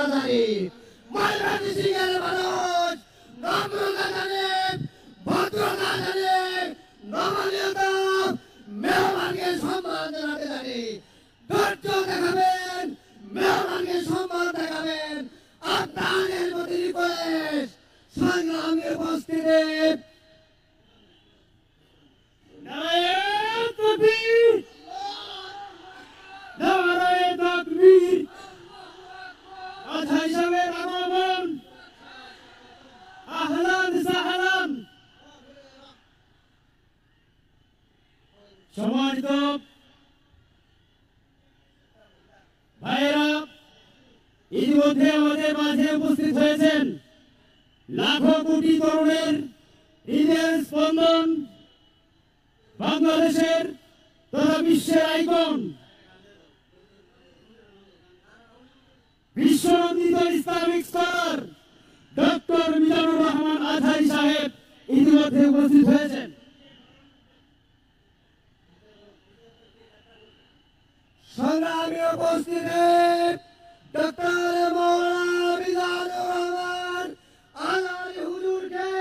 আজহারি ময়মনসিংহের মানুষ নম্রতা জানে, ভদ্রতা জানে, নমনীয়তা, মেহমানকে সম্মান জানাতে জানে। ধৈর্য দেখাবেন, মেহমানকে সম্মান দেখাবেন। আপনাদের প্রতি রিকোয়েস্ট, সংগ্রামী উপস্থিতি সম্মানিত ভাইয়েরা, ইতিমধ্যে আমাদের মাঝে উপস্থিত হয়েছেন লাখো কোটি তরুণের হৃদয়ের স্পন্দন, বাংলাদেশের তথা বিশ্বের আইকন, বিশ্বনন্দিত Islamic scholar doctor Mizanur Rahman Azhari সাহেব ইতিমধ্যে উপস্থিত হয়েছেন। সংগ্রামী উপস্থিতি ডক্টর মাওলানা মিজানুর রহমান আজহারি হুজুরকে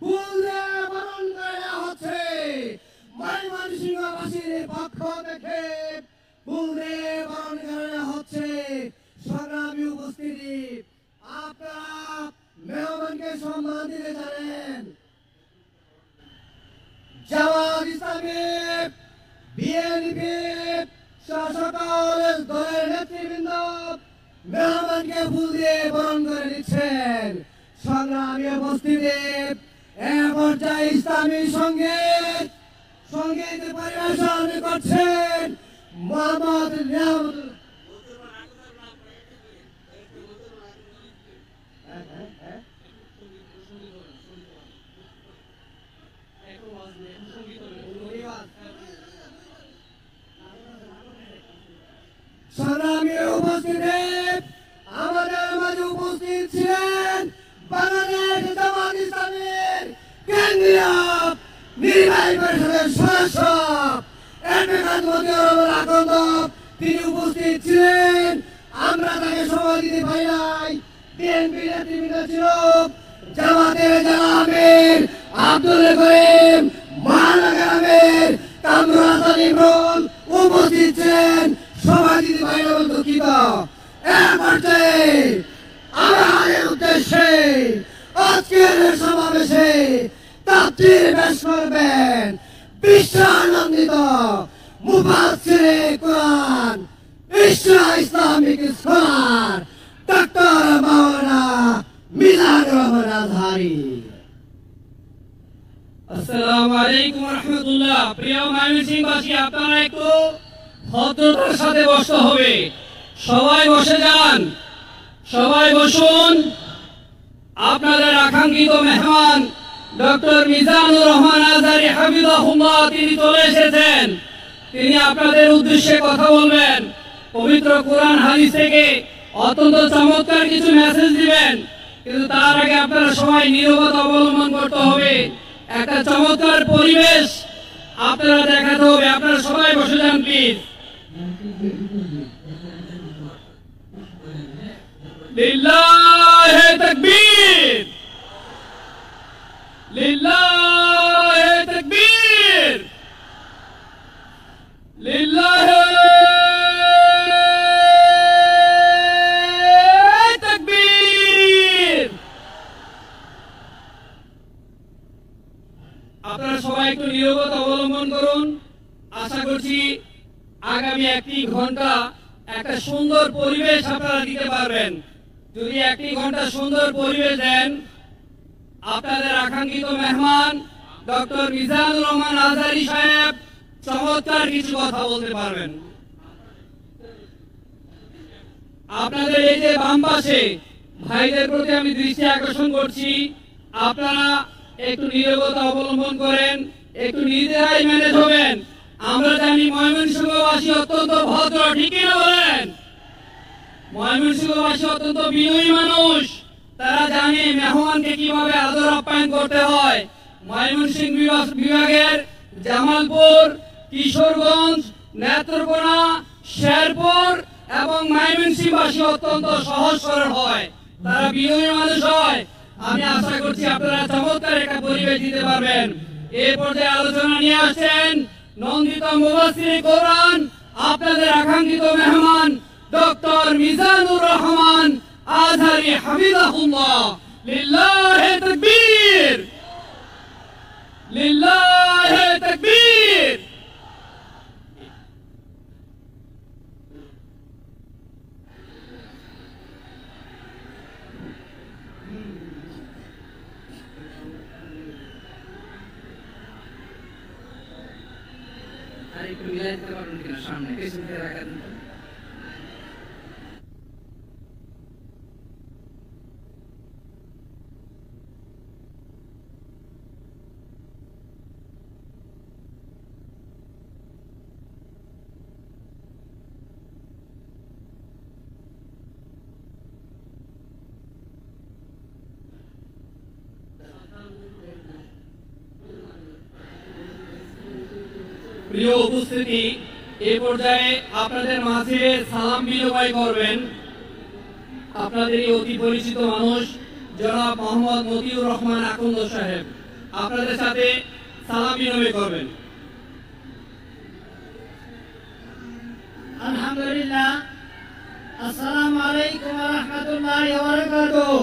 ফুল দিয়ে বরণ করা হচ্ছে। ময়মনসিংহবাসীর পক্ষ থেকে ফুল দিয়ে বরণ করা হচ্ছে। সংগ্রামী উপস্থিতি, আপনারা মেহমানকে সম্মান দিতে জানেন। জামাত ইসলামী, বিএনপি সকল দলের নেতৃবৃন্দ মেহমানকে ফুল দিয়ে বরণ করে দিচ্ছেন। সংগ্রামী উপস্থিতি, এ পর্যায়ে ইসলামী সঙ্গীত পরিবেশন করছেন মোহাম্মদ নিয়ামতুল্লাহ। সংগ্রামী উপস্থিতি, আমাদের মাঝে উপস্থিত ছিলেন বাংলাদেশ জামাত ইসলামীর কেন্দ্রীয় নির্বাহী পরিষদের সদস্য অ্যাডভোকেট মতিউর আকন্দ, তিনি উপস্থিত ছিলেন। আমরা তাকে সময় দিতে পারি নাই। বিএনপি নেতৃবৃন্দ ছিল, জামাতের জেলা আমির আব্দুল করিম, মহানগর আমির কামরুল হাসান ইমরুল উপস্থিত ছিলেন। সময় দিতে পারি না, দুঃখিত। এর পর্যায়ে আমাদের উদ্দেশ্যে আজকের সমাবেশে তাফসীর পেশ করবেন বিশ্বানন্দিত মুফাসসিরে কুরআন, Islamic scholar doctor Maulana Mizanur Rahman Azhari. আসসালামু আলাইকুম ওয়া রাহমাতুল্লাহ। প্রিয় ময়মনসিংহবাসী, আপনারা একটু ভদ্রতার সাথে বসতে হবে। সবাই বসে যান, সবাই বসুন। আপনাদের আকাঙ্ক্ষিত মেহমান ডক্টর মিজানুর রহমান আজহারি হাফিজাহুল্লাহ তিনি চলে এসেছেন। তিনি আপনাদের উদ্দেশ্যে কথা বলবেন। পবিত্র কোরআন হাদিস থেকে অত্যন্ত চমৎকার কিছু মেসেজ দিবেন। কিন্তু তার আগে আপনারা সবাই নীরবতা অবলম্বন করতে হবে। একটা চমৎকার পরিবেশ আপনারা দেখাতে হবে। আপনারা সবাই বসে যান প্লিজ। লিল্লাহে তাকবীর, লিল্লাহে তাকবীর, লিল্লাহে তাকবীর। আপনারা সবাই একটু নীরবতা অবলম্বন করুন। আশা করছি আগামী 1 ঘন্টা একটা সুন্দর পরিবেশ আপনারা দিতে পারবেন। যদি 1 ঘন্টা সুন্দর পরিবেশ দেন, আপনাদের আকাঙ্ক্ষিত মেহমান ডক্টর মিজানুর রহমান আজহারি সাহেব চমৎকার কিছু কথা বলতে পারবেন। আপনাদের এই যে বাম পাশে ভাইদের প্রতি আমি দৃষ্টি আকর্ষণ করছি, আপনারা একটু নীরবতা অবলম্বন করেন, একটু নির্দ্বিধায় ম্যানেজ হবেন। আমরা জানি ময়মনসিংহবাসী অত্যন্ত ভদ্র, ঠিক না বলেন? ময়মনসিংহবাসী অত্যন্ত বিনয়ী মানুষ। তারা জানে মেহমানকে কিভাবে আদর আপ্যায়ন করতে হয়। ময়মনসিংহ বিভাগের জামালপুর, কিশোরগঞ্জ, নেত্রকোনা, শেরপুর এবং ময়মনসিংহবাসী অত্যন্ত সহজ সরল হয়, তারা বিনয়ী মানুষ হয়। আমি আশা করছি আপনারা চমৎকার একটা পরিবেশ দিতে পারবেন। এই পর্যায়ে আলোচনা নিয়ে আসছেন নন্দিত মুফাসসির কোরআন, আপনাদের আকাঙ্ক্ষিত মেহমান ডক্টর মিজানুর রহমান আজহারী হাফিজাহুল্লাহ। লিল্লাহি তাকবীর, লিল্লাহি তাকবীর। আর একটু মিলাই দিতে পারবেন কিনা সামনে পেছনে রাখা দিন। প্রিয় উপস্থিতি, এই পর্যায়ে আপনাদের মাঝে সালাম বিনিময় করবেন আপনাদেরই অতি পরিচিত মানুষ জনাব মোহাম্মদ মতিউর রহমান আকন্দ সাহেব। আপনাদের সাথে সালাম বিনিময় করবেন। আলহামদুলিল্লাহ। আসসালামু আলাইকুম ওয়া রাহমাতুল্লাহি ওয়া বারাকাতুহু।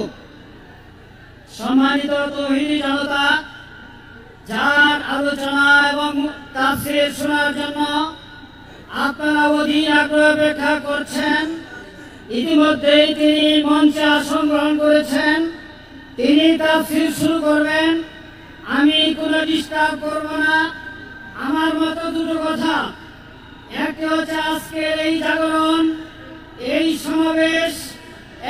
সম্মানিত তৌহিদি জনতা, যার আলোচনা এবং তাফসীর শোনার জন্য আপনারা অধীর আগ্রহে অপেক্ষা করছেন, ইতিমধ্যেই তিনি মঞ্চে আসন গ্রহণ করেছেন। তিনি তাফসীর শুরু করবেন। আমি কোনো ডিস্টার্ব করব না। আমার মতো দুটো কথা, একটি হচ্ছে আজকের এই জাগরণ, এই সমাবেশ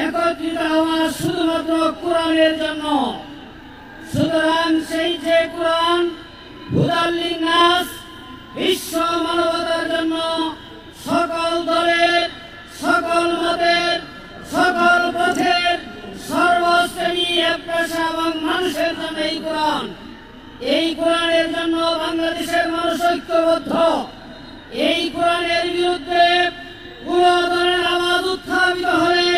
একত্রিত হওয়া শুধুমাত্র কোরআনের জন্য। সুতরাং সেই যে কোরআন হুদাল লিন্নাস, বিশ্ব মানবতার জন্য, সকল দলের, সকল মতের, সকল পথের, সর্বশ্রেণী পেশা এবং মানুষের জন্য এই কোরআন। এই কোরআনের জন্য বাংলাদেশের মানুষ ঐক্যবদ্ধ। এই কোরআনের বিরুদ্ধে কোন ধরনের আওয়াজ উত্থাপিত হলে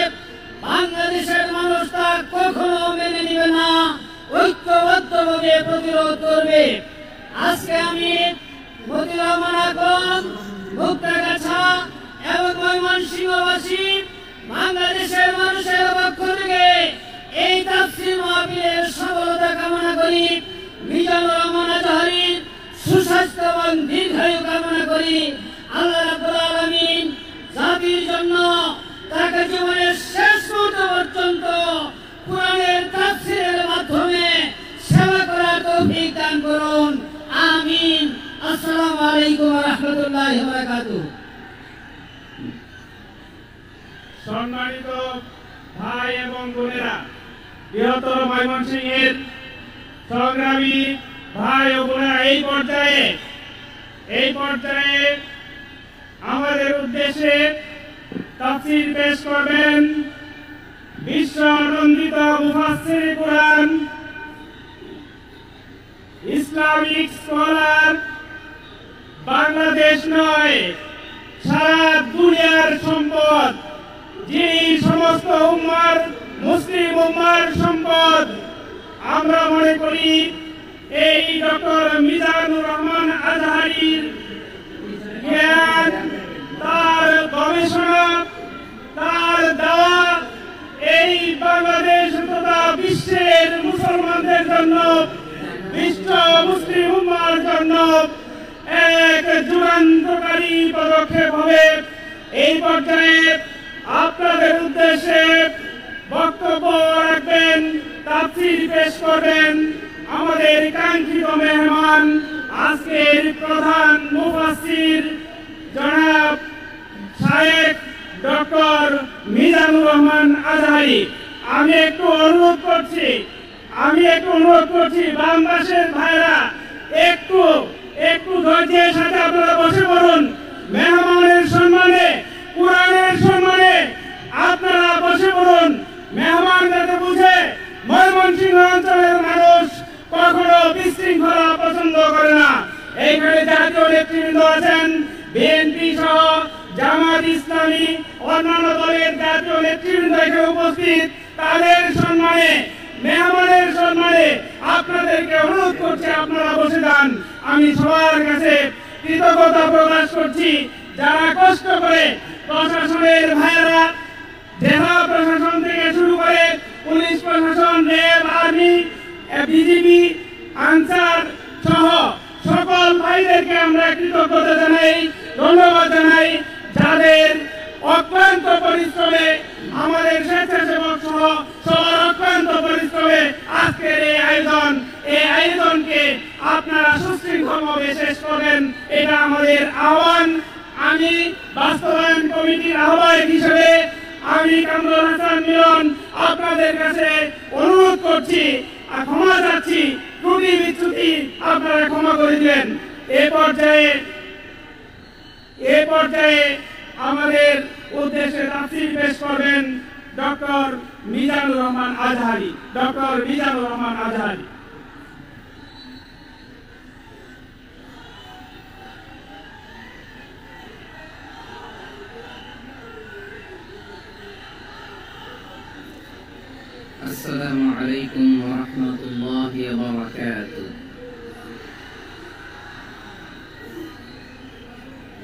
বাংলাদেশের মানুষ তা কখনো মেনে নেবে না, ঐক্যবদ্ধভাবে প্রতিরোধ করবে। আজকে আমি মতিউর রহমান আকন্দ, মুক্তাগাছা এবং ময়মনসিংহবাসী বাংলাদেশের মানুষের পক্ষ থেকে এই তাফসীর মাহফিলের সফলতা কামনা করি। মিজানুর রহমান আজহারীর সুস্বাস্থ্য এবং দীর্ঘায়ু কামনা করি। আল্লাহ রাব্বুল আলামিন জাতির জন্য তাকে জীবনের শেষ মুহূর্ত পর্যন্ত কোরআনের তাফসীরের মাধ্যমে সেবা করার তৌফিক দান করুন। আমিন। আসসালামু আলাইকুম ওয়া রাহমাতুল্লাহি ওয়া বারাকাতুহু। সম্মানিত ভাই এবং বোনেরা, বৃহত্তর ময়মনসিংহের সংগ্রামী ভাই ও বোনেরা, এই পর্যায়ে আমাদের উদ্দেশ্যে তাফসীর পেশ করবেন বিশ্ব নন্দিত মুফাসসির কোরআন, ইসলামিক স্কলার, বাংলাদেশ নয় সারা দুনিয়ার সম্পদ, যিনি সমস্ত উম্মার, মুসলিম উম্মার সম্পদ। আমরা মনে করি এই ডক্টর মিজানুর রহমান আজহারীর জ্ঞান, তার গবেষণা, তার দেওয়া এই বাংলাদেশ তথা বিশ্বের মুসলমানদের জন্য, বিশ্ব মুসলিম উম্মার জন্য এক যুগান্তকারী পদক্ষেপ হবে। এই পর্যায়ে আপনাদের উদ্দেশ্যে বক্তব্য রাখবেন, তাফসীর পেশ করবেন আমাদের কাঙ্ক্ষিত মেহমান, আজকের প্রধান মুফাসসির জনাব শায়েখ ডক্টর মিজানুর রহমান আজহারী। আমি একটু অনুরোধ করছি বাংলাদেশের ভাইরা, একটু ধৈর্যের সাথে আপনারা বসে পড়ুন। মেহমানের সম্মানে, কোরআনের সম্মানে আপনারা বসে পড়ুন। মেহমান যাতে বুঝে ময়মনসিংহ অঞ্চলের মানুষ কখনো বিশৃঙ্খলা পছন্দ করে না। এইখানে জাতীয় নেতৃবৃন্দ আছেন, বিএনপি সহ জামাত ইসলামী, অন্যান্য দলের জাতীয় নেতৃবৃন্দ এখানে উপস্থিত, তাদের সম্মানে, মেহমানের সম্মানে আপনাদেরকে অনুরোধ করছি আপনারা বসে যান। আমি সবার কাছে কৃতজ্ঞতা প্রকাশ করছি যারা কষ্ট করে প্রশাসনের ভাইয়েরা, জেলা প্রশাসন থেকে শুরু করে পুলিশ প্রশাসন, র্যাব, আর্মি, বিজিবি, আনসার সহ সকল ভাইদেরকে আমরা কৃতজ্ঞতা জানাই, ধন্যবাদ জানাই, যাদের অক্লান্ত পরিশ্রমে আমাদের স্বেচ্ছাসেবক সহ সবার অক্লান্ত পরিশ্রমে আজকের এই আয়োজনকে আপনারা সুশৃঙ্খলভাবে শেষ করবেন, এটা আমাদের আহ্বান। আমি বাস্তবায়ন কমিটির আহ্বায়ক হিসেবে আমি কামরুল হাসান মিলন আপনাদের কাছে অনুরোধ করছি, ক্ষমা চাচ্ছি, ত্রুটি বিচ্যুতি আপনারা ক্ষমা করে দিবেন। এ পর্যায়ে আমাদের উদ্দেশ্যে তাফসীর পেশ করবেন doctor Mizanur Rahman Azhari. السلام عليكم ورحمة الله وبركاته.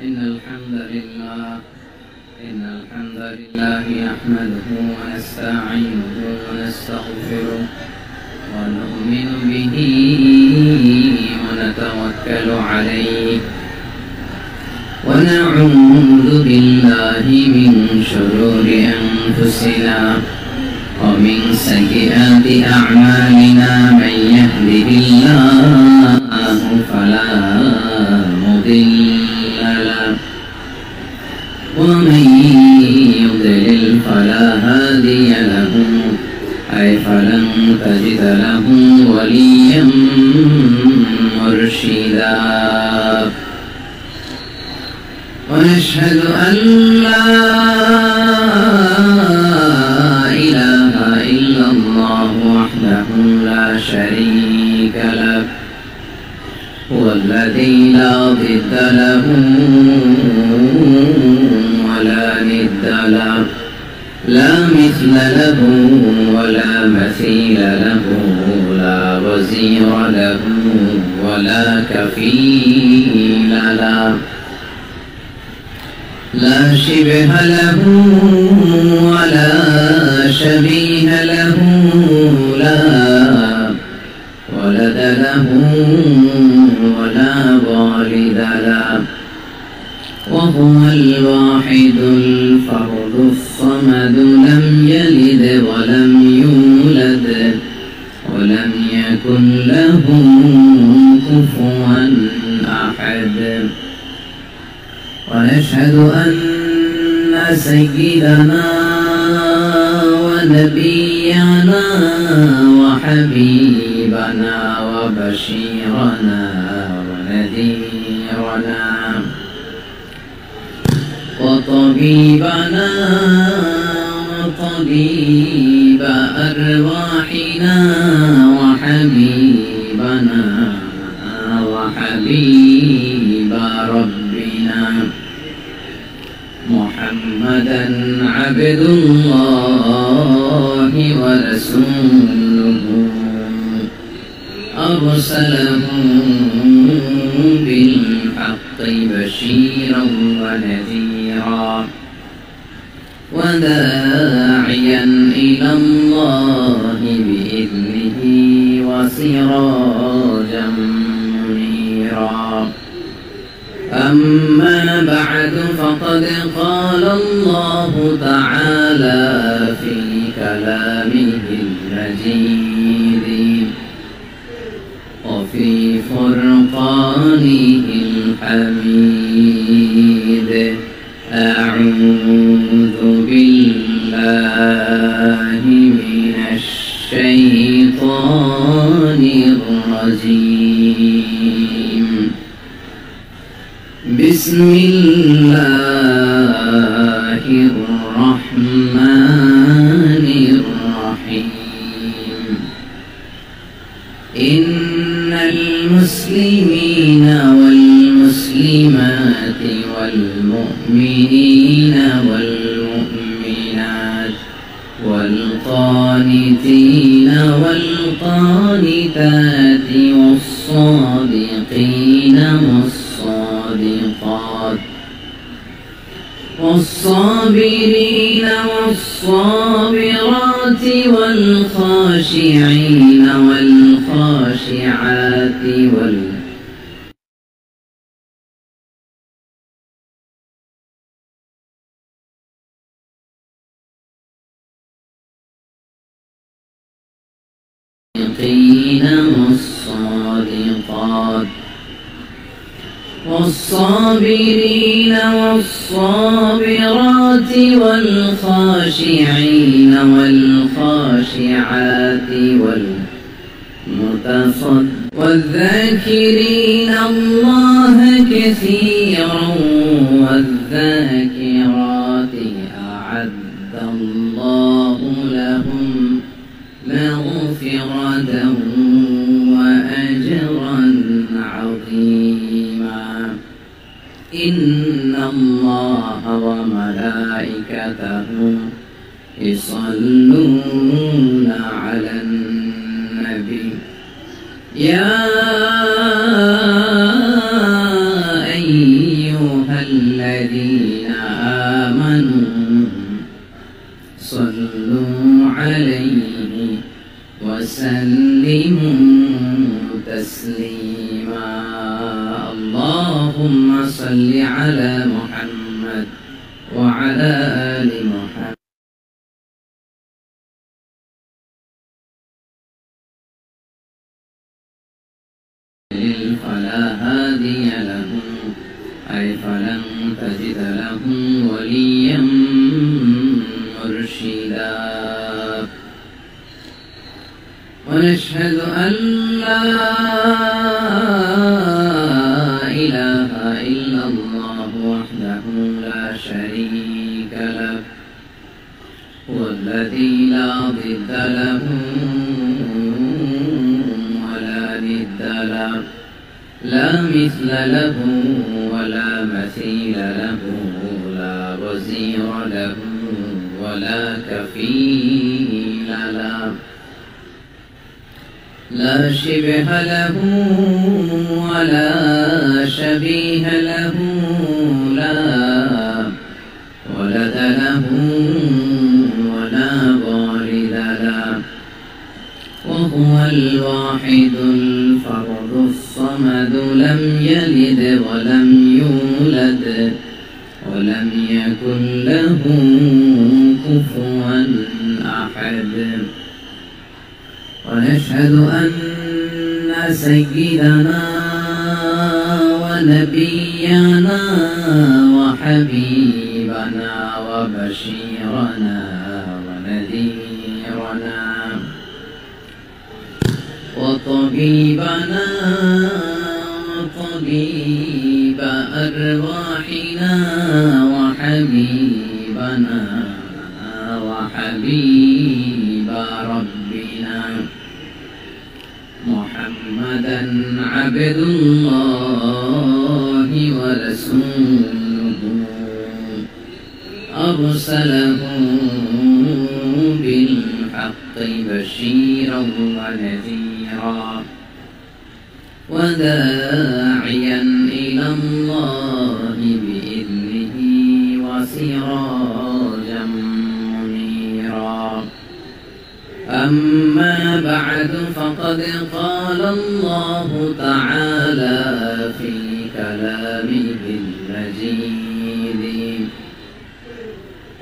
إن الحمد لله نحمده ونستعينه ونستغفره ونؤمن به ونتوكل عليه ونعوذ بالله من شرور أنفسنا ومن سيئات أعمالنا. من يهده الله فلا مضل له ومن يضلل فلا هادي له فلن تجد له وليا مرشدا. ونشهد أن لا إله إلا الله وحده لا شريك له، هو الذي لا ضد له ولا ند له، لا مثل له ولا مثيل له، لا وزير له ولا كفيل له، لا شبه له ولا شبيه له، لا ولد له ولا والد له، وهو الواحد الفرد الصمد، لم يلد ولم يولد ولم يكن له كفوا أحد. ونشهد أن سيدنا ونبينا وحبيبنا وبشيرنا ونذيرنا وطبيبنا وطبيب أرواحنا وحبيبنا وحبيب ربنا محمدا عبد الله ورسوله، أرسله بالحق بشيرا ونذيرا وداعيا إلى الله بإذنه وسراجا منيرا. أما بعد فقد قال الله تعالى في كلامه المجيد وفي فرقانه الحميد: أعوذ بالله من الشيطان الرجيم. بسم الله الرحمن الرحيم. إن المسلمين والمسلمات والمؤمنين والمؤمنات والقانتين والقانتات والصادقين والصادقات والصابرين والصابرات والخاشعين والخاشعات والصادقات والصابرين والصابرات والخاشعين والخاشعات والذاكرين الله كثيرا والذاكرات أعد الله لهم مغفرة وأجرا عظيما إن الله وملائكته يصلون على النبي يا أيها الذين آمنوا صلوا عليه وسلموا تسليما اللهم صل على محمد وعلى آل محمد فلا هادي لهم أي فلن تجد لهم وليا مرشدا ونشهد أن لا إله إلا الله وحده لا شريك له هو الذي لا ضد له ولا ند له لا مثل له ولا مثيل له لا وزير له ولا كفيل له لا شبه له ولا شبيه له لا ولد له ولا والد له وهو الواحد الفرد الصمد لم يلد ولم يولد ولم يكن له كفوا أحد ونشهد أن سيدنا ونبينا وحبيبنا وبشيرنا ونذيرنا وطبيبنا وطبيب أرواحنا وحبيبنا وحبيب ربنا محمدا عبد الله ورسوله أرسله بالحق بشيرا ونذيرا وداعيا إلى الله بإذنه وسراجا منيرا أما بعد فقد قال الله تعالى في كلامه المجيد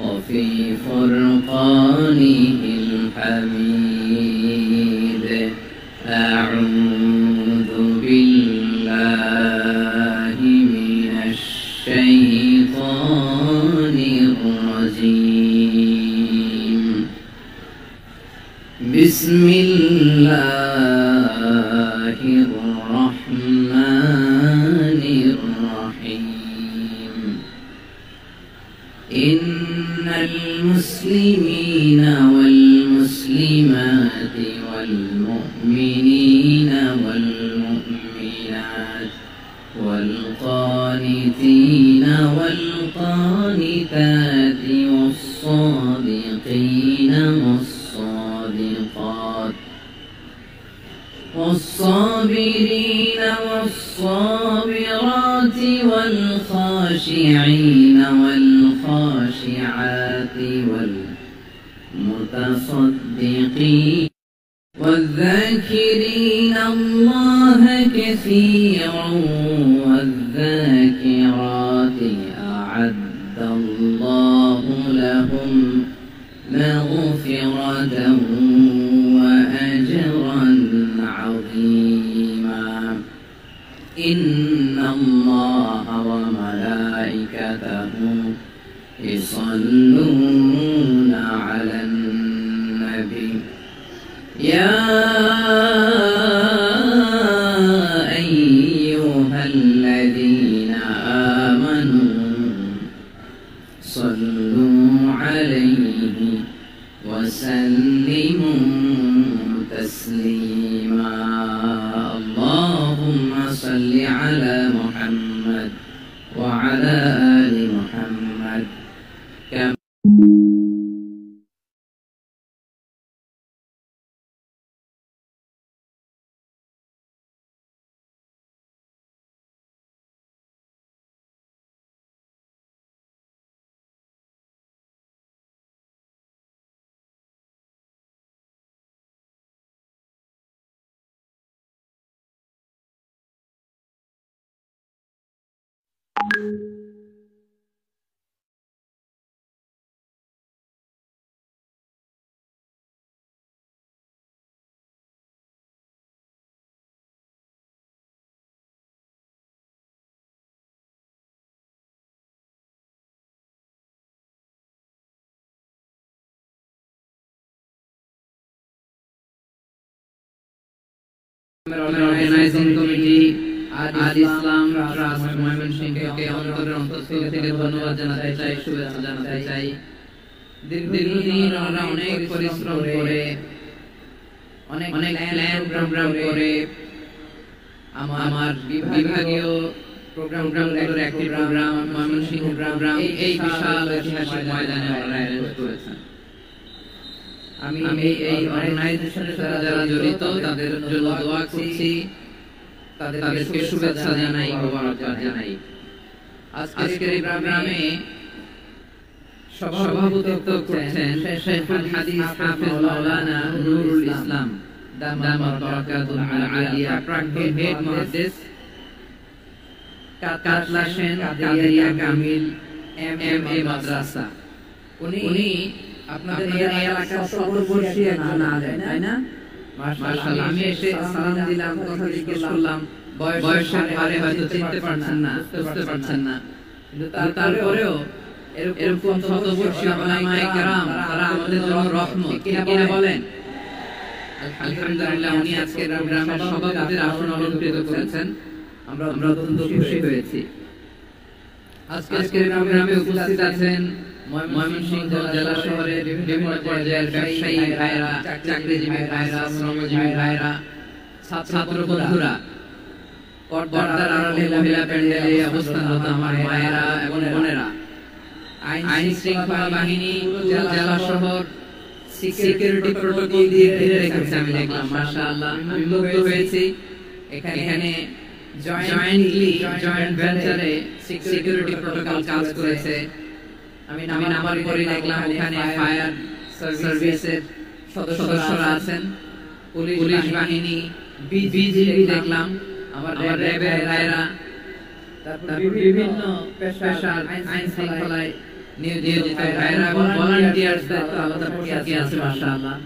وفي فرقانه الحميد أعوذ بالله من الشيطان الرجيم بسم الله الرحمن الرحيم إن المسلمين والمسلمات والمؤمنين والمؤمنات والقانتين والقانتات والصادقين والصادقين والصادقات والصابرين والصابرات والخاشعين والخاشعات والمتصدقين والذاكرين الله كثيرا والذاكرات أعد الله لهم مغفرة وأجرا عظيما إن الله وملائكته يصلون على النبي يا أيها الذين آمنوا صلوا عليه وسلموا تسليما اللهم صل على محمد وعلى آل محمد كما Organizing Committee Al Islam Trust ময়মনসিংহকে অন্তরের অন্তঃস্থল থেকে ধন্যবাদ জানাতে চাই, শুভেচ্ছা জানাতে চাই। দীর্ঘদিন আমরা অনেক পরিশ্রম করে অনেক প্ল্যান প্রোগ্রাম করে আমার বিভাগীয় প্রোগ্রামগুলোর একটি প্রোগ্রাম ময়মনসিংহ প্রোগ্রাম এই বিশাল ঐতিহাসিক ময়দানে আপনারা অ্যারেঞ্জ করেছেন। আমি এই অর্গানাইজেশনের সাথে যারা জড়িত তাদের জন্য দোয়া করছি, তাদেরকে শুভেচ্ছা জানাই, মোবারকবাদ জানাই। আজকের এই প্রোগ্রামে সভাপতিত্ব করছেন শেখুল হাদিস হাফেজ মাওলানা নুরুল ইসলাম দামাত বারাকাতুহু আলিয়া, প্রাক্তন হেড মুহাদ্দিস কাতলাশেন কাদেরিয়া কামিল এমএ মাদ্রাসা। উনি আপনাদের এলাকার সর্ববর্ষী একজন আলেম, তাই না? মাশাআল্লাহ। আমি এসে সালাম দিলাম, কথা জিজ্ঞেস করলাম, বয়সের হারে হয়তো চিনতে পারছেন না, বুঝতে পারছেন না, কিন্তু তারপরেও এরকম শতবর্ষী উলামায়ে কেরাম তারা আমাদের জন্য রহমত, কিনা বলেন? আলহামদুলিল্লাহ, উনি আজকের প্রোগ্রামের সভাপতির আসন অলংকৃত করেছেন, আমরা অত্যন্ত খুশি হয়েছি। আজকের প্রোগ্রামে উপস্থিত আছেন ময়মনসিংহ জেলা শহরের বিভিন্ন পর্যায়ের ব্যবসায়ী ভাইরা, চাকরিজীবী ভাইরা, শ্রমজীবী ভাইরা, ছাত্র বন্ধুরা, পর্দার আড়ালে মহিলা প্যান্ডেলে অবস্থানরত আমার মায়েরা এবং বোনেরা, আইন শৃঙ্খলা বাহিনী জেলা শহর সিকিউরিটি প্রোটোকল দিয়ে ঘিরে রেখেছে। আমি দেখলাম, মাশাআল্লাহ, আমি মুগ্ধ হয়েছি। এখানে জয়েন্ট ভেঞ্চারে সিকিউরিটি প্রোটোকল কাজ করেছে। আমি নামার পরে দেখলাম ওখানে ফায়ার সার্ভিসের সদস্যরা আছেন, পুলিশ বাহিনী, বিজিবি দেখলাম, আমার র্যাবের ভাইরা, তারপর বিভিন্ন পেশার আইন শৃঙ্খলায় নিয়োজিত ভাইরা এবং ভলান্টিয়ার্সদের আলাদা প্রতি আছে, মাশাআল্লাহ।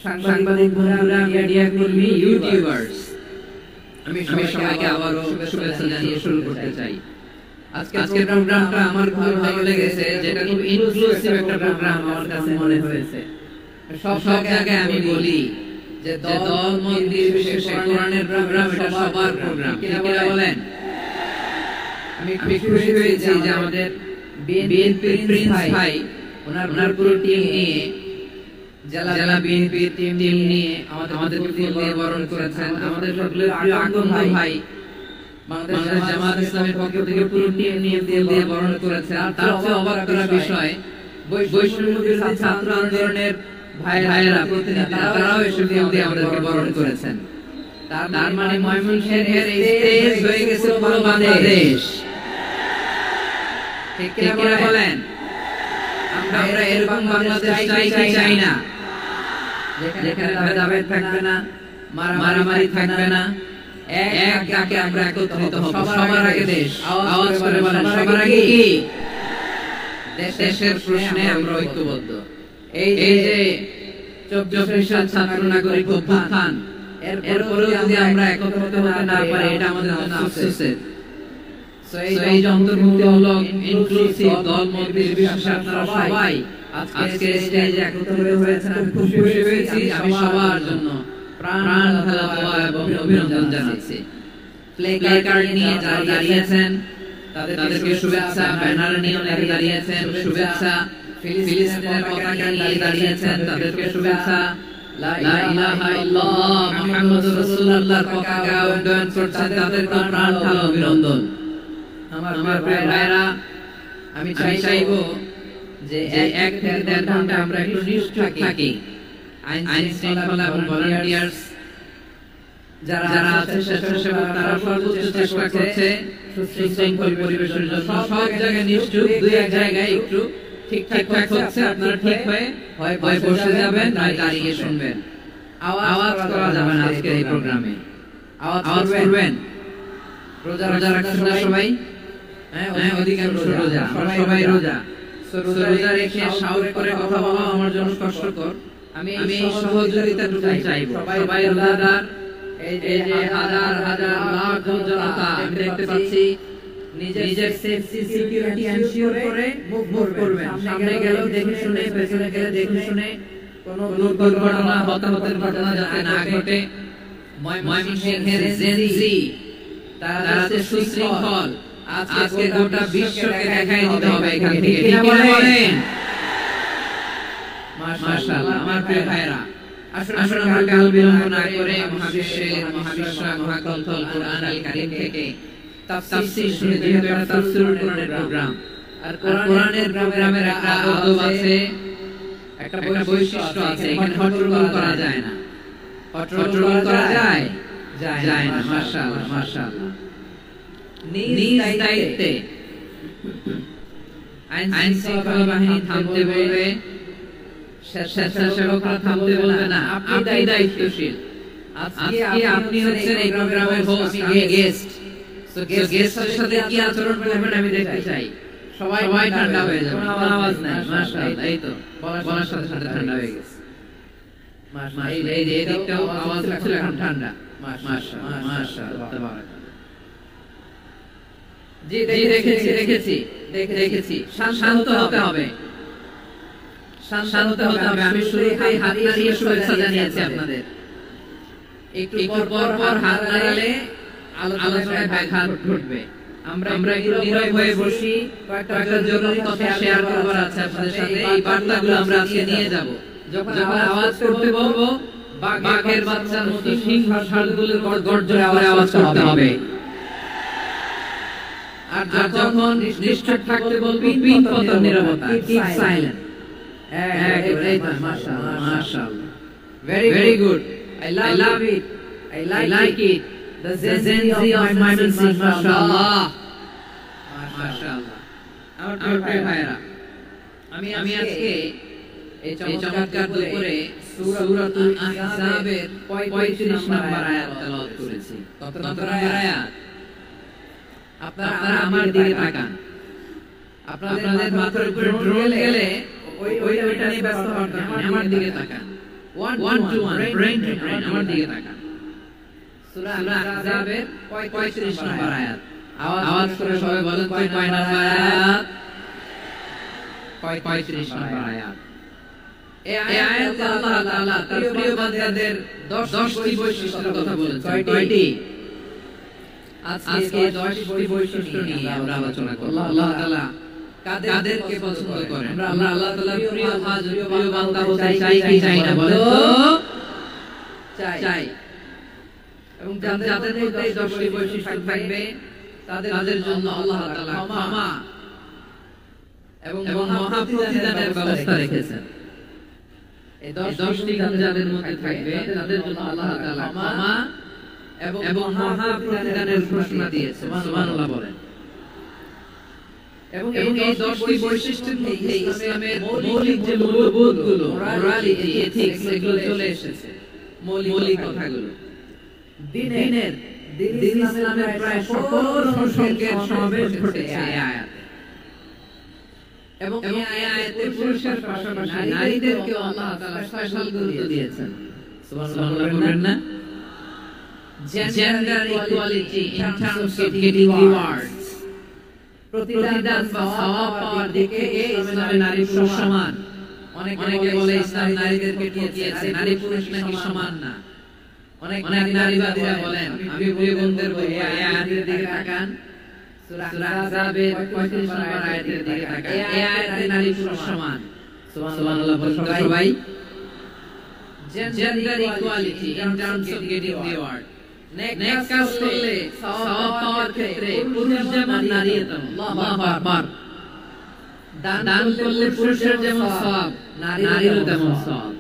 সাংবাদিক বন্ধুরা, মিডিয়া কর্মী, ইউটিউবার্স, আমি সবাইকে আবারও শুভেচ্ছা জানিয়ে শুরু করতে চাই। আজকের প্রোগ্রামটা আমার খুব ভালো লেগেছে, যেটা খুব ইনক্লুসিভ একটা প্রোগ্রাম আমার কাছে মনে হয়েছে। সব জায়গায় আমি বলি যে দল মত নির্বিশেষে কোরআনের প্রোগ্রাম এটা সবার প্রোগ্রাম, কি বলেন? আমি খুশি হয়েছি যে আমাদের বিএনপির প্রিন্স ভাই ওনার পুরো টিম নিয়ে, জেলা বিএনপির টিম নিয়ে আমাদের ফুল দিয়ে বরণ করেছেন। আমাদের সকলের প্রিয় আকন্দ ভাই বাংলাদেশ জামাত ইসলামের পক্ষ থেকে পুরো টিম নিয়ে ফুল দিয়ে বরণ করেছেন। তার চেয়ে অবাক করার বিষয়, বৈষম্য বিরোধী ছাত্র আন্দোলনের ভাইয়েরা প্রতিনিধিরা তারাও এসে ফুল দিয়ে আমাদেরকে বরণ করেছেন। তার মানে ময়মনসিংহের এই স্টেজ হয়ে গেছে পুরো বাংলাদেশ। ঠিক কিনা বলেন? আমরা এরকম বাংলাদেশ চাই কি চাই না? যেখানে ভেদাভেদ থাকবে না, মারামারি থাকবে না, এক ডাকে আমরা একত্রিত হব। সবার আগে দেশ, আওয়াজ করে বলেন সবার আগে কি? দেশের প্রশ্নে আমরা ঐক্যবদ্ধ। এই যে 24 সাল ছাত্র নাগরিক অভ্যুত্থান, এরপরেও যদি আমরা একত্রিত হতে না পারি, এটা আমাদের জন্য আফসোসের। এই যে অন্তর্ভুক্তিমূলক ইনক্লুসিভ দলমত নির্বিশেষে আপনারা সবাই আজকে স্টেজে একত্রিত হয়েছেন, আমি খুব খুশি হয়েছি। আমি সবার জন্য প্রাণ ঢালা দোয়া এবং অভিনন্দন জানাচ্ছি। প্লে কার্ড নিয়ে যারা দাঁড়িয়েছেন তাদেরকে শুভেচ্ছা, ব্যানার নিয়ে অনেকে দাঁড়িয়েছেন শুভেচ্ছা, ফিলিস্তিনের পতাকা নিয়ে দাঁড়িয়েছেন তাদেরকে শুভেচ্ছা, লা ইলাহা ইল্লাল্লাহ মুহাম্মাদুর রাসূলুল্লাহর পতাকা উড্ডয়ন করছেন তাদেরকে প্রাণ ঢালা অভিনন্দন। আমার প্রিয় ভাইরা, আমি চাইবো যে এক থেকে দেড় ঘন্টা আমরা একটু নিশ্চুপ থাকি। আইন শৃঙ্খলা এবং ভলান্টিয়ার্স যারা আছে স্বেচ্ছাসেবক তারা সর্বোচ্চ চেষ্টা করছে সুশৃঙ্খল পরিবেশের জন্য। সব জায়গায় নিশ্চুপ, দুই এক জায়গায় একটু ঠিকঠাক হচ্ছে, আপনারা ঠিক হয়ে হয় বসে যাবেন, নয় দাঁড়িয়ে শুনবেন। আওয়াজ করা যাবে না আজকের এই প্রোগ্রামে। আওয়াজ করবেন। রোজা রাখছেন না সবাই? হ্যাঁ, অধিকাংশ রোজা, সবাই রোজা। রোজা রেখে শাউট করে কথা বলা আমার জন্য কষ্টকর। আমি এই সহযোগিতাটুকু চাইবো। সবাই রোজাদার, এই যে হাজার হাজার লাখ জনতা আমি দেখতে পাচ্ছি, নিজের সেফটি সিকিউরিটি এনশিওর করে মুভ করবেন। সামনে গেলেও দেখে শুনে, পেছনে গেলে দেখে শুনে, কোনো দুর্ঘটনা হতাহতের ঘটনা যাতে না ঘটে। ময়মনসিংহের জেনজি তারা যে সুশৃঙ্খল, আজকে গোটা বিশ্বকে দেখাই দিতে হবে এখান থেকে। ঠিক বলেন? মাশাআল্লাহ। আমার প্রিয় ভাইরা, আসুন আমরা কাল বিলম্ব না করে মহাবিশ্বের মহাবিশ্বয় মহাকল্পল কোরআন আল কারীম থেকে তাফসীর শুনে, যেহেতু এটা তাফসীরুল কোরআনের প্রোগ্রাম, আর কোরআনের প্রোগ্রামের একটা আদব আছে, একটা বৈশিষ্ট্য আছে, এখানে হট্টগোল করা যায় না। হট্টগোল করা যায় না। মাশাআল্লাহ মাশাআল্লাহ। নিজ দায়িত্বে আইন শৃঙ্খলা বাহিনী থামতে বলবে, স্বেচ্ছাসেবকরা থামতে বলবে না। আপনি দায়িত্বশীল। আজকে আপনি হচ্ছেন এই প্রোগ্রামের হোস্ট, আমি গেস্ট। সো গেস্টের সাথে কি আচরণ করবেন আমি দেখতে চাই। সবাই ঠান্ডা হয়ে যাবে, কোনো আওয়াজ নাই। মাশাআল্লাহ, এই তো বলার সাথে সাথে ঠান্ডা হয়ে গেছে। মাশাআল্লাহ, এই যে এদিকটাও আওয়াজ হচ্ছিল, এখন ঠান্ডা। মাশাআল্লাহ মাশাআল্লাহ, তাবারাক। জি দেখেছি। শান্ত হতে হবে, শান্ত হতে হবে। আমি শুরুতেই হাত নাড়িয়ে শুভেচ্ছা জানিয়েছি আপনাদের। একটু পর হাত নাড়ালে আলোচনায় ব্যাঘাত ঘটবে। আমরা একটু নীরব হয়ে বসি, কয়েকটা জরুরি কথা শেয়ার করবার আছে আপনাদের সাথে। এই বার্তাগুলো আমরা আজকে নিয়ে যাব। যখন আওয়াজ করতে বলবো, বাঘের বাচ্চার মতো সিংহ ষাঁড়গুলোর গর্জনে আওয়াজ করতে হবে। আর যখন নিশ্চুপ থাকতে বলবি, পিনপতন নীরবতা, কিপ সাইলেন্ট। মাশাআল্লাহ মাশাআল্লাহ, very good, I love it, I like it, the zenzi of Mymensingh, মাশাআল্লাহ মাশাআল্লাহ। আমার প্রিয় ভাইরা, আমি আজকে এই চমৎকার দুপুরে সূরাতুল আহজাবের 35 নম্বর আয়াত তেলাওয়াত করেছি। কত নম্বর আয়াত? আপনারা আমার দিকে তাকান। আপনাদের মাথার উপরে ড্রোন গেলে ওইটা নিয়ে ব্যস্ত হন না, আমার দিকে তাকান। 1 to 1 ব্রেন টু ব্রেন, আমার দিকে তাকান। সূরা আহজাবের 35 নম্বর আয়াত। আওয়াজ করে সবাই বলেন তো, কয় নম্বর আয়াত? 35 নম্বর আয়াত। এই আয়াতে আল্লাহ তাআলা তার প্রিয় বান্দাদের 10টি বৈশিষ্ট্যের কথা বলেছেন। কয়টি? আজকে 10টি বৈশিষ্ট্য নিয়ে আমরা আলোচনা করব। আল্লাহ তাআলা কাদেরকে পছন্দ করেন? আমরা আল্লাহ তাআলার প্রিয় বান্দা হতে চাই কি চাই না? বলেন তো। চাই। এবং যাদের মধ্যে এই 10টি বৈশিষ্ট্য থাকবে, তাদের জন্য আল্লাহ তাআলা ক্ষমা এবং মহাপ্রতিদানের ব্যবস্থা রেখেছেন। এই 10টি গুণ যাদের মধ্যে থাকবে তাদের জন্য আল্লাহ তাআলা ক্ষমা এবং মহাপ্রতিদানের ঘোষণা দিয়েছেন। সুবহানাল্লাহ বলেন। এবং এই 10টি বৈশিষ্ট্যের মধ্যে ইসলামের মৌলিক যে মূল্যবোধগুলো, মোরালিটি, এথিক্স, এগুলো চলে এসেছে, মৌলিক কথাগুলো। দিন ইসলামের প্রায় সকল অনুষঙ্গের সমাবেশ ঘটেছে এই আয়াতে। এবং এই আয়াতে পুরুষের পাশাপাশি নারীদেরকেও আল্লাহ তাআলা স্পেশাল গুরুত্ব দিয়েছেন। সুবহানাল্লাহ বলবেন না? Gender equality in terms of getting rewards, প্রতিদান বা সওয়াব পাওয়ার দিকে ইসলামে নারী পুরুষ সমান। অনেকে বলে ইসলাম নারীদেরকে ঠকিয়েছে, নারী পুরুষ নাকি সমান না। অনেক নারীবাদীরা বলেন, আমি প্রিয় বন্ধুদের বলবো এই আয়াতের দিকে তাকান, সূরা আহজাবের 35 নম্বর আয়াতের দিকে তাকান। এই আয়াতে নারী পুরুষ সমান। সুবহানাল্লাহ বলুন তো সবাই। Gender equality in terms of getting reward, নেক কাজ করলে সওয়াব পাওয়ার ক্ষেত্রে পুরুষ যেমন নারী তেমন। আল্লাহু আকবার। দান করলে পুরুষের যেমন সওয়াব, নারীরও তেমন সওয়াব।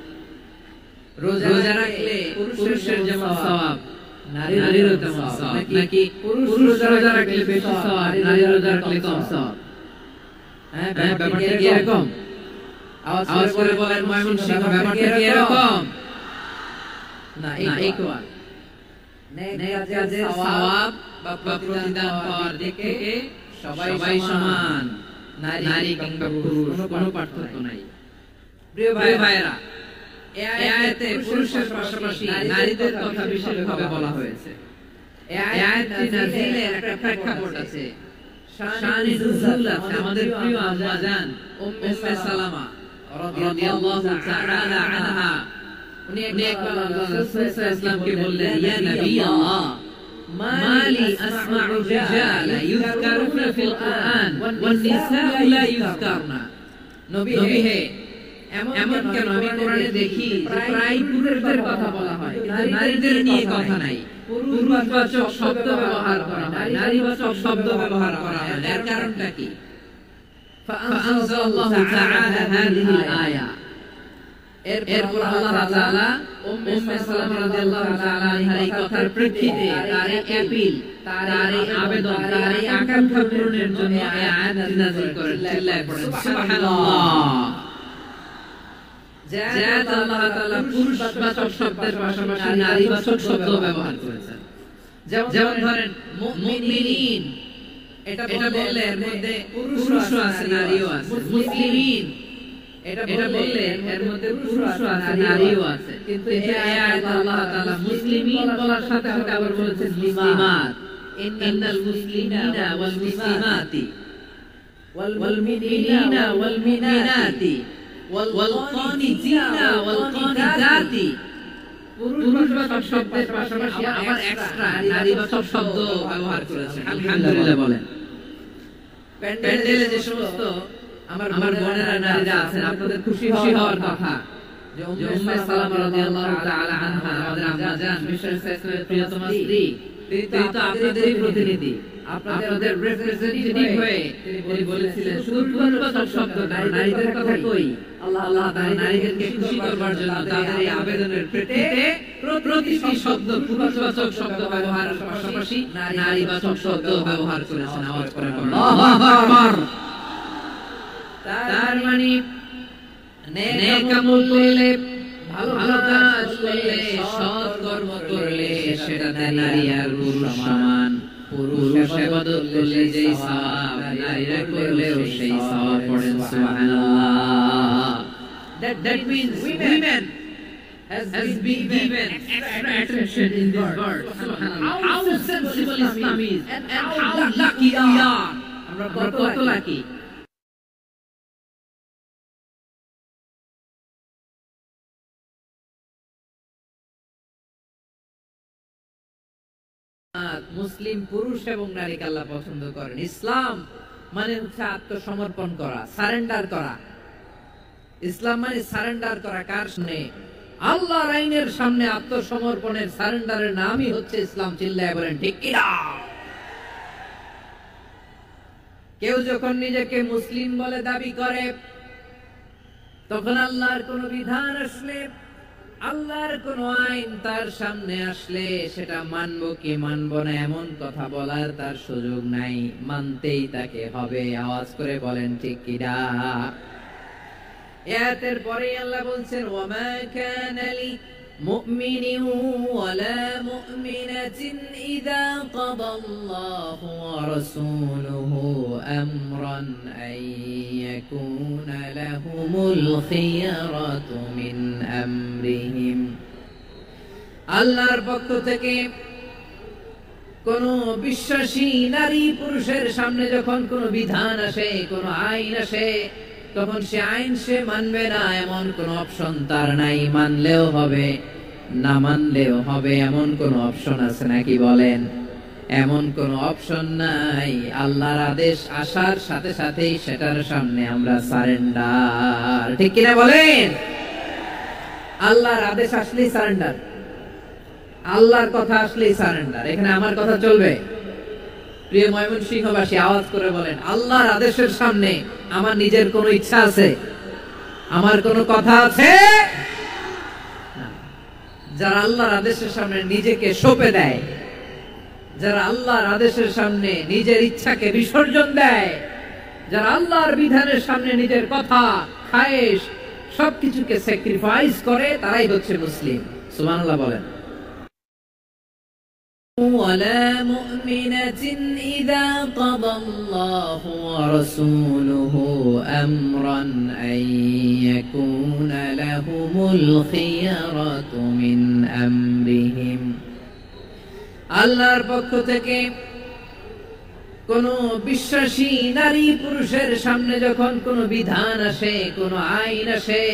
রোজা রাখলে পুরুষের যেমন সওয়াব, নারীরও তেমন সওয়াব। নাকি পুরুষ রোজা রাখলে বেশি সওয়াব, নারী রোজা রাখলে কম সওয়াব? হ্যাঁ, ব্যাপারটা কি এরকম? আওয়াজ করে বলেন ময়মনসিংহ, ব্যাপারটা কি এরকম? না, ইকুয়াল। নেক কাজের সওয়াব বা প্রতিদান পাওয়ার দিক থেকে সবাই সমান, নারী কিংবা পুরুষ কোনো পার্থক্য নাই। প্রিয় ভাইরা, এই আয়াতে পুরুষের পাশাপাশি নারীদের কথা বিশেষভাবে বলা হয়েছে। এই আয়াতটি নাযিলের একটা প্রেক্ষাপট আছে, শানে নুজুল আছে। আমাদের প্রিয় আম্মা জান উম্মে সালামা রাদিয়াল্লাহু তাআলা আনহা, উনি একবার আল্লাহর রাসূল সাল্লাল্লাহু আলাইহি ওয়াসাল্লামকে বললেন, ইয়া নবী আল্লাহ, মালি আসমাউ রিজালা ইউযকারুনা ফিল কুরআন ওয়ান নিসাউ লা ইউযকারনা। নবী হে, এমন কেন আমি কোরআনে দেখি প্রায় পুরুষদের কথা বলা হয় কিন্তু নারীদের নিয়ে কথা নাই। পুরুষবাচক শব্দ ব্যবহার করা হয়, নারীবাচক শব্দ ব্যবহার করা হয়। এর কারণটা কি? ফাআনজালাল্লাহু তাআলা হাযিহিল আয়া। এরপর আল্লাহ তাআলা উম্মে সালামা রাদিয়াল্লাহু তাআলা আনহার এই কথার প্রেক্ষিতে তার এই অ্যাপিল, তার এই আবেদন, তার এই আকাঙ্ক্ষা পূরণের জন্য এই আয়াতটি নাযিল করেন। চিল্লায়ে পড়েন সুবহানাল্লাহ। যাত আল্লাহ তাআলা পুরুষবাচক শব্দের পাশাপাশি নারীবাচক শব্দ ব্যবহার করেছেন। যেমন ধরেন মুমিনিন, এটা বললে এর মধ্যে পুরুষও আছে নারীও আছে। মুসলিমিন, এটা বললে এর মধ্যে পুরুষও আছে নারীও আছে। কিন্তু এই আয়াতে আল্লাহ তাআলা মুসলিমিন বলার সাথে সাথে আবার বলেছেন মুসলিমাত। ইন্নাল মুসলিমিনা ওয়াল মুসলিমাতি ওয়াল মুমিনিনা ওয়াল মুমিনাতি ওয়াল কানিতিনা ওয়াল কানিতাতি। পুরুষবাচক শব্দের পাশাপাশি আবার এক্সট্রা নারীবাচক শব্দ ব্যবহার করেছেন। আলহামদুলিল্লাহ বলেন। প্যান্ডেলে যে সমস্ত আমার বোনেরা নারীরা আছেন, আপনাদের খুশি হওয়ার কথা যে উম্মে সালামা রাদিয়াল্লাহু তাআলা আনহা, আমাদের আম্মা জান, বিশ্বনবীর প্রিয়তমা স্ত্রী, তিনি তো আপনাদেরই প্রতিনিধি, আপনাদের রিপ্রেজেন্টেটিভ হয়ে তিনি বলেছিলেন শুধু পুরুষবাচক শব্দ নারীদের কথা কই। আল্লাহ তাআলা নারীদেরকে খুশি করবার জন্য তাদের এই আবেদনের প্রেক্ষিতে প্রতিটি শব্দ পুরুষবাচক শব্দ ব্যবহারের পাশাপাশি নারীবাচক শব্দ ব্যবহার করেছেন। আওয়াজ করে আল্লাহু আকবার। তার মানে নেক আমল করলে, ভালো কাজ করলে, সৎ কর্ম করলে সেটাতে নারী আর পুরুষ সমান। পুরুষ ইবাদত করলে যেই সওয়াব, নারীরা করলেও সেই সওয়াব পড়েন। সুবহানাল্লাহ। That means women has been given extra attention in this verse. Subhanallah. How sensible Islam is and how lucky we are. আমরা কত লাকি। মুসলিম পুরুষ এবং নারীকে আল্লাহ পছন্দ করেন। ইসলাম মানে হচ্ছে আত্মসমর্পণ করা, সারেন্ডার করা। ইসলাম মানে সারেন্ডার করা কার সামনে? আল্লাহর আইনের সামনে আত্মসমর্পণের, সারেন্ডারের নামই হচ্ছে ইসলাম। চিল্লায় বলেন ঠিক কিনা? কেউ যখন নিজেকে মুসলিম বলে দাবি করে, তখন আল্লাহর কোন বিধান আসলে, আল্লাহর কোন আইন তার সামনে আসলে সেটা মানবো কি মানবো না এমন কথা বলার তার সুযোগ নাই, মানতেই তাকে হবে। আওয়াজ করে বলেন ঠিক কিনা? আয়াতের পরে আল্লাহ বলছেন, ওয়ামা কানা লি মুমিনিন ওয়ালা মুমিনাতিন ইযা কাদাল্লাহু ওয়া রাসূলুহু আমরান আন ইয়াকুনা লাহুমুল খিয়ারাতু মিন আমরিহিম। আল্লাহর পক্ষ থেকে কোন বিশ্বাসী নারী পুরুষের সামনে যখন কোন বিধান আসে, কোন আইন আসে, তখন সে আইন সে মানবে না এমন কোন অপশন তার নাই। মানলেও হবে, না মানলেও হবে এমন কোন অপশন আছে নাকি বলেন? এমন কোন অপশন নাই। আল্লাহর আদেশ আসার সাথে সাথেই সেটার সামনে আমরা সারেন্ডার। ঠিক কিনা বলেন? আল্লাহর আদেশ আসলেই সারেন্ডার, আল্লাহর কথা আসলেই সারেন্ডার। এখানে আমার কথা চলবে? প্রিয় ময়মনসিংহবাসী আওয়াজ করে বলেন, আল্লাহর আদেশের সামনে আমার নিজের কোনো ইচ্ছা আছে? আমার কোনো কথা আছে? যারা আল্লাহর আদেশের সামনে নিজেকে সঁপে দেয়, যারা আল্লাহর আদেশের সামনে নিজের ইচ্ছাকে বিসর্জন দেয়, যারা আল্লাহর বিধানের সামনে নিজের কথা, খায়েশ সবকিছুকে স্যাক্রিফাইস করে, তারাই হচ্ছে মুসলিম। সুবহানাল্লাহ বলেন। ولا مؤمنة إذا قضى الله ورسوله أمرا أن يكون لهم الخيرة من أمرهم। আল্লাহর পক্ষ থেকে কোন বিশ্বাসী নারী পুরুষের সামনে যখন কোন বিধান আসে, কোন আইন আসে,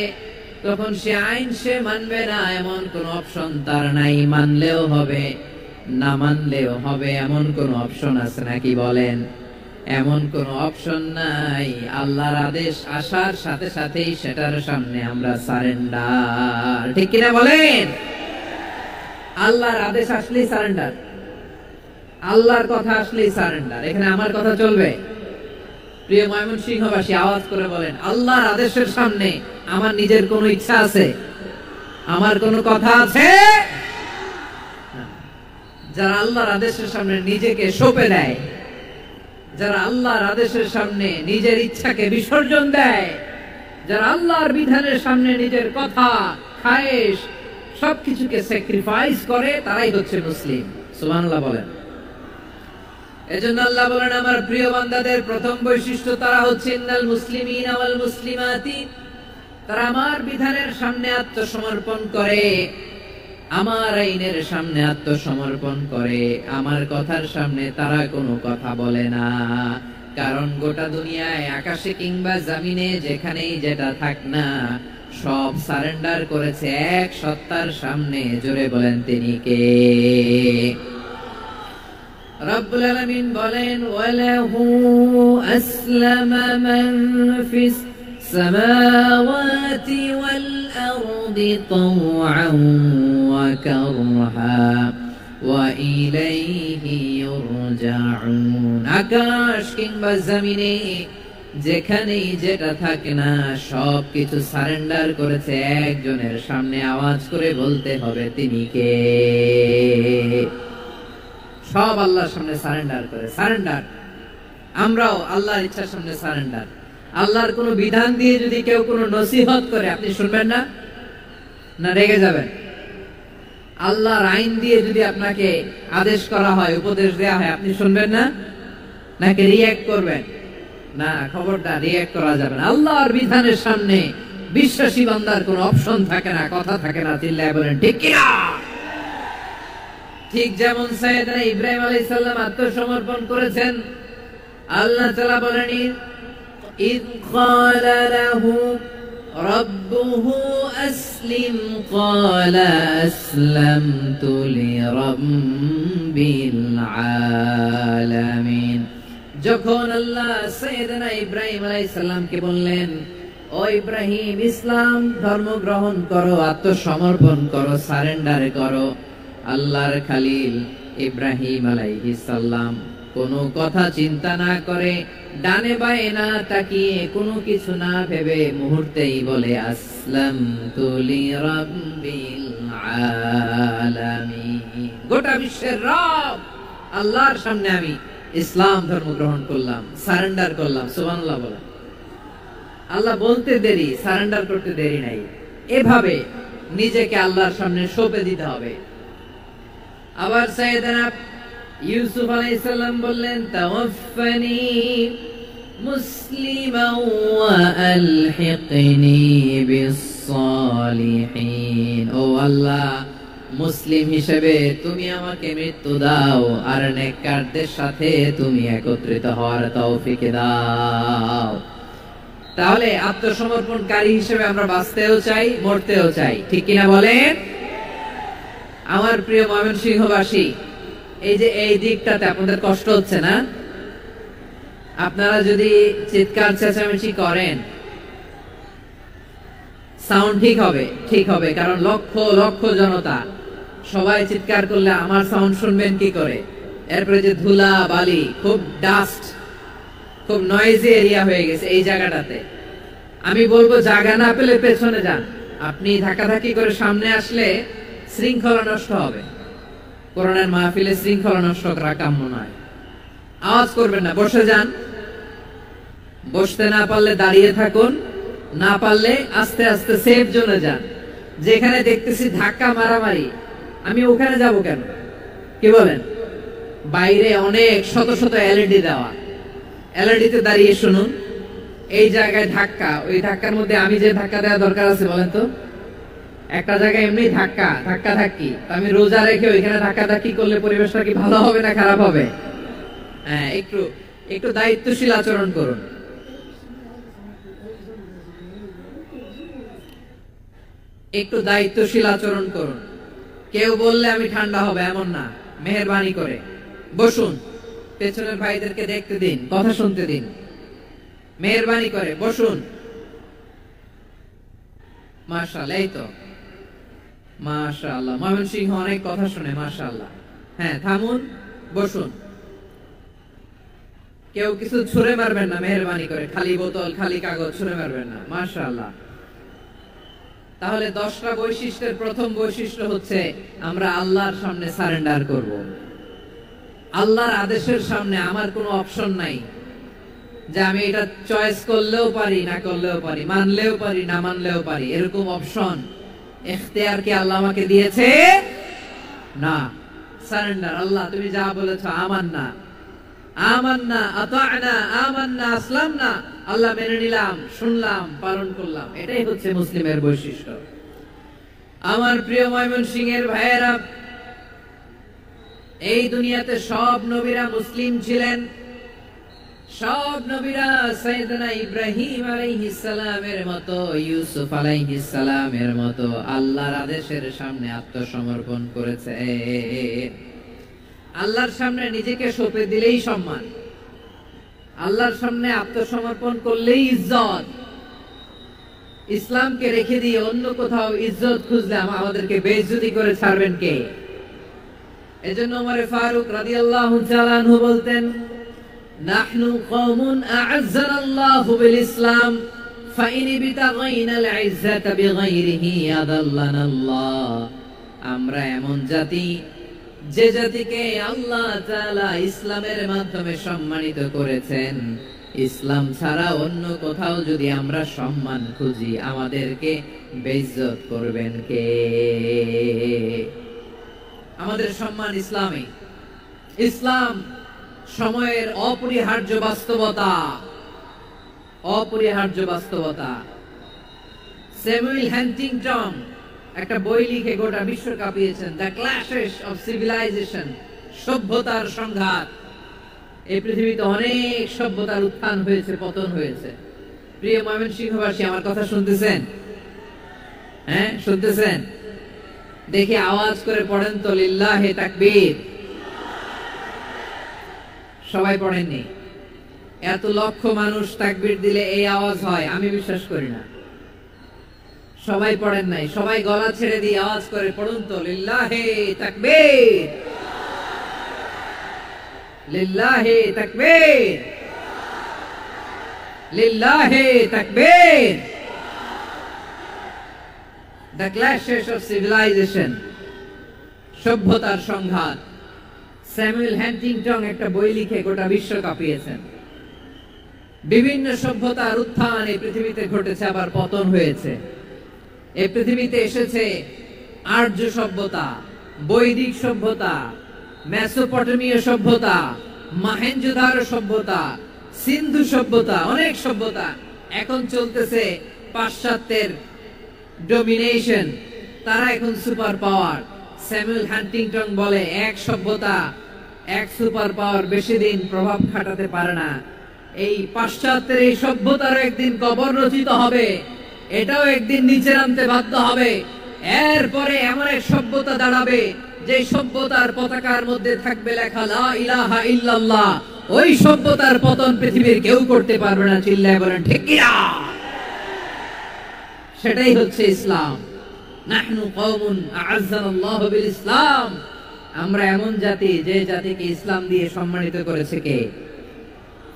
তখন সে আইন সে মানবে না এমন কোন অপশন তার নাই। মানলেও হবে, না মানলেও হবে এমন কোন অপশন আছে নাকি বলেন? এমন কোন অপশন নাই। আল্লাহর আদেশ আসার সাথে সাথেই সেটার সামনে আমরা সারেন্ডার। ঠিক কিনা বলেন? আল্লাহর আদেশ আসলেই সারেন্ডার, আল্লাহর কথা আসলেই সারেন্ডার। এখানে আমার কথা চলবে? প্রিয় ময়মনসিংহবাসী আওয়াজ করে বলেন, আল্লাহর আদেশের সামনে আমার নিজের কোনো ইচ্ছা আছে? আমার কোনো কথা আছে? যারা আল্লাহর আদেশের সামনে নিজেকে সঁপে দেয়, যারা আল্লাহর আদেশের সামনে নিজের ইচ্ছাকে বিসর্জন দেয়, যারা আল্লাহর বিধানের সামনে নিজের কথা, খায়েশ সবকিছুকে স্যাক্রিফাইস করে, তারাই হচ্ছে মুসলিম। সুবহানাল্লাহ বলেন। এজন্য আল্লাহ বলেন, আমার প্রিয় বান্দাদের প্রথম বৈশিষ্ট্য তারা হচ্ছে ইন্নাল মুসলিমিনা ওয়াল মুসলিমাতি, তারা আমার বিধানের সামনে আত্মসমর্পণ করে, আমার আইনের সামনে আত্মসমর্পণ করে, আমার কথার সামনে তারা কোনো কথা বলে না। কারণ গোটা দুনিয়ায় আকাশে কিংবা জমিনে যেখানেই যেটা থাক না, সব সারেন্ডার করেছে এক সত্তার সামনে। জোরে বলেন তিনি কে? রব্বুল আলামিন বলেন, ওয়ালাহু আসলামা মান ফিস সামাওয়াতি ওয়াল আরদি তাওআন ওয়া কারহা ওয়া ইলাইহি ইউরজাউন। আকাশ কিংবা জমিনে যেখানেই যেটা থাকে না, সবকিছু সারেন্ডার করেছে একজনের সামনে। আওয়াজ করে বলতে হবে তিনি কে? সব আল্লাহর সামনে সারেন্ডার করে। সারেন্ডার। আমরাও আল্লাহর ইচ্ছার সামনে সারেন্ডার। আল্লাহর কোন বিধান দিয়ে যদি কেউ কোনো নসিহত করে, আপনি শুনবেন না? না রেগে যাবেন? আল্লাহর আইন দিয়ে যদি আপনাকে আদেশ করা হয়, উপদেশ দেয়া হয়, আপনি শুনবেন না? নাকি রিঅ্যাক্ট করবেন? না, খবরদার রিঅ্যাক্ট করা যাবে না। আল্লাহর বিধানের সামনে বিশ্বাসী বান্দার কোনো অপশন থাকে না, কথা থাকে না। চিল্লায় বলেন ঠিক কিনা? ঠিক যেমন সাইয়েদনা ইব্রাহিম আলাইহিস সালাম আত্মসমর্পণ করেছেন। আল্লাহ তাআলা বলেন, ইয ক্বালা লাহু রাব্বুহু আসলিম ক্বালা আসলামতু লিরাব্বিল আলামিন। যখন আল্লাহ সাইয়েদনা ইব্রাহিম আলাইহিস সালামকে বললেন, ও ইব্রাহিম, ইসলাম ধর্ম গ্রহণ করো, আত্মসমর্পণ করো, সারেন্ডার করো, আল্লাহর খলিল ইব্রাহিম আলাইহিস সালাম কোনো কথা চিন্তা না করে, ডানে বায়ে না তাকিয়ে, কোনো কিছু না ভেবে মুহূর্তেই বলে আসলামতু লিরাব্বিল আলামিন। গোটা বিশ্বের রব আল্লাহর সামনে আমি ইসলাম ধর্ম গ্রহণ করলাম, সারেন্ডার করলাম। সুবহানাল্লাহ বলেন। আল্লাহ বলতে দেরি, সারেন্ডার করতে দেরি নাই। এভাবে নিজেকে আল্লাহর সামনে সঁপে দিতে হবে। আবার সাইয়েদনা ইউসুফ আলাইহিস সালাম বললেন, তাওয়াফফানি মুসলিমান ওয়া আলহিকনি বিস-সালিহিন। ও আল্লাহ, মুসলিম হিসেবে তুমি আমাকে মৃত্যু দাও, আর নেককারদের সাথে তুমি একত্রিত হওয়ার তৌফিক দাও। তাহলে আত্মসমর্পণকারী হিসেবে আমরা বাঁচতেও চাই, মরতেও চাই, ঠিক কিনা বলেন? আমার প্রিয় ময়মনসিংহবাসী, এই যে এই দিকটাতে আপনাদের কষ্ট হচ্ছে না? আপনারা যদি চিৎকার চেঁচামেচি করেন, সাউন্ড ঠিক হবে, কারণ লক্ষ লক্ষ জনতা, সবাই চিৎকার করলে আমার সাউন্ড শুনবেন কি করে? এরপরে যে ধুলা বালি, খুব ডাস্ট, খুব নয়েজি এরিয়া হয়ে গেছে এই জায়গাটাতে। আমি বলবো জায়গা না পেলে পেছনে যান। আপনি ধাক্কাধাক্কি করে সামনে আসলে শৃঙ্খলা নষ্ট হবে। কোরআনের মাহফিলে শৃঙ্খলা নষ্ট করা কাম্য নয়। আওয়াজ করবেন না, বসে যান। বসতে না পারলে দাঁড়িয়ে থাকুন, না পারলে আস্তে আস্তে সেফ জোনে যান। যেখানে দেখতেছি ধাক্কা মারামারি, আমি ওখানে যাব কেন? কি বলেন? বাইরে অনেক শত শত এলইডি দেওয়া, এলইডিতে দাঁড়িয়ে শুনুন। এই জায়গায় ধাক্কা, ওই ধাক্কার মধ্যে আমি যে ধাক্কা দেওয়া দরকার আছে বলেন তো? একটা জায়গায় এমনি ধাক্কা ধাক্কি, আমি রোজা রেখে ওইখানে ধাক্কা ধাক্কি করলে পরিবেশটা কি ভালো হবে না খারাপ হবে? হ্যাঁ, একটু দায়িত্বশীল আচরণ করুন। একটু দায়িত্বশীল আচরণ করুন। কেউ বললে আমি ঠান্ডা হবে এমন না, মেহেরবানি করে বসুন। পেছনের ভাইদেরকে দেখতে দিন, কথা শুনতে দিন, মেহেরবানি করে বসুন। মাশাআল্লাহ, এই তো মাশাআল্লাহ, ময়মনসিংহ অনেক কথা শুনে, মাশাআল্লাহ। হ্যাঁ, থামুন, বসুন। কেউ কিছু ছুঁড়ে মারবেন না, মেহেরবানি করে। খালি বোতল, খালি কাগজ ছুঁড়ে মারবেন না, মাশাআল্লাহ। তাহলে 10টা বৈশিষ্ট্যের প্রথম বৈশিষ্ট্য হচ্ছে আমরা আল্লাহর সামনে সারেন্ডার করব। আল্লাহর আদেশের সামনে আমার কোনো অপশন নাই যে আমি এটা চয়েস করলেও পারি, না করলেও পারি, মানলেও পারি, না মানলেও পারি, এরকম অপশন ইখতিয়ার কি আল্লাহ আমাকে দিয়েছে? না। সারেন্ডার। আল্লাহ তুমি যা বলেছো, আমান্না আতা'না, আমান্না, আসলামনা, আল্লাহ মেনে নিলাম, শুনলাম, পালন করলাম। এটাই হচ্ছে মুসলিমের বৈশিষ্ট্য। আমার প্রিয় ময়মনসিংহের ভাইয়েরা, এই দুনিয়াতে সব নবীরা মুসলিম ছিলেন। সব নবীরা সাইয়েদনা ইব্রাহিম আলাইহিস সালামের মতো, ইউসুফ আলাইহিস সালামের মতো আল্লাহর আদেশের সামনে আত্মসমর্পণ করেছে। আল্লাহর সামনে নিজেকে সঁপে দিলেই সম্মান, আল্লাহর সামনে আত্মসমর্পণ করলেই ইজ্জত। ইসলামকে রেখে দিয়ে অন্য কোথাও ইজ্জত খুঁজলে আমাদেরকে বেইজ্জতি করে ছাড়বেন কে? এজন্য ওমর ফারুক রাদিয়াল্লাহু তাআলা আনহু বলতেন, নাহনু কওমুন আ'আজ্জানাল্লাহু বিল ইসলাম ফাইন বিতাগাইনাল ইজ্জাতা বিগাইরিহি আদাল্লানাল্লাহ। আমরা এমন জাতি, যে জাতিকে আল্লাহ তাআলা ইসলামের মাধ্যমে সম্মানিত করেছেন। ইসলাম ছাড়া অন্য কোথাও যদি আমরা সম্মান খুঁজি, আমাদেরকে বেইজ্জত করবেন কে? আমাদের সম্মান ইসলামে। ইসলাম সময়ের অপরিহার্য বাস্তবতা, অপরিহার্য বাস্তবতা। স্যামুয়েল হ্যান্টিংটন একটা বই লিখে গোটা বিশ্ব কাঁপিয়েছেন, দ্য ক্ল্যাশেস অফ সিভিলাইজেশন, সভ্যতার সংঘাত। এই পৃথিবীতে অনেক সভ্যতার উত্থান হয়েছে, পতন হয়েছে। প্রিয় ময়মনসিংহবাসী, আমার কথা শুনতেছেন? হ্যাঁ, শুনতেছেন? দেখি আওয়াজ করে পড়েন তো, লিল্লাহে তাকবীর। সবাই পড়েননি? এত লক্ষ মানুষ তাকবীর দিলে এই আওয়াজ হয়? আমি বিশ্বাস করি না। সবাই পড়েন নাই। সবাই গলা ছেড়ে দিয়ে আওয়াজ করে পড়ুন তো, লিল্লাহে তাকবীর। লিল্লাহি তাকবীর, লিল্লাহি তাকবীর। The clashes of civilization, সভ্যতার সংঘাত। স্যামুয়েল হ্যান্টিংটন একটা বই লিখে গোটা বিশ্ব কাঁপিয়েছেন। বিভিন্ন সভ্যতার উত্থান এই পৃথিবীতে ঘটেছে, আবার পতন হয়েছে। এই পৃথিবীতে এসেছে আর্য সভ্যতা, বৈদিক সভ্যতা, মেসোপটেমীয় সভ্যতা, মহেঞ্জোদারো সভ্যতা, সিন্ধু সভ্যতা, অনেক সভ্যতা। এখন চলতেছে পাশ্চাত্যের ডোমিনেশন, তারা এখন সুপার পাওয়ার। স্যামুয়েল হ্যান্টিংটন বলে এক সভ্যতা, এক সুপার পাওয়ার বেশি দিন প্রভাব খাটাতে পারে না। এই পাশ্চাত্যের এই সভ্যতারও একদিন কবর রচিত হবে, এটাও একদিন নিচে নামতে বাধ্য হবে। এরপরে এমন এক সভ্যতা দাঁড়াবে যে সভ্যতার পতাকার মধ্যে থাকবে লেখা লা ইলাহা ইল্লাল্লাহ। ওই সভ্যতার পতন পৃথিবীর কেউ করতে পারবে না। চিল্লায় বলেন ঠিক কিনা? সেটাই হচ্ছে ইসলাম। নাহনু কওমুন আ'আজ্জানাল্লাহু বিল ইসলাম। আমরা এমন জাতি যে জাতিকে ইসলাম দিয়ে সম্মানিত করেছে কে?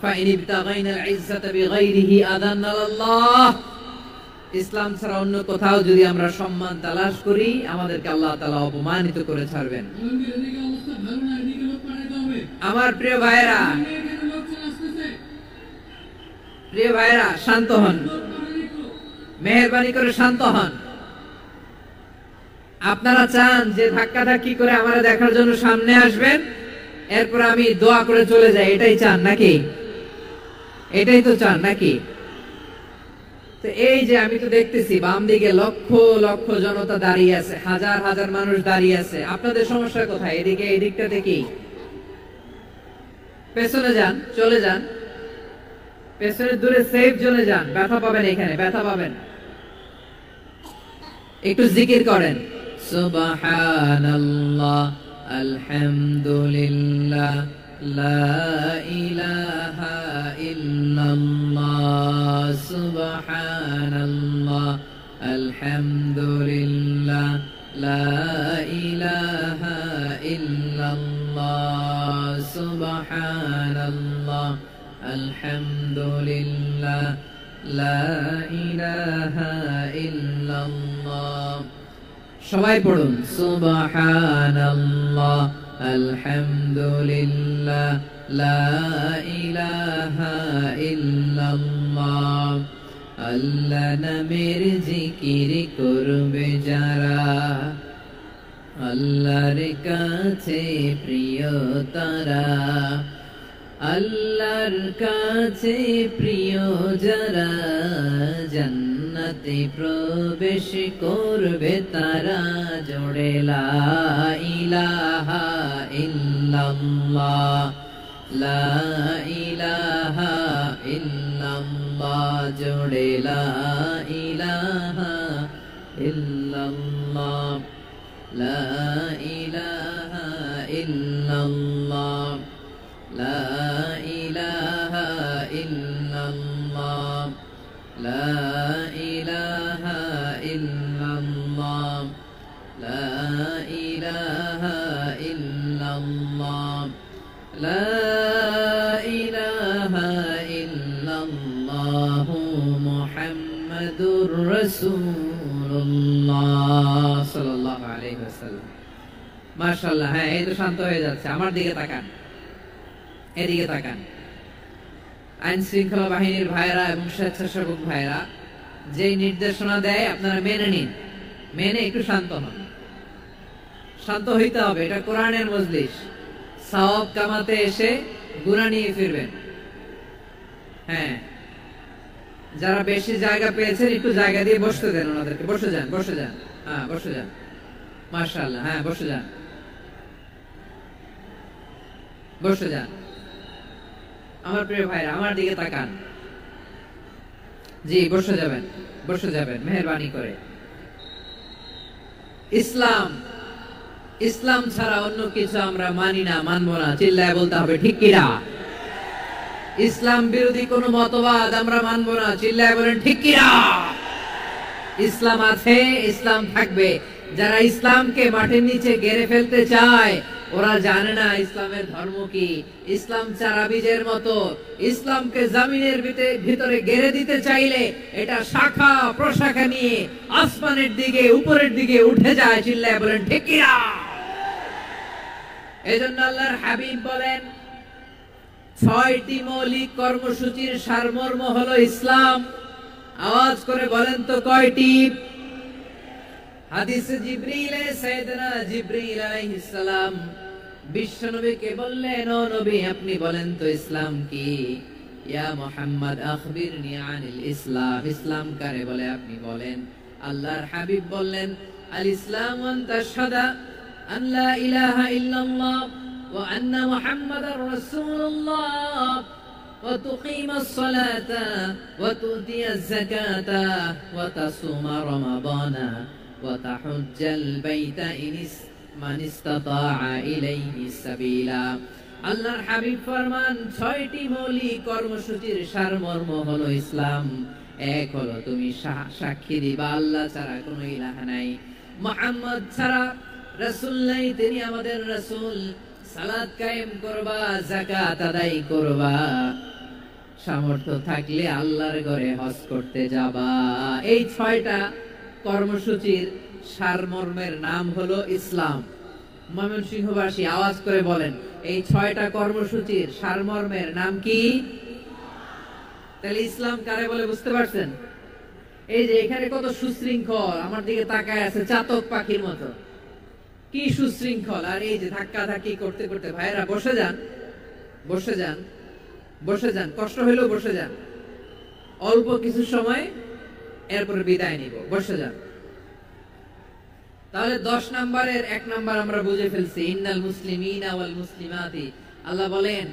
ফাইন ইবতাগাইনাল ইজ্জাতা বিগাইরিহি আযান্নাল্লাহ। ইসলাম ছাড়া অন্য কোথাও যদি আমরা সম্মান তালাশ করি, আমাদেরকে আল্লাহ তাআলা অপমানিত করে ছাড়বেন। আমার প্রিয় ভাইরা, প্রিয় ভাইরা, শান্ত হন, মেহেরবানি করে শান্ত হন। আপনারা চান যে ধাক্কাধাক্কি করে আমারা দেখার জন্য সামনে আসবেন, এরপর আমি দোয়া করে চলে যাই, এটাই চান নাকি? এটাই তো চান নাকি? তো এই যে আমি তো দেখতেছি বাম দিকে লক্ষ লক্ষ জনতা দাঁড়িয়ে আছে, হাজার হাজার মানুষ দাঁড়িয়ে আছে। আপনাদের সমস্যা কোথায়? এদিকে, এই দিকটাতে কি? পেছনে যান, চলে যান, পেছনে দূরে সেফ জোনে যান। ব্যথা পাবেন, এখানে ব্যথা পাবেন। একটু জিকির করেন, সুবহানাল্লাহ, আলহামদুলিল্লাহ, লা ইলাহা ইল্লাল্লাহ, সুবহানাল্লাহ, আলহামদুলিল্লাহ, লা ইলাহা ইল্লাল্লাহ, সুবহানাল্লাহ, আলহামদুলিল্লাহ, লা ইলাহা ইল্লাল্লাহ। সবাই পড়ুন, সুবহানাল্লাহ, আলহামদুলিল্লাহ, লা ইলাহা ইল্লাল্লাহ। আল্লাহ নামের জিকির করবে যারা, আল্লাহর কাছে প্রিয় তারা। আল্লাহর কাছে প্রিয় যারা, জান্নাতে প্রবেশ করবে তারা। জোড়ে লা ইলাহা ইল্লাল্লাহ, লা ইলাহা ইল্লাল্লাহ, জোড়ে লা ইলাহা ইল্লাল্লাহ, লা ইলাহা ইল্লাল্লাহ, লা ইলাহা ইল্লাল্লাহ, লা ইলাহা ইল্লাল্লাহ, লা ইলাহা ইল্লাল্লাহ, লা ইলাহা ইল্লাল্লাহ, মুহাম্মাদুর রাসূলুল্লাহ সাল্লাল্লাহু আলাইহি ওয়াসাল্লাম। মাশাআল্লাহ। হ্যাঁ, এই তো শান্ত হয়ে যাচ্ছে। আমার দিকে তাকান, এদিকে তাকান। আইন শৃঙ্খলা বাহিনীর ভাইরা এবং স্বেচ্ছাসেবক ভাইরা যেই নির্দেশনা দেয় আপনারা মেনে নিন, মেনে একটু শান্ত হন। শান্ত হইতে হবে, এটা কোরআনের মজলিস। সওয়াব কামাতে এসে গুনাহ নিয়ে ফিরবেন। হ্যাঁ, যারা বেশি জায়গা পেয়েছেন একটু জায়গা দিয়ে বসতে দেন ওনাদেরকে। বসে যান, বসে যান। হ্যাঁ, বসে যান। মাশাআল্লাহ। হ্যাঁ, বসে যান, বসে যান। আমার প্রিয় ভাইরা, আমার দিকে তাকান। জি, বসে যাবেন, বসে যাবেন মেহেরবানি করে। ইসলাম, ইসলাম ছাড়া অন্য কিছু আমরা মানি না, মানবো না। চিল্লায় বলতে হবে ঠিক কিনা? ইসলাম বিরোধী কোন মতবাদ আমরা মানবো না। চিল্লায় বলেন ঠিক কিনা? ইসলাম আছে, ইসলাম থাকবে। যারা ইসলামকে মাটির নিচে গেড়ে ফেলতে চায়, ওরা জানে না ইসলামের ধর্ম কি। ইসলাম চারা বীজের মতো, ইসলামকে জমিনের ভিতরে গেড়ে দিতে চাইলে এটা শাখা প্রশাখা নিয়ে আসমানের দিকে উপরের দিকে উঠে যায়। চিল্লায় বলেন ঠিক কিনা? এজন্য আল্লাহর হাবিব বলেন 6টি মৌলিক কর্মসূচির সারমর্ম হলো ইসলাম। আওয়াজ করে বলেন তো কয়টি? হাদিসে জিবরিলে সাইয়েদনা জিবরিল আলাইহিস সালাম বিশ্বনবীকে বললেন, ও নবী আপনি বলেন তো ইসলাম কি? ইয়া মুহাম্মদ আখবিরনি আনিল ইসলাম, ইসলাম কারে বলে আপনি বলেন। আল্লাহর হাবিব বললেন, আল ইসলাম আন তাশহাদা আন লা ইলাহা ইল্লাল্লাহ ওয়া আন্না মুহাম্মাদার রাসূলুল্লাহ ওয়া তুকিমাস সালাতা ওয়া তুতিয়াজ যাকাতা ওয়া তাসুমা রমাদানা ওয়া তাহুজ্জাল বাইতা মান ইসতাতাআ ইলাইহি সাবিলা। আল্লাহর হাবিব ফরমান 6টি মৌলিক কর্মসূচির সারমর্ম হলো ইসলাম। এক হলো তুমি সাক্ষী দিবা আল্লাহ ছাড়া কোনো ইলাহা নাই, মুহাম্মদ ছাড়া রাসূল নাই, তিনি আমাদের রাসূল। সালাত কায়েম করবা, যাকাত আদায় করবা, সামর্থ্য থাকলে আল্লাহর ঘরে হজ করতে যাবা। এই 6টা কর্মসূচির সারমর্মের নাম হলো ইসলাম। ময়মনসিংহবাসী আওয়াজ করে বলেন, এই 6টা কর্মসূচির সারমর্মের নাম কি? তাহলে ইসলাম কারে বলে বুঝতে পারছেন? এই যে এখানে কত সুশৃঙ্খল, আমার দিকে তাকায় আছে চাতক পাখির মতো, কি সুশৃঙ্খল। আর এই যে ধাক্কা ধাক্কি করতে করতে, ভাইরা বসে যান, বসে যান, বসে যান, কষ্ট হইলেও বসে যান, অল্প কিছু সময় এরপরে বিদায় নিব, বসে যান। তাহলে 10 নম্বরের 1 নম্বর আমরা বুঝে ফেলছি, ইন্নাল মুসলিমিনা ওয়াল মুসলিমাতি। আল্লাহ বলেন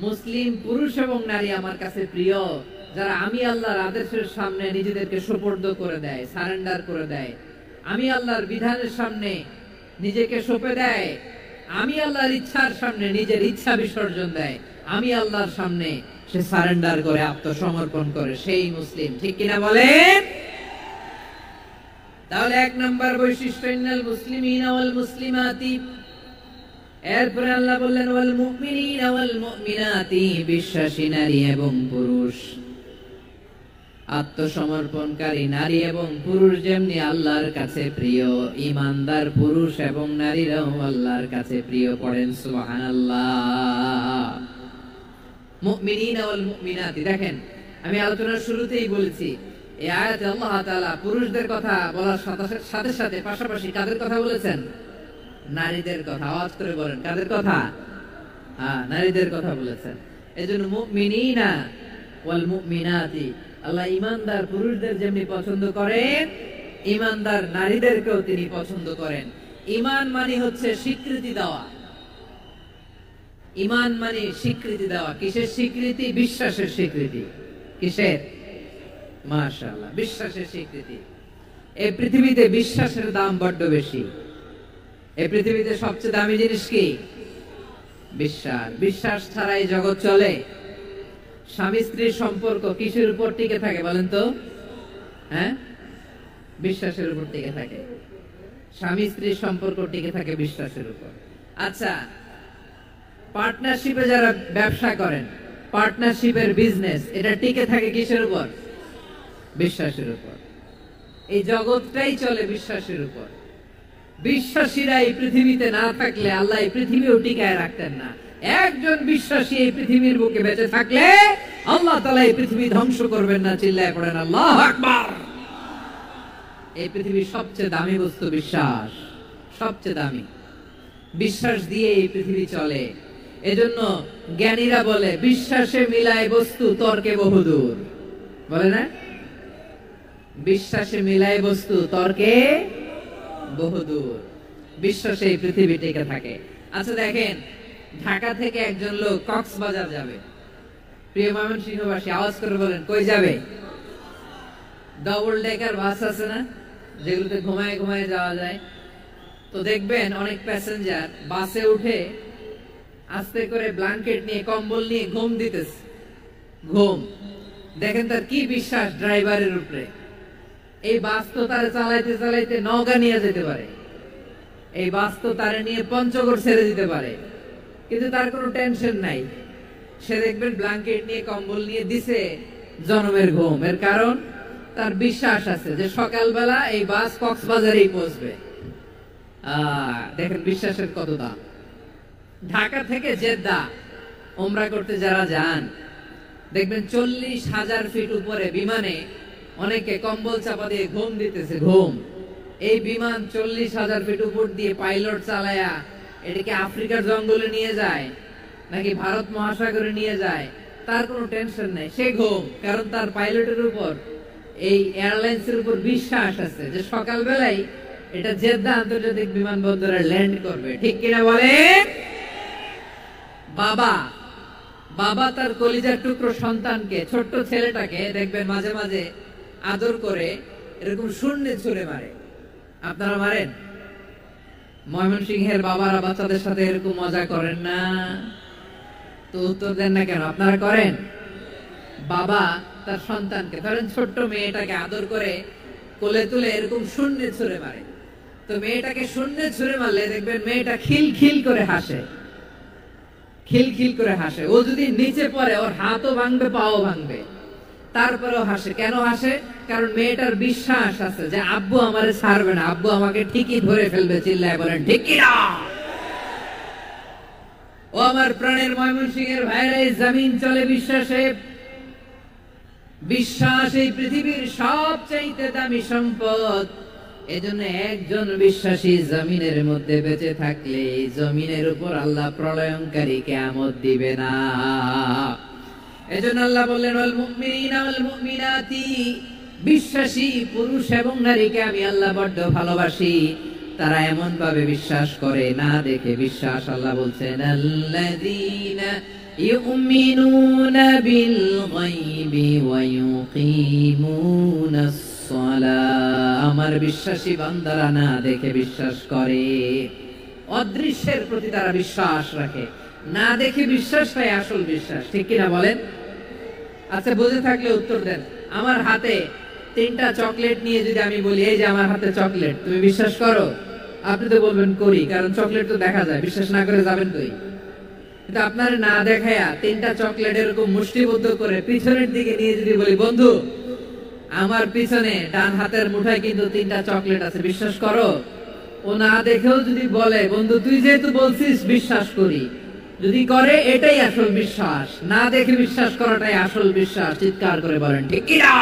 মুসলিম পুরুষ এবং নারী আমার কাছে প্রিয়, যারা আমি আল্লাহর আদেশের সামনে নিজেদেরকে সুপর্দ করে দেয়, সারেন্ডার করে দেয়, আমি আল্লাহর বিধানের সামনে নিজেকে সঁপে দেয়, আমি আল্লাহর ইচ্ছার সামনে নিজের ইচ্ছা বিসর্জন দেয়, আমি আল্লাহর সামনে সে সারেন্ডার করে আত্মসমর্পণ করে, সেই মুসলিম। ঠিক কিনা বলেন? তাহলে 1 নম্বর বৈশিষ্ট্য ইন্নাল মুসলিমিনা ওয়াল মুসলিমাতি। এরপরে আল্লাহ বললেন ওয়াল মুমিনিনা ওয়াল মুমিনাতি, বিশ্বাসী নারী এবং পুরুষ। আত্মসমর্পণকারী নারী এবং পুরুষ যেমনি আল্লাহর কাছে প্রিয়, ঈমানদার পুরুষ এবং নারীরাও আল্লাহর কাছে প্রিয়। পড়েন সুবহানাল্লাহ। মুমিনিনা ওয়াল মুমিনাতি, দেখেন আমি আলোচনার শুরুতেই বলেছি এই আয়াতে আল্লাহ তাআলা পুরুষদের কথা বলার সাথে সাথে পাশাপাশি কাদের কথা বলেছেন? নারীদের কথা। আওয়াজ করে বলেন কাদের কথা? হ্যাঁ, নারীদের কথা বলেছেন। এজন্য মুমিনিনা ওয়াল মুমিনাতি, আল্লাহ ঈমানদার পুরুষদের যেমনি পছন্দ করেন, ঈমানদার নারীদেরকেও তিনি পছন্দ করেন। ঈমান মানে হচ্ছে স্বীকৃতি দেওয়া। ঈমান মানে স্বীকৃতি দেওয়া। কিসের স্বীকৃতি? বিশ্বাসের স্বীকৃতি। কিসের? মাশাআল্লাহ, বিশ্বাসের স্বীকৃতি। এই পৃথিবীতে বিশ্বাসের দাম বড্ড বেশি। এই পৃথিবীতে সবচেয়ে দামি জিনিস কি? বিশ্বাস। বিশ্বাস ছাড়া এই জগৎ চলে? স্বামী স্ত্রীর সম্পর্ক কিসের উপর টিকে থাকে বলেন তো? হ্যাঁ, বিশ্বাসের উপর টিকে থাকে। স্বামী স্ত্রীর সম্পর্ক টিকে থাকে বিশ্বাসের উপর। আচ্ছা, পার্টনারশিপে যারা ব্যবসা করেন, পার্টনারশিপের বিজনেস, এটা টিকে থাকে কিসের উপর? বিশ্বাসের উপর। এই জগৎটাই চলে বিশ্বাসের উপর। বিশ্বাসীরা এই পৃথিবীতে না থাকলে আল্লাহ এই পৃথিবীও টিকায় রাখতেন না। একজন বিশ্বাসী এই পৃথিবীর বুকে বেঁচে থাকলে আল্লাহ তাআলা এই পৃথিবী ধ্বংস করবেন না। চিল্লায় পড়েন আল্লাহু আকবার। এই পৃথিবীর সবচেয়ে দামি বস্তু বিশ্বাস, সবচেয়ে দামি। বিশ্বাস দিয়ে এই পৃথিবী চলে। এজন্য জ্ঞানীরা বলে বিশ্বাসে মিলায় বস্তু তর্কে বহুদূর। বলে না? বিশ্বাসে মিলায় বস্তু তর্কে বহুদূর। বিশ্বাসে এই পৃথিবী টিকে থাকে। আচ্ছা দেখেন, ঢাকা থেকে একজন লোক কক্সবাজার যাবে। প্রিয় ময়মনসিংহবাসী আওয়াজ করে বলেন কই যাবে? ডবল ডেকার বাস আছে না, যেগুলোতে ঘুমায় ঘুমায় যাওয়া যায়। তো দেখবেন অনেক প্যাসেঞ্জার বাসে উঠে আস্তে করে ব্ল্যাঙ্কেট নিয়ে, কম্বল নিয়ে ঘুম দিতেছে। ঘুম দেখেন তার কি বিশ্বাস ড্রাইভারের উপরে। এই বাস তো তার চালাইতে চালাইতে নওগাঁ নিয়ে যেতে পারে। এই বাস তো তারে নিয়ে পঞ্চগড় ছেড়ে দিতে পারে, কিন্তু তার কোনো টেনশন নাই। সে দেখবেন ব্ল্যাঙ্কেট নিয়ে কম্বল নিয়ে দিছে জনমের ঘুম। এর কারণ তার বিশ্বাস আছে যে সকালবেলা এই বাস কক্সবাজারেই পৌঁছবে। দেখেন বিশ্বাসের কত দাম। ঢাকা থেকে জেদ্দা উমরা করতে যারা যান দেখবেন 40,000 ফিট উপরে বিমানে অনেকে কম্বল চাপা দিয়ে ঘুম দিতেছে। ঘুম এই বিমান 40,000 ফিট উপর দিয়ে পাইলট চালায়া এটাকে আফ্রিকার জঙ্গলে নিয়ে যায় নাকি ভারত মহাসাগরে নিয়ে যায়, তার কোনো টেনশন নাই। সে ঘুম, কারণ তার পাইলটের উপর, এই এয়ারলাইন্সের উপর বিশ্বাস আছে যে সকালবেলায় এটা জেদ্দা আন্তর্জাতিক বিমানবন্দরে ল্যান্ড করবে। ঠিক কিনা বলেন? বাবা তার কলিজার টুকরো সন্তানকে, ছোট্ট ছেলেটাকে দেখবেন মাঝে মাঝে আদর করে এরকম শূন্যে ছুঁড়ে মারে। আপনারা মারেন? ময়মনসিংহের বাবারা বাচ্চাদের সাথে এরকম মজা করেন না? তো উত্তর দেন না কেন? আপনারা করেন? বাবা তার সন্তানকে, ধরেন ছোট্ট মেয়েটাকে আদর করে কোলে তুলে এরকম শূন্যে ছুঁড়ে মারে। তো মেয়েটাকে শূন্যে ছুঁড়ে মারলে দেখবেন মেয়েটা খিলখিল করে হাসে, খিলখিল করে হাসে। ও যদি নিচে পড়ে ওর হাতও ভাঙবে, পাও ভাঙবে, তারপরেও হাসে। কেন হাসে? কারণ মেয়েটার বিশ্বাস আছে যে আব্বু আমারে ছাড়বে না, আব্বু আমাকে ঠিকই ধরে ফেলবে। চিল্লায় বলেন ঠিক কিনা? ও আমার প্রাণের ময়মনসিংহের ভাইরা, এই জমিন চলে বিশ্বাসে। বিশ্বাস এই পৃথিবীর সবচাইতে দামি সম্পদ। এজন্য একজন বিশ্বাসী জমিনের মধ্যে বেঁচে থাকলে জমিনের উপর আল্লাহ প্রলয়ঙ্কারী কিয়ামত দিবে না। এজন্য আল্লাহ বললেন ওয়াল মুমিনিনা ওয়াল মুমিনাতি, বিশ্বাসী পুরুষ এবং নারীকে আমি আল্লাহ বড্ড ভালোবাসি। তারা এমন ভাবে বিশ্বাস করে, না দেখে বিশ্বাস। আল্লাহ বলছেন আল্লাযীনা ইউমিনুনা বিল গায়বি ওয়া ইউকিমুনাস সালাহ, আমার বিশ্বাসী বান্দারা না দেখে বিশ্বাস করে। অদৃশ্যের প্রতি তারা বিশ্বাস রাখে, না দেখে বিশ্বাসটাই আসল বিশ্বাস। ঠিক কিনা বলেন? আচ্ছা বুঝে থাকলে উত্তর দেন। আমার হাতে 3টা চকলেট নিয়ে যদি আমি বলি এই যে আমার হাতে চকলেট, তুমি বিশ্বাস করো? আপনি তো বলবেন করি, কারণ চকলেট তো দেখা যায়। বিশ্বাস না করে যাবেন কই? কিন্তু আপনার না দেখায়া 3টা চকলেট এরকম মুষ্টিবদ্ধ করে পিছনের দিকে নিয়ে যদি বলি বন্ধু আমার পিছনে ডান হাতের মুঠায় কিন্তু 3টা চকলেট আছে, বিশ্বাস করো? ও না দেখেও যদি বলে বন্ধু তুই যেহেতু বলছিস বিশ্বাস করি, যদি করে এটাই আসল বিশ্বাস। না দেখে বিশ্বাস করাটাই আসল বিশ্বাস। চিৎকার করে বলেন ঠিক কিনা?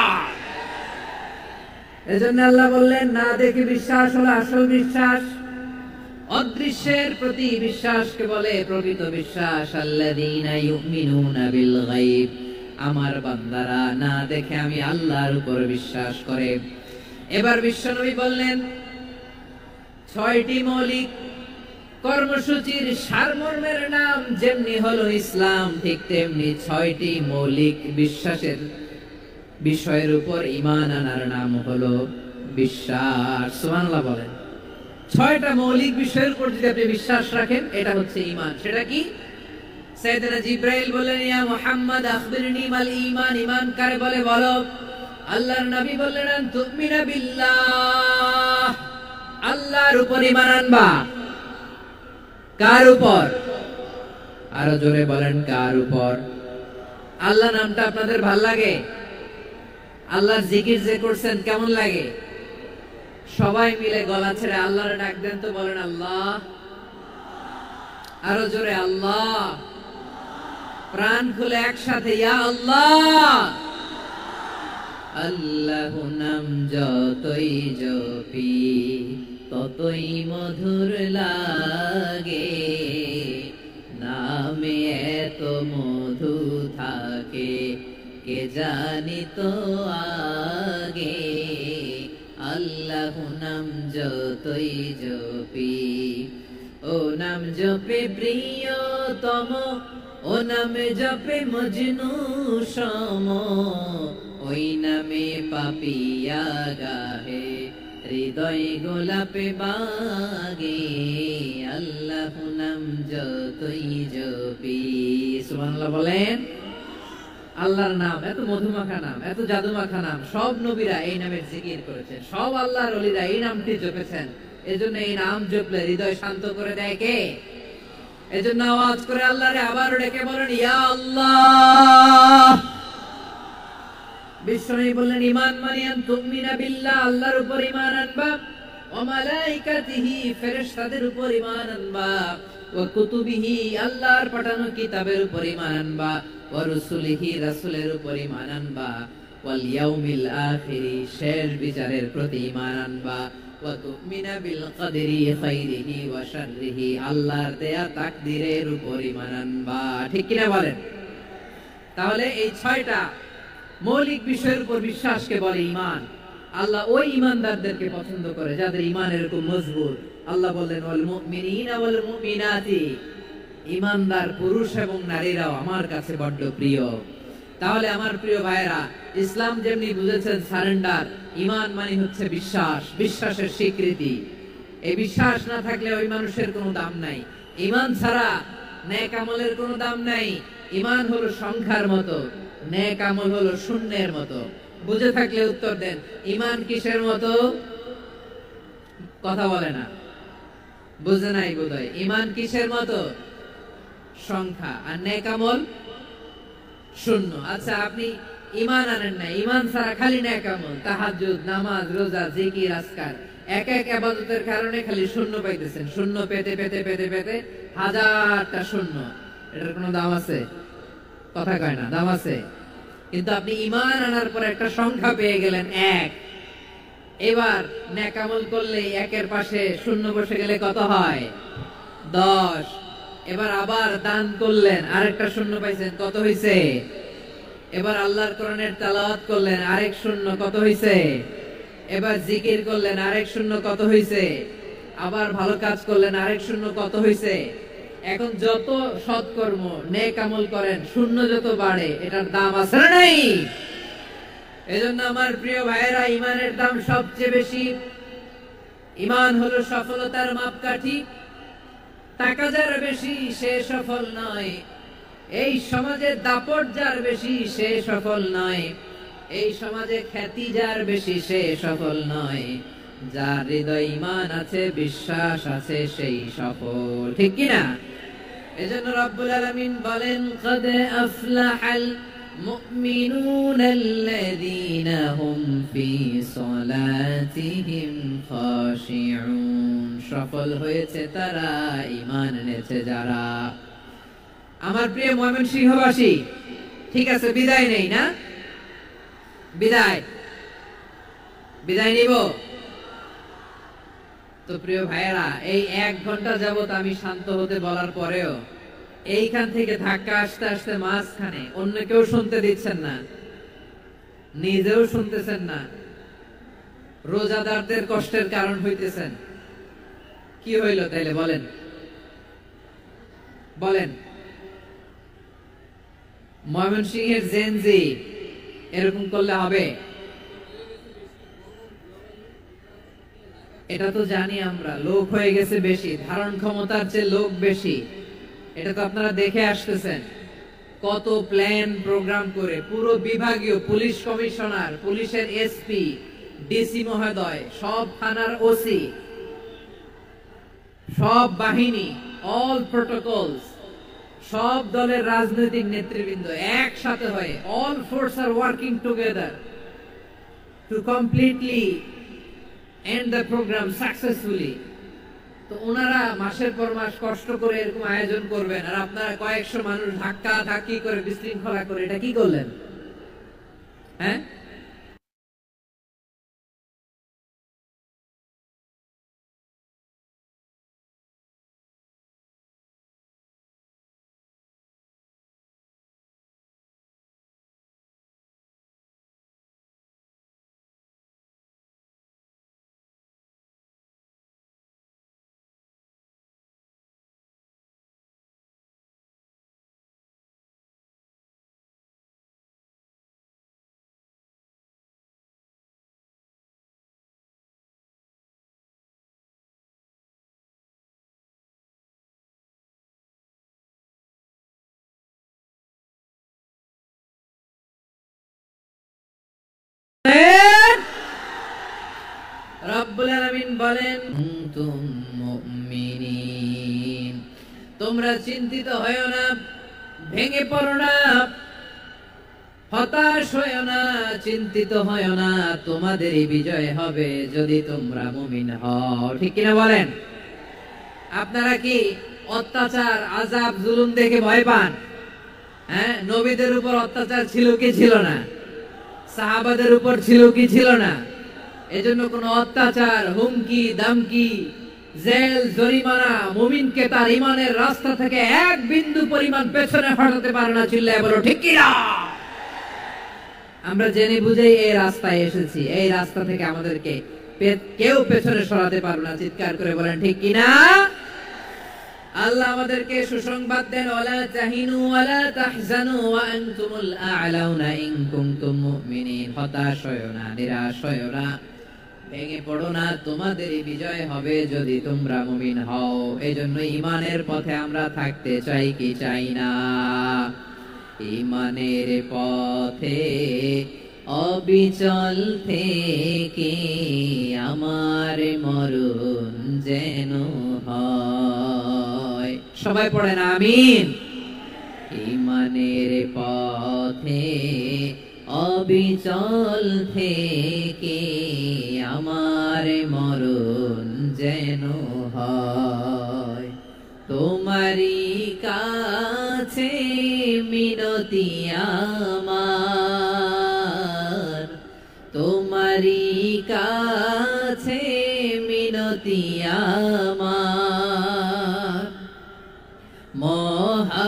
এজন্য আল্লাহ বললেন না দেখে বিশ্বাস হলো আসল বিশ্বাস। অদৃশ্যের প্রতি বিশ্বাসকে বলে প্রকৃত বিশ্বাস। আল্লাযীনা ইউমিনুনা বিল গায়ব, আমার বান্দারা না দেখে আমি আল্লাহর উপর বিশ্বাস করে। এবার বিশ্বনবী বললেন 6টি মৌলিক কর্মসূচির সারমর্মের নাম যেমনি হলো ইসলাম, ঠিক তেমনি 6টি মৌলিক বিশ্বাসের বিষয়ের উপর ঈমান আনার নাম হলো বিশ্বাস। সুবহানাল্লাহ বলেন। 6টা মৌলিক বিষয়ের উপর যদি আপনি বিশ্বাস রাখেন এটা হচ্ছে ঈমান। সেটা কি? সাইয়েদনা জিবরাইল বললেন ইয়া মুহাম্মদ আখবিরনি মাল ঈমান, ঈমান কারে বলে বলো। আল্লাহর নবী বললেন আন তুমিনা বিল্লাহ, আল্লাহর উপর ঈমান আনবা। কার উপর? আরো জোরে বলেন কার উপর? আল্লাহ নামটা আপনাদের ভাল লাগে? আল্লাহর জিকির যে করছেন কেমন লাগে? সবাই মিলে গলা ছেড়ে আল্লাহর ডাক দেন তো, বলেন আল্লাহ। আরো জোরে আল্লাহ। প্রাণ খুলে একসাথে ইয়া আল্লাহ। আল্লাহ নাম যতই জপি ততই মধুর লাগে, নামে এত মধু থাকে কে জানি তো আগে। আল্লাহ নাম যতই জপি, ও নাম জপে প্রিয়তম, ও নামে জপে মজনু সম, ওই নামে পাপিয়া গাহে হৃদয় গোলাপে বাগে। আল্লাহ নাম যতই জপি। সুবহানাল্লাহ বলেন। আল্লাহর নাম এত মধুমাখা নাম, এত জাদুমাখা নাম। সব নবীরা এই নামের জিকির করেছেন, সব আল্লাহর ওলিরা এই নামটি জপেছেন। এজন্য এই নাম জপলে হৃদয় শান্ত করে দেয় কে? এজন্য আওয়াজ করে আল্লাহরে আবার ডেকে বলেন ইয়া আল্লাহ। বিশ্বনবী বললেন ঈমান মানে আন তুমিনা বিল্লাহ, আল্লাহর উপর ঈমান আনবা, ওয়া মালাইকাতিহি ফেরেশতাদের উপর ঈমান আনবা, ওয়া কুতুবিহি আল্লাহর পাঠানো কিতাবের উপর ঈমান আনবা, ওয়া রুসুলিহি রাসূলের উপর ঈমান আনবা, ওয়াল ইয়াউমিল আখিরি শেষ বিচারের প্রতি ঈমান আনবা, ওয়া তুমিনা বিল কদরি খাইরিহি ওয়া শাররিহি আল্লাহর দেয়া তাকদীরের উপর ঈমান আনবা। ঠিক কি না বলেন? তাহলে এই 6টা মৌলিক বিষয়ের উপর বিশ্বাসকে বলে ঈমান। আল্লাহ ওই ঈমানদারদেরকে পছন্দ করে যাদের ঈমান এরকম মজবুত। আল্লাহ বললেন ওয়াল মুমিনিনা ওয়াল মুমিনাতি, ঈমানদার পুরুষ এবং নারীরাও আমার কাছে বড্ড প্রিয়। তাহলে আমার প্রিয় ভাইরা, ইসলাম যেমনি বুঝেছেন সারেন্ডার, ঈমান মানে হচ্ছে বিশ্বাস, বিশ্বাসের স্বীকৃতি। এই বিশ্বাস না থাকলে ওই মানুষের কোনো দাম নাই। ঈমান ছাড়া নেক আমলের কোনো দাম নাই। ঈমান হলো সংখ্যার মতো, নেক আমল হলো শূন্যের মতো। বুঝে থাকলে উত্তর দেন, ঈমান কিসের মতো? কথা বলে না, বুঝে নাই বোধহয়। ঈমান কিসের মতো? সংখ্যা। আর নেক আমল শূন্য। আচ্ছা, আপনি ঈমান আনেন না, ঈমান ছাড়া খালি নেক আমল, তাহাজ্জুদ, নামাজ, রোজা, জিকির, আজকার, এক এক ইবাদতের কারণে খালি শূন্য পাইতেছেন। শূন্য পেতে পেতে পেতে পেতে হাজারটা শূন্য। এটার কোনো দাম আছে? কথা কয় না, দাম আছে। কিন্তু আপনি ঈমান আনার পর একটা সংখ্যা পেয়ে গেলেন 1। এবার নেক আমল করলে একের পাশে শূন্য বসে গেলে কত হয়? 10। এবার আবার দান করলেন, আরেকটা শূন্য পাইছেন, কত হইছে? এবার আল্লাহর কোরআনের তেলাওয়াত করলেন, আরেক শূন্য, কত হইছে? এবার জিকির করলেন, আরেক শূন্য, কত হইছে? আবার ভালো কাজ করলেন, আরেক শূন্য, কত হইছে? এখন যত সৎকর্ম নেক আমল করেন, শূন্য যত বাড়ে, এটার দাম আছে না নাই? এজন্য আমার প্রিয় ভাইয়েরা, ঈমানের দাম সবচেয়ে বেশি। ঈমান হলো সফলতার মাপকাঠি। টাকা যার বেশি সে সফল নয়, এই সমাজে দাপট যার বেশি সে সফল নয়, এই সমাজে খ্যাতি যার বেশি সে সফল নয়, যার হৃদয় ঈমান আছে, বিশ্বাস আছে, সেই সফল। ঠিক কি না? এজন্য রব্বুল আলামিন বলেন কদ আফলাহাল মুমিনুনাল্লাযীনা হুম ফি সালাতিহিম খাশিউন, সফল হয়েছে তারা, ঈমান এনেছে যারা। আমার প্রিয় ময়মনসিংহবাসী, ঠিক আছে, বিদায় নেই না? বিদায় নিব তো? প্রিয় ভাইয়েরা, এই 1 ঘন্টা যাবত আমি শান্ত হতে বলার পরেও এইখান থেকে ধাক্কা আসতে আসতে মাঝখানে অন্য কেউ শুনতে দিচ্ছেন না, নিজেও শুনতেছেন না, রোজাদারদের কষ্টের কারণ হইতেছেন। কি হইল তাইলে বলেন? বলেন, ময়মনসিংহের জেনজি এরকম করলে হবে? এটা তো জানি আমরা, লোক হয়ে গেছে বেশি, ধারণ ক্ষমতার চেয়ে লোক বেশি। এটা তো আপনারা দেখে আসতেছেন, কত প্ল্যান প্রোগ্রাম করে পুরো বিভাগীয় পুলিশ কমিশনার, পুলিশের এসপি, ডিসি মহোদয়, সব থানার ওসি, সব বাহিনী, অল প্রোটোকলস, সব দলের রাজনৈতিক নেতৃবৃন্দ একসাথে হয়ে, all force are working together to completely end the program successfully. তো ওনারা মাসের পর মাস কষ্ট করে এরকম আয়োজন করবেন, আর আপনারা কয়েকশো মানুষ ধাক্কা ধাক্কি করে বিশৃঙ্খলা করে এটা কি করলেন? হ্যাঁ, রব্বুল আলামিন বলেন কুনতুম মুমিনিন, তোমরা চিন্তিত হয়ো না, ভেঙে পড়ো না, হতাশ হয়ো না, চিন্তিত হয়ো না, তোমাদেরই বিজয় হবে যদি তোমরা মুমিন হও। ঠিক কিনা বলেন? আপনারা কি অত্যাচার, আযাব, জুলুম দেখে ভয় পান? হ্যাঁ, নবীদের উপর অত্যাচার ছিল কি ছিল না? সাহাবাদের উপর ছিল কি ছিল না? এজন্য কোন অত্যাচার, হুমকি, দামকি, জেল, জরিমানা মুমিনকে তার ঈমানের রাস্তা থেকে এক বিন্দু পরিমাণ পেছনে হটাতে পারে না। চিল্লায় বলো ঠিক কি না? আমরা জেনে বুঝেই এই রাস্তায় এসেছি, এই রাস্তা থেকে আমাদেরকে কেউ পেছনে সরাতে পারবে না। চিৎকার করে বলেন ঠিক কি না? আল্লাহ আমাদেরকে সুসংবাদ দেন, ওয়ালা তাহিনু ওয়ালা তাহজানু ওয়া আনতুমুল আ'লাউনা ইন কুনতুম মুমিনিন। হতাশ হয়ো না, নিরাশ হয়ো না, ভেঙে পড়ো না, তোমাদেরই বিজয় হবে যদি তোমরা মুমিন হও। এজন্য ঈমানের পথে আমরা থাকতে চাই কি চাই না? ঈমানের পথে অবিচল থেকে আমার মরণ যেন হয়। সবাই পড়েন আমিন। ঈমানের পথে অবিচল থেকে আমার মরণ যেন হয়। তোমারই কাছে মিনতি আমার, তোমারই কাছে মিনতি আমার,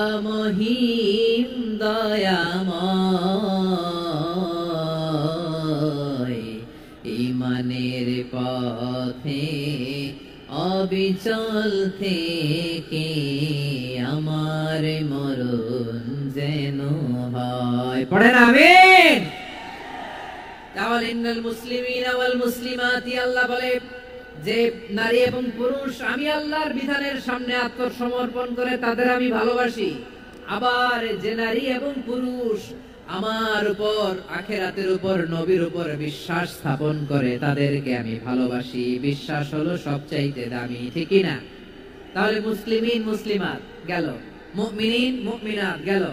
মহামহিম দয়াময়। ঈমানের পথে অবিচল থেকে আমার মরণ যেন হয়। পড়েন আমিন। তাহলে ইন্নাল মুসলিমিনা ওয়াল মুসলিমাতি, আল্লাহ বলে যে নারী এবং পুরুষ আমি আল্লাহর বিধানের সামনে আত্মসমর্পণ করে তাদের আমি ভালোবাসি। আবার যে নারী এবং পুরুষ আমার উপর, আখিরাতের উপর, নবীর উপর বিশ্বাস স্থাপন করে তাদেরকে আমি ভালোবাসি। বিশ্বাস হলো সবচাইতে দামি। ঠিক না? তাহলে মুসলিমিন মুসলিমাত গেল, মুমিনিন মুমিনাত গেল।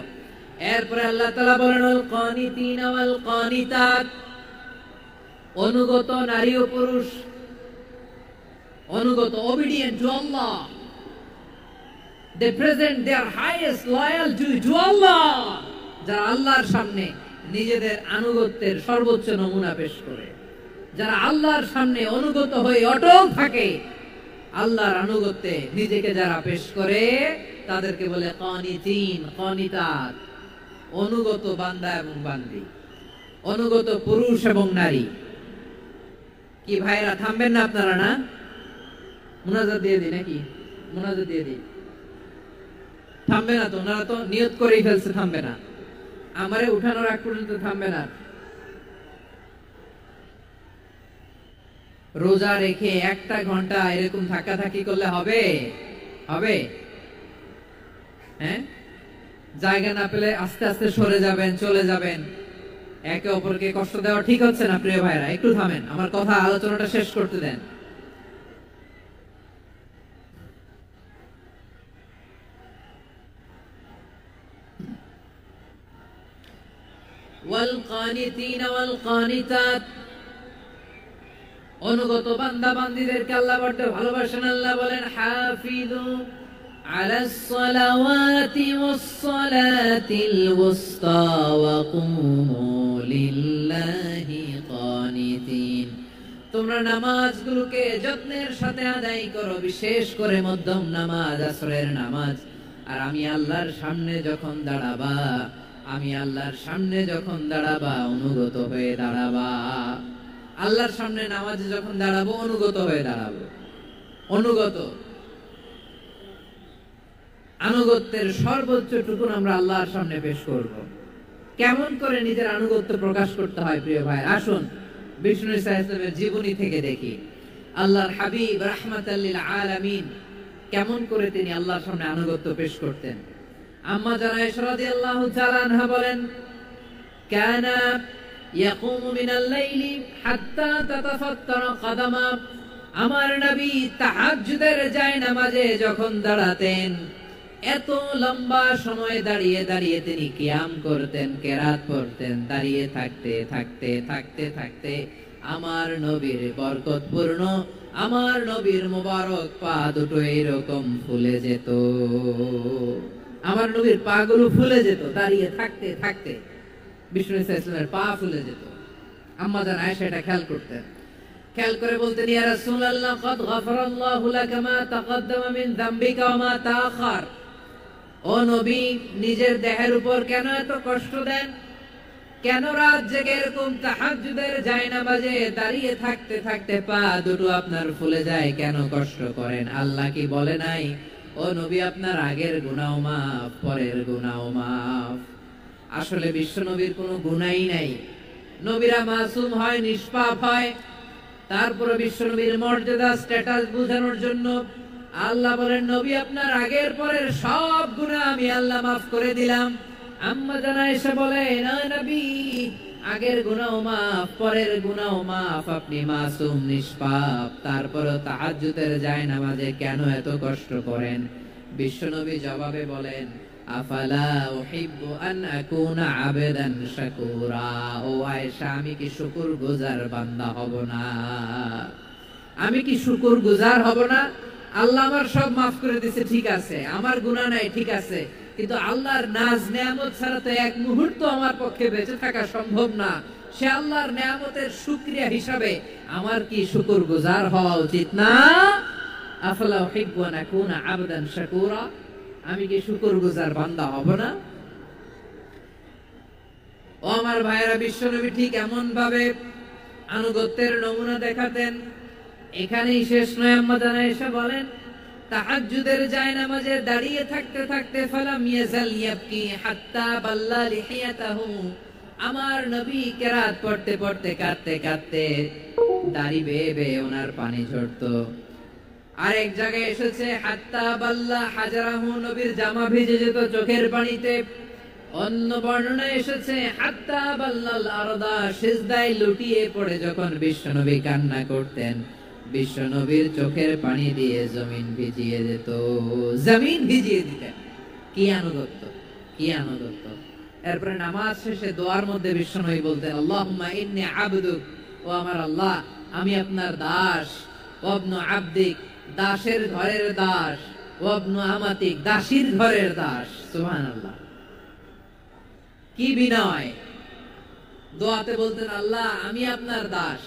এরপরে আল্লাহ তাআলা বলেন আল কানিতিনা ওয়াল কানিতাত, অনুগত নারী ও পুরুষ, অনুগত, obedient to Allah. They present their highest loyalty to Allah. যারা আল্লাহর সামনে নিজেদের আনুগত্যের সর্বোচ্চ নমুনা পেশ করে, যারা আল্লাহর সামনে অনুগত হয়ে অটল থাকে, আল্লাহর আনুগত্যে নিজেকে যারা পেশ করে তাদেরকে বলে কানিতিন, কানিতাত, অনুগত বান্দা এবং বান্দি, অনুগত পুরুষ এবং নারী। কি ভাইরা থামবেন না আপনারা? না, মুনাজাত দিয়ে দিই নাকি? মুনাজাত দিয়ে দিই। থামবে না তো? ওনারা তো নিয়ত করেই ফেলছে থামবে না। আমারে উঠানোর আগ পর্যন্ত থামবে না। রোজা রেখে একটা ঘন্টা এরকম ধাক্কাধাক্কি করলে হবে? হবে? হ্যাঁ, জায়গা না পেলে আস্তে আস্তে সরে যাবেন, চলে যাবেন। একে অপরকে কষ্ট দেওয়া ঠিক হচ্ছে না প্রিয় ভাইরা। একটু থামেন, আমার কথা, আলোচনাটা শেষ করতে দেন। ওয়াল কানিতিনা ওয়াল কানিতাত, অনুগত বান্দা বান্দীদেরকে আল্লাহ বড় ভালোবাসেন। আল্লাহ বলেন হাফিজু আলাস সালাওয়াতি ওয়াস সালাতিল ওয়াসতা ওয়া কুমু লিল্লাহি কানিতিন, তোমরা নামাজগুলোকে যত্নের সাথে আদায় করো, বিশেষ করে মধ্যম নামাজ, আসরের নামাজ। আর আমি আল্লাহর সামনে যখন দাঁড়াবা, আমি আল্লাহর সামনে যখন দাঁড়াবা অনুগত হয়ে দাঁড়াবা। আল্লাহর সামনে নামাজে যখন দাঁড়াবো অনুগত হয়ে দাঁড়াবো। অনুগত, আনুগত্যের সর্বোচ্চ টুকুন আমরা আল্লাহর সামনে পেশ করব। কেমন করে নিজের আনুগত্য প্রকাশ করতে হয় প্রিয় ভাই, আসুন বিষ্ণু ইসলামের জীবনী থেকে দেখি। আল্লাহর হাবিব রাহমাতাল লিল আলামিন কেমন করে তিনি আল্লাহর সামনে আনুগত্য পেশ করতেন। আম্মা জানা আয়েশা রাদিয়াল্লাহু তাআলা আনহা বলেন, কানা ইয়াকুমু মিনাল লাইলি হাত্তা তাতাফাত্তারা কাদামা, আমার নবী তাহাজ্জুদের জায়নামাজে যখন দাঁড়াতেন এত লম্বা সময় দাঁড়িয়ে দাঁড়িয়ে তিনি কিয়াম করতেন, কেরাত পড়তেন। দাঁড়িয়ে থাকতে থাকতে থাকতে থাকতে আমার নবীর বরকতপূর্ণ, আমার নবীর মোবারক পা দুটো এরকম ফুলে যেত। আমার নবীর পা গুলো ফুলে যেত দাঁড়িয়ে থাকতে থাকতে, বিষ্ণু ইসলামের পা ফুলে যেত। আম্মা জান আয়েশা এটা খেয়াল করতেন, খেয়াল করে বলতেন, ইয়া রাসূলুল্লাহ ক্বাদ গফারাল্লাহু লাকা মা তাকদ্দামা মিন যামবিকা ওয়া মা তাআখার। ও নবী, নিজের দেহের উপর কেন এত কষ্ট দেন? কেন রাত জেগে এরকম তাহাজ্জুদের জায়নামাজে দাঁড়িয়ে থাকতে থাকতে পা দুটো আপনার ফুলে যায়? কেন কষ্ট করেন? আল্লাহ কি বলে নাই, ও নবী আপনার আগের গুনাহ মাফ, পরের গুনাহ মাফ? আসলে বিশ্ব নবীর কোনো গুনাহই নাই। নবীরা মাসুম হয়, নিষ্পাপ হয়। তারপরে বিশ্ব নবীর মর্যাদা স্ট্যাটাস বোঝানোর জন্য আল্লাহ বলেন, নবী আপনার আগের পরের সব গুনাহ আমি আল্লাহ মাফ করে দিলাম। আম্মা জান আয়েশা বলে, না নবী, আগের গুনাহ মাফ, পরের গুনাহ মাফ, আপনি মাসুম, নিষ্পাপ, তারপরও তাহাজ্জুদের জায়নামাজে কেন এত কষ্ট করেন? বিশ্বনবী জবাবে বলেন, আফালা উহিব্বু আন আকুনা আবেদান শাকুরা। ও আয়েশা, আমি কি শুকরগুজার বান্দা হব না? আমি কি শুকরগুজার হব না? আল্লাহ আমার সব মাফ করে দিয়েছে, ঠিক আছে, আমার গুনাহ নাই, ঠিক আছে, কিন্তু আল্লাহর নাজ নেয়ামত ছাড়া তো এক মুহূর্ত আমার পক্ষে বেঁচে থাকা সম্ভব না। সে আল্লাহর নেয়ামতের শুকরিয়া হিসাবে আমার কি শুকরগুজার হওয়া উচিত না? আফালা উহিব্বু আন আকুনা আবদান শাকুরা। আমি কি শুকরগুজার বান্দা হব না? ও আমার ভাইয়েরা, বিশ্বনবী ঠিক এমন ভাবে আনুগত্যের নমুনা দেখাতেন। এখানেই শেষ নয়। আম্মা জান আয়েশা বলেন, তাহাজ্জুদের জায়নামাজে দাঁড়িয়ে থাকতে থাকতে ফালাম ইয়াজাল ইয়াবকি হাত্তা বাল্লা লিহিয়াতাহু। আমার নবী কেরাত পড়তে পড়তে কাঁদতে কাঁদতে দাড়ি বেয়ে বেয়ে ওনার পানি ঝরতো। আরেক জায়গায় এসেছে হাত্তা বাল্লা হাজারাহু, নবীর জামা ভিজে যেত চোখের পানিতে। অন্য বর্ণনায় এসেছে হাত্তা বাল্লাল আরদা, সিজদায় লুটিয়ে পড়ে যখন বিশ্বনবী কান্না করতেন, বিশ্বনবীর চোখের পানি দিয়ে জমিন ভিজিয়ে যেত, জমিন ভিজিয়ে দিতেন। কি আনুগত্য, কি আনুগত্য! এরপরে নামাজ শেষে দোয়ার মধ্যে বিশ্বনবী বলতেন, আল্লাহুম্মা ইন্নী আবদুক, ও আমার আল্লাহ, আমি আপনার দাস। ওয়াবনু আবদিক, দাসের ঘরের দাস। ওয়াবনু আমাতিক, দাসীর ঘরের দাস। সুবহানাল্লাহ, কি বিনয়! দোয়াতে বলতেন, আল্লাহ আমি আপনার দাস।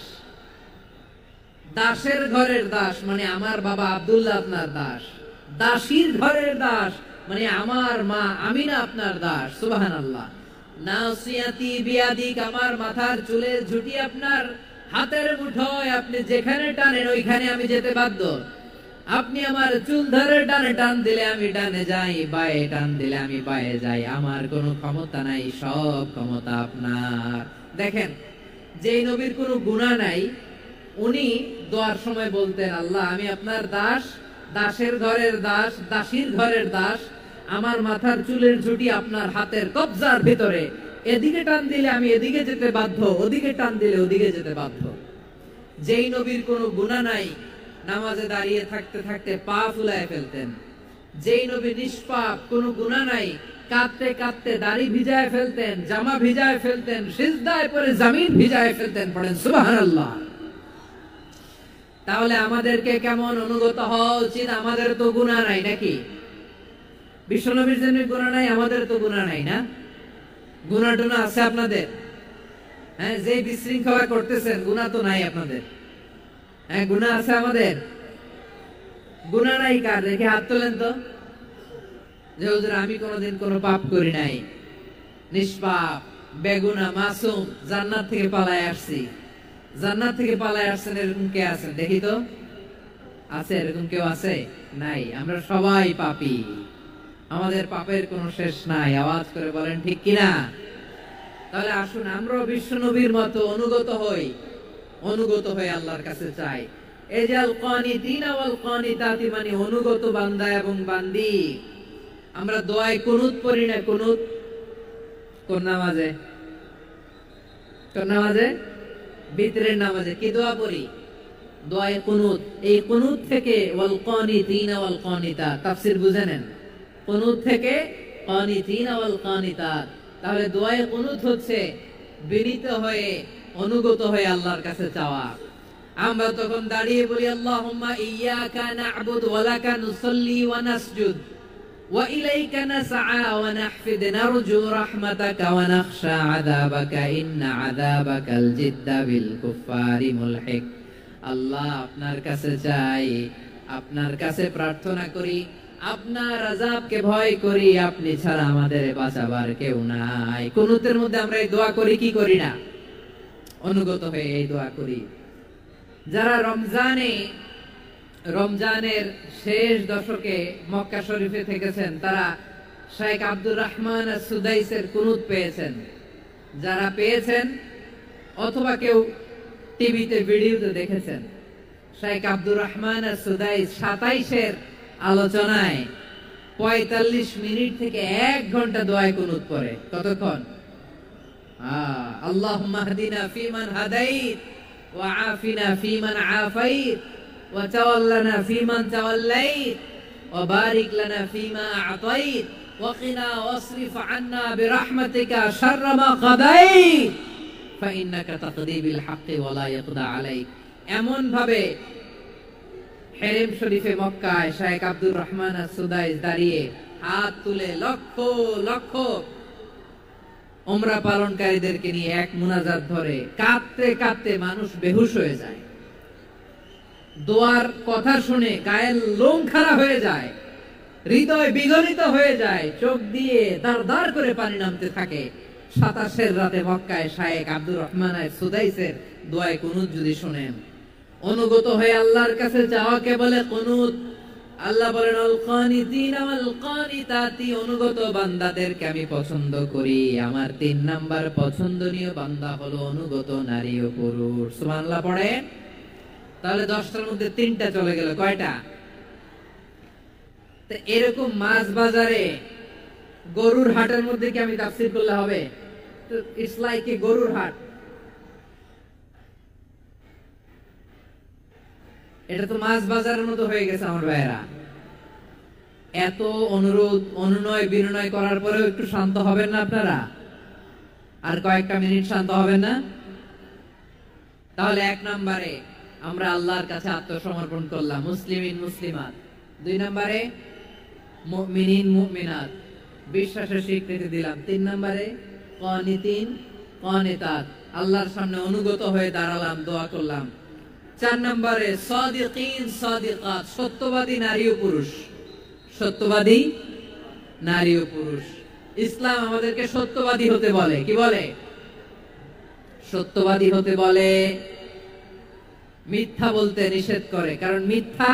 দাসের ঘরের দাস মানে আমার বাবা আব্দুল্লাহ আপনার দাস। দাসীর ঘরের দাস মানে আমার মা আমিনা আপনার দাস। সুবহানাল্লাহ। নাসিয়াতি বিয়াদিক, আমার মাথার চুলের ঝুঁটি আপনার হাতের মুঠোয়, আপনি যেখানে টানেন ওইখানে আমি যেতে বাধ্য। আপনি আমার চুল ধরে ডানে টান দিলে আমি ডানে যাই, বায়ে টান দিলে আমি বায়ে যাই। আমার কোনো ক্ষমতা নাই, সব ক্ষমতা আপনার। দেখেন, যেই নবীর কোনো গুনাহ নাই, উনি দোয়ার সময় বলতেন, আল্লাহ আমি আপনার দাস, দাসের ঘরের দাস, দাসীর ঘরের দাস। আমার মাথার চুলের ঝুঁটি আপনার হাতের কবজার ভিতরে, এদিকে টান দিলে আমি এদিকে যেতে বাধ্য, ওদিকে টান দিলে ওদিকে যেতে বাধ্য। যেই নবীর কোনো গুনাহ নাই, নামাজে দাঁড়িয়ে থাকতে থাকতে পা ফুলায় ফেলতেন। যেই নবী নিষ্পাপ, কোনো গুনাহ নাই, কাঁদতে কাঁদতে দাড়ি ভিজায় ফেলতেন, জামা ভিজায় ফেলতেন, সিজদায় পড়ে জমিন ভিজায় ফেলতেন। পড়েন সুবহানাল্লাহ। তাহলে আমাদেরকে কেমন অনুগত হওয়া উচিত? আমাদের তো গুনাহ নাই নাকি? বিশ্বনবীর জন্য গুনাহ নাই, আমাদের তো গুনাহ নাই না? গুনাহ টুনা আছে আপনাদের? হ্যাঁ, যে বিশৃঙ্খলা করতেছেন গুনাহ তো নাই আপনাদের? হ্যাঁ, গুনাহ আছে আমাদের? গুনাহ নাই কার? রেখে হাত তোলেন তো, যে হুজুর আমি কোনোদিন কোনো পাপ করি নাই, নিষ্পাপ, বেগুনাহ, মাসুম, জান্নাত থেকে পালায় আসছি। জান্নাত থেকে পালায় আসছেন, এরকম কে আছেন দেখি তো? আছে এরকম কেউ? আছে? নাই। আমরা সবাই পাপী, আমাদের পাপের কোনো শেষ নাই। আওয়াজ করে বলেন ঠিক কিনা? তাহলে আসুন আমরাও বিশ্বনবীর মতো অনুগত হই, অনুগত হয়ে আল্লাহর কাছে চাই। এই যে আল কানিতিনা ওয়াল কানিতাতি, মানে অনুগত বান্দা এবং বান্দি। আমরা দোয়ায় কুনুত পড়ি না? কুনুত কোন নামাজে? কোন নামাজে? বিতরের নামাজে কি দোয়া পড়ি? দোয়ায়ে কুনুত। এই কুনুত থেকে ওয়াল কানিতিনা ওয়াল কানিতাত, তাফসীর বুঝে নেন। কুনুত থেকে কানিতিনা ওয়াল কানিতাত। তাহলে দোয়ায়ে কুনুত হচ্ছে বিনীত হয়ে, অনুগত হয়ে আল্লাহর কাছে চাওয়া। আমরা তখন দাঁড়িয়ে বলি আল্লাহুম্মা ইয়্যাকা না'বুদু ওয়া লাকা নুসাল্লি ওয়া নাসজুদ ওয়া ইলাইকা নাসআ ওয়া নাহফিদ নারজু রাহমাতাকা ওয়া নাখশা আযাবাকা ইন্না আযাবাকাল জিদ্দা বিল কুফফারি মুলহিক। আল্লাহ, আপনার কাছে চাই, আপনার কাছে প্রার্থনা করি, আপনার আযাবকে ভয় করি, আপনি ছাড়া আমাদের বাঁচাবার কেউ নাই। কুনুতের মধ্যে আমরা এই দোয়া করি কি করি না? অনুগত হয়ে এই দোয়া করি। যারা রমজানের শেষ দশকে মক্কা শরীফে থেকেছেন, তারা শেখ আব্দুর রহমান সুদাইসের কুনুত পেয়েছেন। যারা পেয়েছেন অথবা কেউ টিভিতে ভিডিওতে দেখেছেন, শেখ আব্দুর রহমান সুদাইস 27-এর আলোচনায় 45 মিনিট থেকে 1 ঘন্টা দোয়ায়ে কুনুত পড়ে। কতক্ষণ? আল্লাহুম্মা হদিনা ফিমান হাদাইত ওয়া আফিনা ফিমান আফাইত ওয়া তাওয়াল্লানা ফিমান তাওয়াল্লাইত ওয়া বারিক লানা ফিমা আ'তাইত ওয়া কিনা ওয়াসরিফ আন্না বিরহমাতিকা শাররা মা কাদাইত ফা ইন্নাকা তাকদি বিল হাক্কি ওয়া লা ইয়াকদা আলাইক। এমন ভাবে হেরেম শরীফে মক্কায় শেখ আব্দুর রহমান সুদাইস দাঁড়িয়ে হাত তুলে লক্ষ লক্ষ উমরা পালনকারীদেরকে নিয়ে এক মুনাজাত ধরে কাঁদতে কাঁদতে মানুষ বেহুশ হয়ে যায়। দোয়ার কথা শুনে গায়ের লোম খাড়া হয়ে যায়, হৃদয় বিগলিত হয়ে যায়, চোখ দিয়ে দার দার করে পানি নামতে থাকে। 27-এর রাতে মক্কায় শেখ আব্দুর রহমান সুদাইসের দোয়ায়ে কুনুত যদি শুনেন, অনুগত হয়ে আল্লাহর কাছে যাওয়াকে বলে কুনুত। আল্লাহ বলেন আল কানিতিনা ওয়াল কানিতাতি, অনুগত বান্দাদেরকে আমি পছন্দ করি। আমার 3 নাম্বার পছন্দনীয় বান্দা হলো অনুগত নারী ও পুরুষ। সুবহানাল্লাহ পড়ে। তাহলে 10টার মধ্যে 3টা চলে গেল। কয়টা? তো এরকম মাছ বাজারে গরুর হাটের মধ্যে কি আমি তাফসীর করলে হবে? তো ইটস লাইক এ গরুর হাট। এটা তো মাছ বাজারের মতো হয়ে গেছে আমার ভাইয়েরা। এত অনুরোধ, অনুনয় বিনয় করার পরেও একটু শান্ত হবেন না আপনারা? আর কয়েকটা মিনিট শান্ত হবেন না? তাহলে 1 নম্বরে আমরা আল্লাহর কাছে আত্মসমর্পণ করলাম, মুসলিমিন মুসলিমাত। 2 নম্বরে মুমিনিন মুমিনাত, বিশ্বাসের স্বীকৃতি দিলাম। 3 নম্বরে কানিতিন কানিতাত, আল্লাহর সামনে অনুগত হয়ে দাঁড়ালাম, দোয়া করলাম। 4 নম্বরে সাদিকিন সাদিকাত, সত্যবাদী নারী ও পুরুষ। সত্যবাদী নারী ও পুরুষ। ইসলাম আমাদেরকে সত্যবাদী হতে বলে। কি বলে? সত্যবাদী হতে বলে, মিথ্যা বলতে নিষেধ করে। কারণ মিথ্যা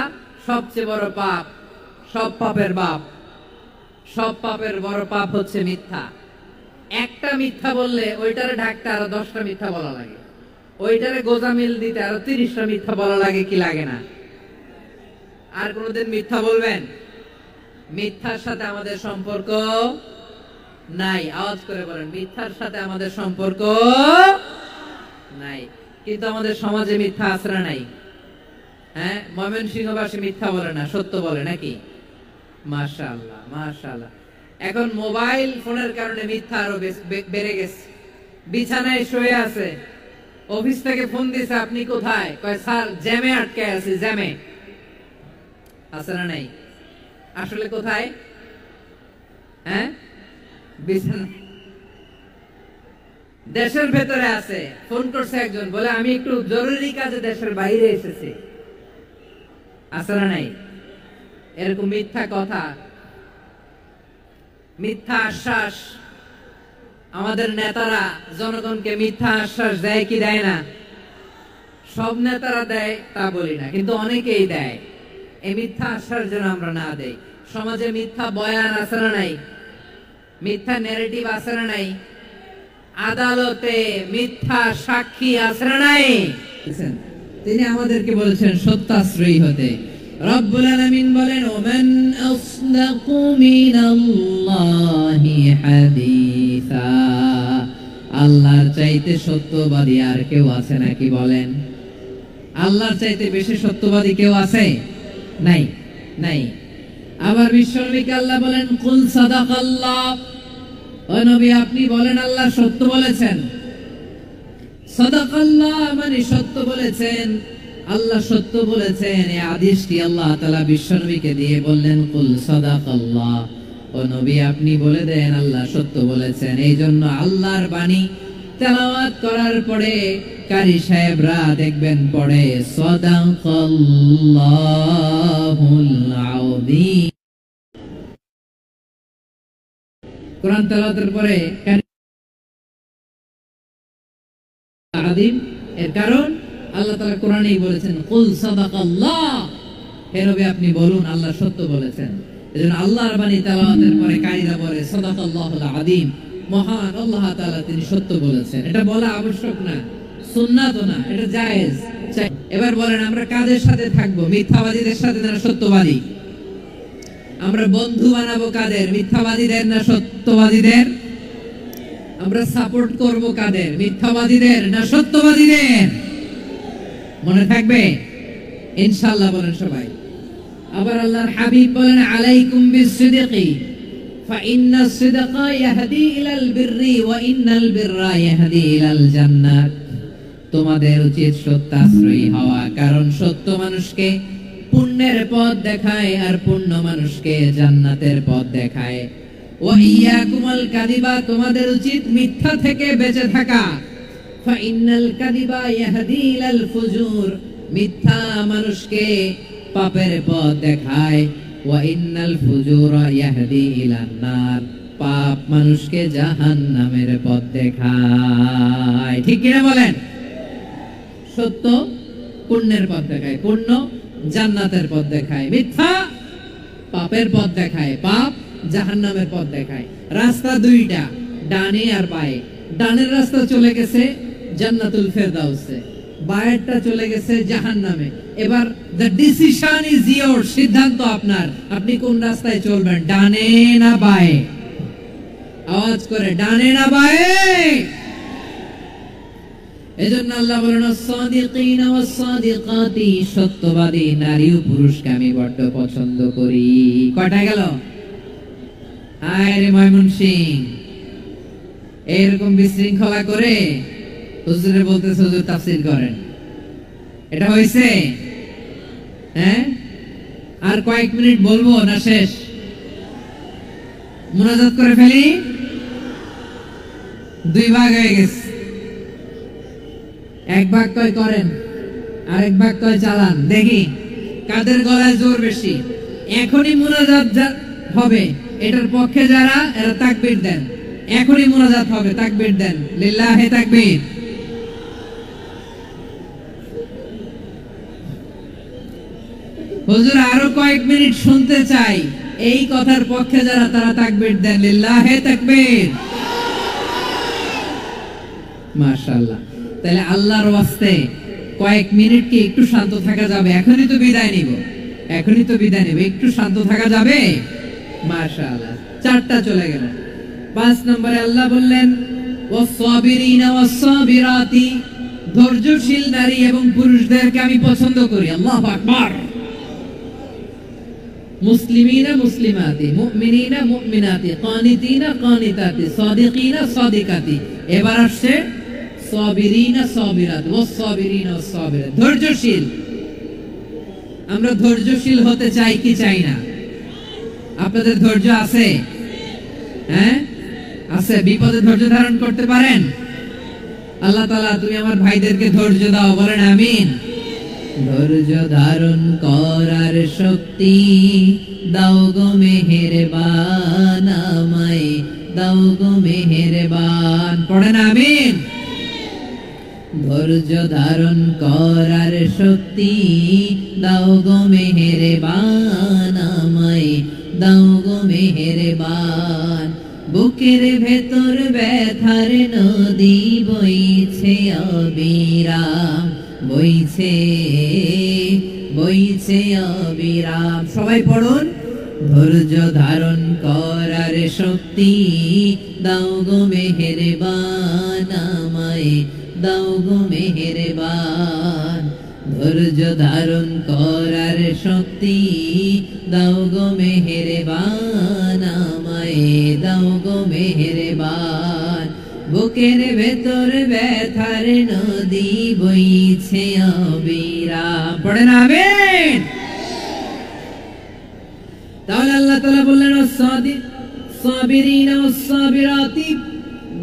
সবচেয়ে বড় পাপ, সব পাপের বাপ। সব পাপের বড় পাপ হচ্ছে মিথ্যা। একটা মিথ্যা বললে ওইটারে ঢাকতে আরো 10টা মিথ্যা বলা লাগে, ওইটারে গোজামিল দিতে আরো 30টা মিথ্যা বলা লাগে। কি লাগে না? আর কোনদিন মিথ্যা বলবেন? মিথ্যার সাথে আমাদের সম্পর্ক নাই। আওয়াজ করে বলেন, মিথ্যার সাথে আমাদের সম্পর্ক নাই। কিন্তু আমাদের সমাজে মিথ্যা আশ্রয় নাই। হ্যাঁ, ময়মনসিংহবাসী মিথ্যা বলে না, সত্য বলে নাকি? মাশাআল্লাহ মাশাআল্লাহ। এখন মোবাইল ফোনের কারণে মিথ্যা আরো বেড়ে গেছে। বিছানায় শুয়ে আছে, অফিস থেকে ফোন দিছে, আপনি কোথায়? কয় স্যার জ্যামে আটকে আছি। জ্যামে আছে না নাই? আসলে কোথায়? হ্যাঁ, বিছানা। দেশের ভেতরে আছে। ফোন করছে একজন, বলে আমি একটু জরুরি কাজে দেশের বাইরে এসেছি। আছে না নাই? এরকম মিথ্যা কথা, মিথ্যা আশ্বাস। আমাদের নেতারা জনগণকে মিথ্যা আশ্বাস দেয় কি দেয় না? সব নেতারা দেয় তা বলি না, কিন্তু অনেকেই দেয়। এই মিথ্যা আশ্বাস যেন আমরা না দেই। সমাজে মিথ্যা বয়ান আছে না নাই? মিথ্যা ন্যারেটিভ আছে না নাই? আদালতে মিথ্যা সাক্ষী আছে না নাই? তিনি আমাদেরকে বলেছেন সত্যাশ্রয়ী হতে। রব্বুল আলামিন বলেন, ওমান আসদাকু মিনাল্লাহি হাদিসা। আল্লাহর চাইতে সত্যবাদী আর কেউ আছে নাকি বলেন? আল্লাহর চাইতে বেশি সত্যবাদী কেউ আছে? নাই, নাই। আবার বিশ্বনবীকে আল্লাহ বলেন কুল সাদাকাল্লাহ, ও নবী আপনি বলেন আল্লাহ সত্য বলেছেন। সাদাকাল্লাহ মানে সত্য বলেছেন, আল্লাহ সত্য বলেছেন। এই আদেশটি আল্লাহ তাআলা বিশ্বনবীকে দিয়ে বললেন কুল সাদাকাল্লাহ, ও নবী আপনি বলে দেন আল্লাহ সত্য বলেছেন। এই জন্য আল্লাহর বাণী তেলাওয়াত করার পরে কারি সাহেবরা দেখবেন পড়ে সাদাকাল্লাহুল আযীম। কোরআন তেলাওয়াতের পরে আযীম, এর কারণ আল্লাহ তাআলা কোরআনেই বলেছেন কুল সাদাকাল্লাহ, হে নবী আপনি বলুন আল্লাহ সত্য বলেছেন। এজন্য আল্লাহর বাণী তেলাওয়াতের পরে কারিরা বলে সাদাকাল্লাহুল আযীম, মহান আল্লাহ তাআলা তিনি সত্য বলেছেন। এটা বলা আবশ্যক না, সুন্নাত না, এটা জায়েজ। এবার বলেন আমরা কাদের সাথে থাকবো? মিথ্যাবাদীদের সাথে না সত্যবাদী? আমরা বন্ধু বানাবো কাদের? মিথ্যাবাদীদের না সত্যবাদীদের? আমরা সাপোর্ট করব কাদের? মিথ্যাবাদীদের না সত্যবাদীদের? মনে থাকবে ইনশাআল্লাহ, বলেন সবাই। আবার আল্লাহর হাবিব বলেন আলাইকুম বিসসিদকি ফাইন্নাস সিদকা ইয়াহদি ইলাল বিররি ওয়া ইন্নাল বিররা ইয়াহদি ইলাল জান্নাত। তোমাদের উচিত সত্যাশ্রয়ী হওয়া, কারণ সত্য মানুষকে পুণ্যের পথ দেখায় আর পুণ্য মানুষকে জান্নাতের পথ দেখায়। ওয়া ইয়াকুমুল কাযিবা, তোমাদের উচিত মিথ্যা থেকে বেঁচে থাকা। ফাইন্নাল কাযিবা ইয়াহদি ইলাল ফুজুর, মিথ্যা মানুষকে পাপের পথ দেখায়। ওয়া ইন্নাল ফুজুরা ইয়াহদি ইলান নার, পাপ মানুষকে জাহান্নামের পথ দেখায়। ঠিক কিনা বলেন? সত্য পুণ্যের পথ দেখায়, পুণ্য জান্নাতের পথ দেখায়, মিথ্যা পাপের পথ দেখায়, পাপ জাহান্নামের পথ দেখায়। রাস্তা দুইটা, ডানে আর বায়ে। ডানের রাস্তা চলে গেছে জান্নাতুল ফেরদাউসে, বায়েরটা চলে গেছে জাহান্নামে। এবার the decision is yours, সিদ্ধান্ত আপনার, আপনি কোন রাস্তায় চলবেন, ডানে না বায়ে? আওয়াজ করে, ডানে না বায়ে? এজন্য আল্লাহ বলেন as-সাদিকিনা ওয়াস-সাদিকাতি, সত্যবাদী নারী ও পুরুষকে আমি বড় পছন্দ করি। কয়টা গেল? আরে ময়মনসিং এরকম বিশৃঙ্খলা করে হুজুরে বলতেছে হুজুর তাফসীর করেন, এটা হইছে? হ্যাঁ, আর কয়েক মিনিট বলবো না শেষ? মুনাজাত করে ফেলি। দুই ভাগ হয়ে গেছে, এক ভাগ কয় করেন, আরেক ভাগ কয় চালান। দেখি কাদের গলায় জোর বেশি। এখনই মুনাজাত হবে, এটার পক্ষে যারা এরা তাকবীর দেন। এখনই মুনাজাত হবে, তাকবীর দেন, লিল্লাহি তাকবীর। হুজুর আরো কয়েক মিনিট শুনতে চাই, এই কথার পক্ষে যারা তারা তাকবীর দেন, লিল্লাহি তাকবীর। মাশাআল্লাহ। তাহলে আল্লাহর ওয়াস্তে কয়েক মিনিট কি একটু শান্ত থাকা যাবে? এখনই তো বিদায় নিব, এখনই তো বিদায় নিব, একটু শান্ত থাকা যাবে? মাশাআল্লাহ। চারটা চলে গেল। 5 নম্বরে আল্লাহ বললেন ওয়াস-সাবিরিনা ওয়াস-সাবিরাতি, ধৈর্যশীল নারী এবং পুরুষদেরকে আমি পছন্দ করি। আল্লাহু আকবার। মুসলিমিনা মুসলিমাতি, মুমিনিনা মুমিনাতি, কানিতিনা কানিতাতি, সাদিকিনা সাদিকাতি। এবার আসছে সাবিরিনা সাবিরাত, ওয়াস-সাবিরিনা ওয়াস-সাবিরাত, ধৈর্যশীল। আমরা ধৈর্যশীল হতে চাই কি চাই না? আপনাদের ধৈর্য আছে? হ্যাঁ আছে। বিপদে ধৈর্য ধারণ করতে পারেন? আল্লাহ তাআলা তুমি আমার ভাইদেরকে ধৈর্য দাও, বলেন আমিন। ধৈর্য ধারণ করার শক্তি দাও গো মেহেরবান, আমায় দাও গো মেহেরবান, পড়েন আমিন। ধৈর্য ধারণ করার শক্তি দাও গো মেহেরবান, আমায় দাও গো মেহেরবান। বুকের ভেতর ব্যথার নদী বইছে অবিরাম, বইছে বইছে অবিরাম। সবাই পড়ুন ধৈর্য ধারণ করার শক্তি দাও গো মেহেরবান, আমায় দাও গো মেহেরবান। ধৈর্য ধারণ করার শক্তি দাও গো মেহেরবান, আমায় দাও গো মেহেরবান। বুকের ভেতর ব্যথার নদী বইছে অবিরাম। পড়েন আমিন। তাহলে আল্লাহ তাআলা বললেন সাবিরিনা ওয়াস-সাবিরাতি,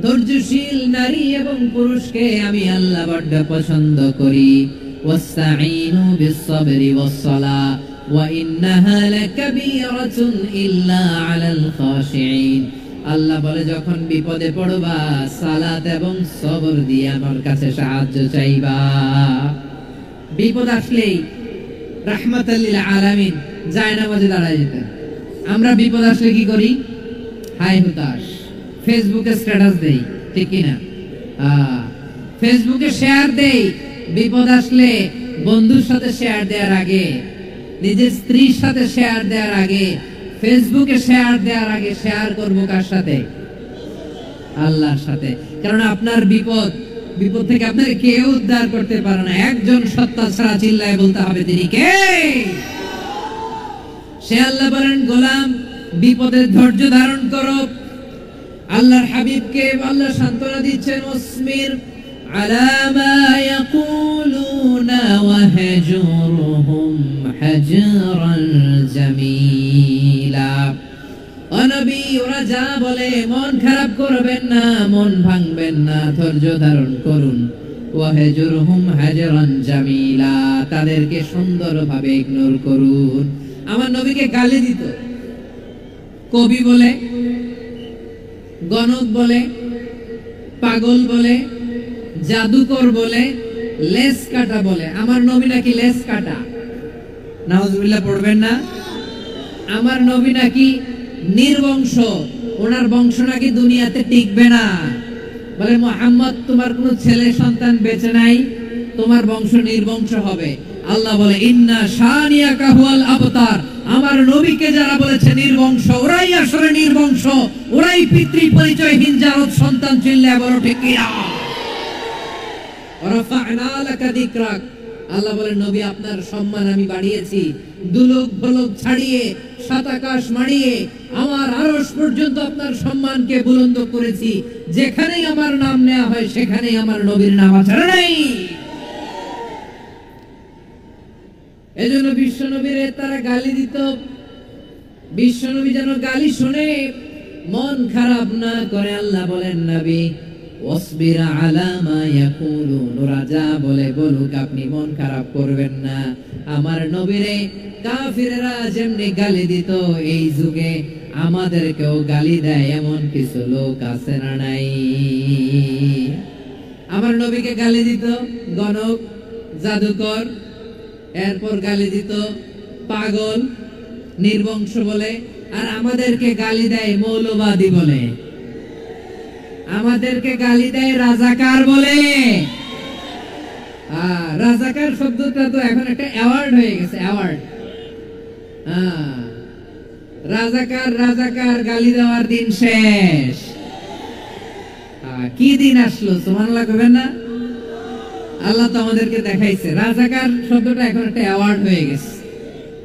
ধৈর্যশীল নারী এবং পুরুষকে আমি আল্লাহ বড় পছন্দ করি। ওয়াস্তাঈনু বিস-সাবরি ওয়াস-সালাহ ওয়া ইন্নাহা লাকাবীরাতুন ইল্লা আলাল খাশিঈন। আল্লাহ বলে যখন বিপদে পড়বা সালাত এবং সবর দিয়ে আমার কাছে সাহায্য চাইবা। বিপদ আসলেই রাহমাতাল লিল আলামিন যায় নামাজে দাঁড়ায় যেতেন। আমরা বিপদ আসলে কি করি? হাই হুতাশ, ফেসবুকে স্ট্যাটাস দেই, ঠিক কি না? ফেসবুকে শেয়ার দেই। বিপদ আসলে বন্ধুর সাথে শেয়ার দেওয়ার আগে, নিজের স্ত্রীর সাথে শেয়ার দেওয়ার আগে, ফেসবুকে শেয়ার দেওয়ার আগে শেয়ার করব কার সাথে? আল্লাহর সাথে। কারণ আপনার বিপদ থেকে আপনাকে কেউ উদ্ধার করতে পারে না। একজন সত্তা ছাড়া চিল্লায় বলতে হবে তিনি কে? সে আল্লাহ বলেন গোলাম বিপদের ধৈর্য ধারণ করো। আল্লাহর হাবিবকে আল্লাহ সান্ত্বনা দিচ্ছেন ওয়াসমির আলা মা ইয়াকুলুনা ওয়াহজুরহুম হাজরান জামিলা। ও নবী, ওরা যা বলে মন খারাপ করবেন না, মন ভাঙবেন না, ধৈর্য ধারণ করুন। ওয়াহজুরহুম হাজরান জামিলা, তাদেরকে সুন্দরভাবে ইগনোর করুন। আমার নবীকে গালি দিত, কবি বলে, গণক বলে, পাগল বলে, জাদুকর বলে, লেস কাটা বলে। আমার নবী নাকি লেস কাটা। নাউজুবিল্লাহ পড়বেন না। আমার নবী নাকি নির্বংশ, ওনার বংশ নাকি দুনিয়াতে টিকবে না। বলে মুহাম্মদ তোমার কোনো ছেলে সন্তান বেঁচে নাই, তোমার বংশ নির্বংশ হবে। আল্লাহ বলে ইন্না শানিয়াকা হুয়াল আবতার। আমার নবীকে যারা বলেছে নির্বংশ, ওরাই আসলে নির্বংশ, ওরাই পিতৃ পরিচয়হীন জারদ সন্তান। চিল্লায় বলো ঠিক কিনা? ওয়ারাফা'না লাকা যিকরাক। আল্লাহ বলেন নবী আপনার সম্মান আমি বাড়িয়েছি। দুলোক ভলোক ছাড়িয়ে, সাত আকাশ মাড়িয়ে আমার আরশ পর্যন্ত আপনার সম্মানকে বুলন্দ করেছি। যেখানেই আমার নাম নেওয়া হয় সেখানেই আমার নবীর নাম আছে না নাই? এজন্য বিশ্বনবীর তারা গালি দিত। বিশ্বনবী যেন গালি শুনে মন খারাপ না করে আল্লাহ বলেন নবী ওয়াসবির আলা মা ইয়াকুলুন, ওরা যা বলে বলুক আপনি মন খারাপ করবেন না। আমার নবীরে কাফিররা যেমনি গালি দিত, এই যুগে আমাদেরকেও গালি দেয় এমন কিছু লোক আছে না নাই? আমার নবীকে গালি দিত গণক, জাদুকর, এরপর গালি দিত পাগল, নির্বংশ বলে। আর আমাদেরকে গালি দেয় মৌলবাদী বলে, আমাদেরকে গালি দেয় রাজাকার বলে। রাজাকার শব্দটা তো এখন একটা অ্যাওয়ার্ড হয়ে গেছে, অ্যাওয়ার্ড। রাজাকার রাজাকার গালি দেওয়ার দিন শেষ। কি দিন আসলো সুবহানাল্লাহ কইবেন না? আল্লাহ তো আমাদেরকে দেখাইছে রাজাকার শব্দটা এখন একটা অ্যাওয়ার্ড হয়ে গেছে।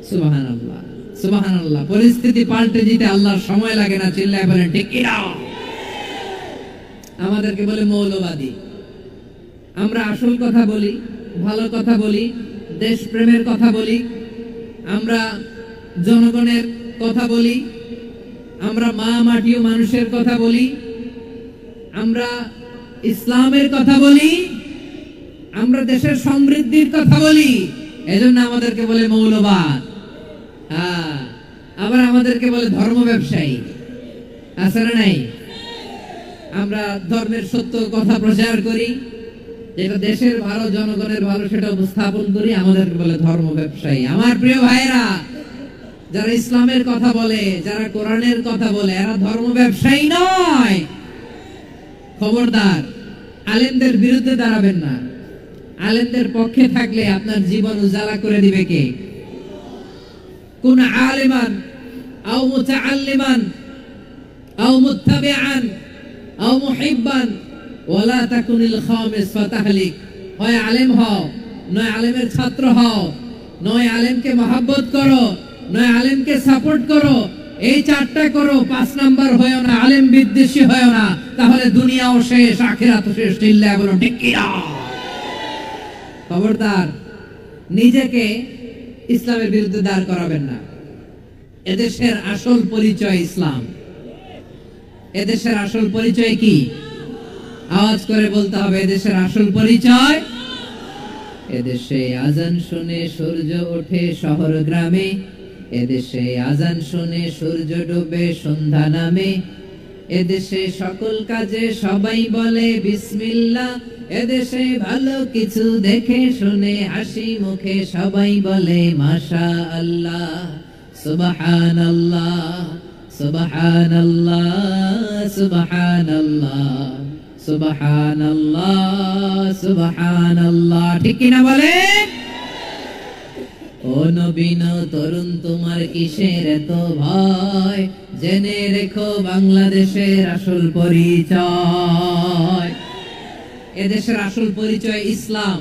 সুবহানাল্লাহ সুবহানাল্লাহ। পরিস্থিতি পাল্টে দিতে আল্লাহর সময় লাগে না। চিল্লায় বলেন ঠিক কি না? আমাদেরকে বলে মৌলবাদী। আমরা আসল কথা বলি, ভালো কথা বলি, দেশপ্রেমের কথা বলি, আমরা জনগণের কথা বলি, আমরা মা মাটি ও মানুষের কথা বলি, আমরা ইসলামের কথা বলি, আমরা দেশের সমৃদ্ধির কথা বলি। এজন্য আমাদেরকে বলে মৌলবাদ। আবার আমাদেরকে বলে ধর্ম ব্যবসায়ী। আছে না নাই? আমরা ধর্মের সত্য কথা প্রচার করি, যেটা দেশের ভালো, জনগণের ভালো, সেটা উপস্থাপন করি। আমাদেরকে বলে ধর্ম ব্যবসায়ী। আমার প্রিয় ভাইরা, যারা ইসলামের কথা বলে, যারা কোরআনের কথা বলে, এরা ধর্ম ব্যবসায়ী নয়। খবরদার, আলেমদের বিরুদ্ধে দাঁড়াবেন না। আলেমদের পক্ষে থাকলে আপনার জীবন উজালা করে দিবে কে? কোন আলেমান আও মুতাআল্লিমান আও মুত্তাবিআন আও মুহিব্বান ওয়ালা তাকুনিল খামিস ফাতাহলিক। হয় আলেম হও, নয় আলেমের ছাত্র হও, নয় আলেমকে মহব্বত করো, নয় আলেমকে সাপোর্ট করো। এই চারটা করো, 5 নাম্বার হয়ো না, আলেম বিদ্বেষী হয়ো না, তাহলে দুনিয়াও শেষ, আখিরাতও শেষ। চিল্লায় বলো ঠিক কি না? খবরদার নিজেকে ইসলামের বিরুদ্ধে দাঁড় করাবেন না। এদেশের আসল পরিচয় ইসলাম। এদেশের আসল পরিচয় কি? আওয়াজ করে বলতে হবে, এদেশের আসল পরিচয়। এদেশে আজান শুনে সূর্য ওঠে শহর গ্রামে, এদেশে আজান শুনে সূর্য ডুবে সন্ধ্যা নামে, এদেশে সকল কাজে সবাই বলে বিসমিল্লাহ, এদেশে ভালো কিছু দেখে শুনে হাসি মুখে সবাই বলে মাশাআল্লাহ, সুবহানাল্লাহ, সুবহানাল্লাহ, সুবহানাল্লাহ, সুবহানাল্লাহ, সুবহানাল্লাহ। ঠিক কি না বলেন? ও নবীন তরুণ তোমার কিসের এত ভয়, জেনে রেখো বাংলাদেশের আসল পরিচয়। এদেশের আসল পরিচয় ইসলাম।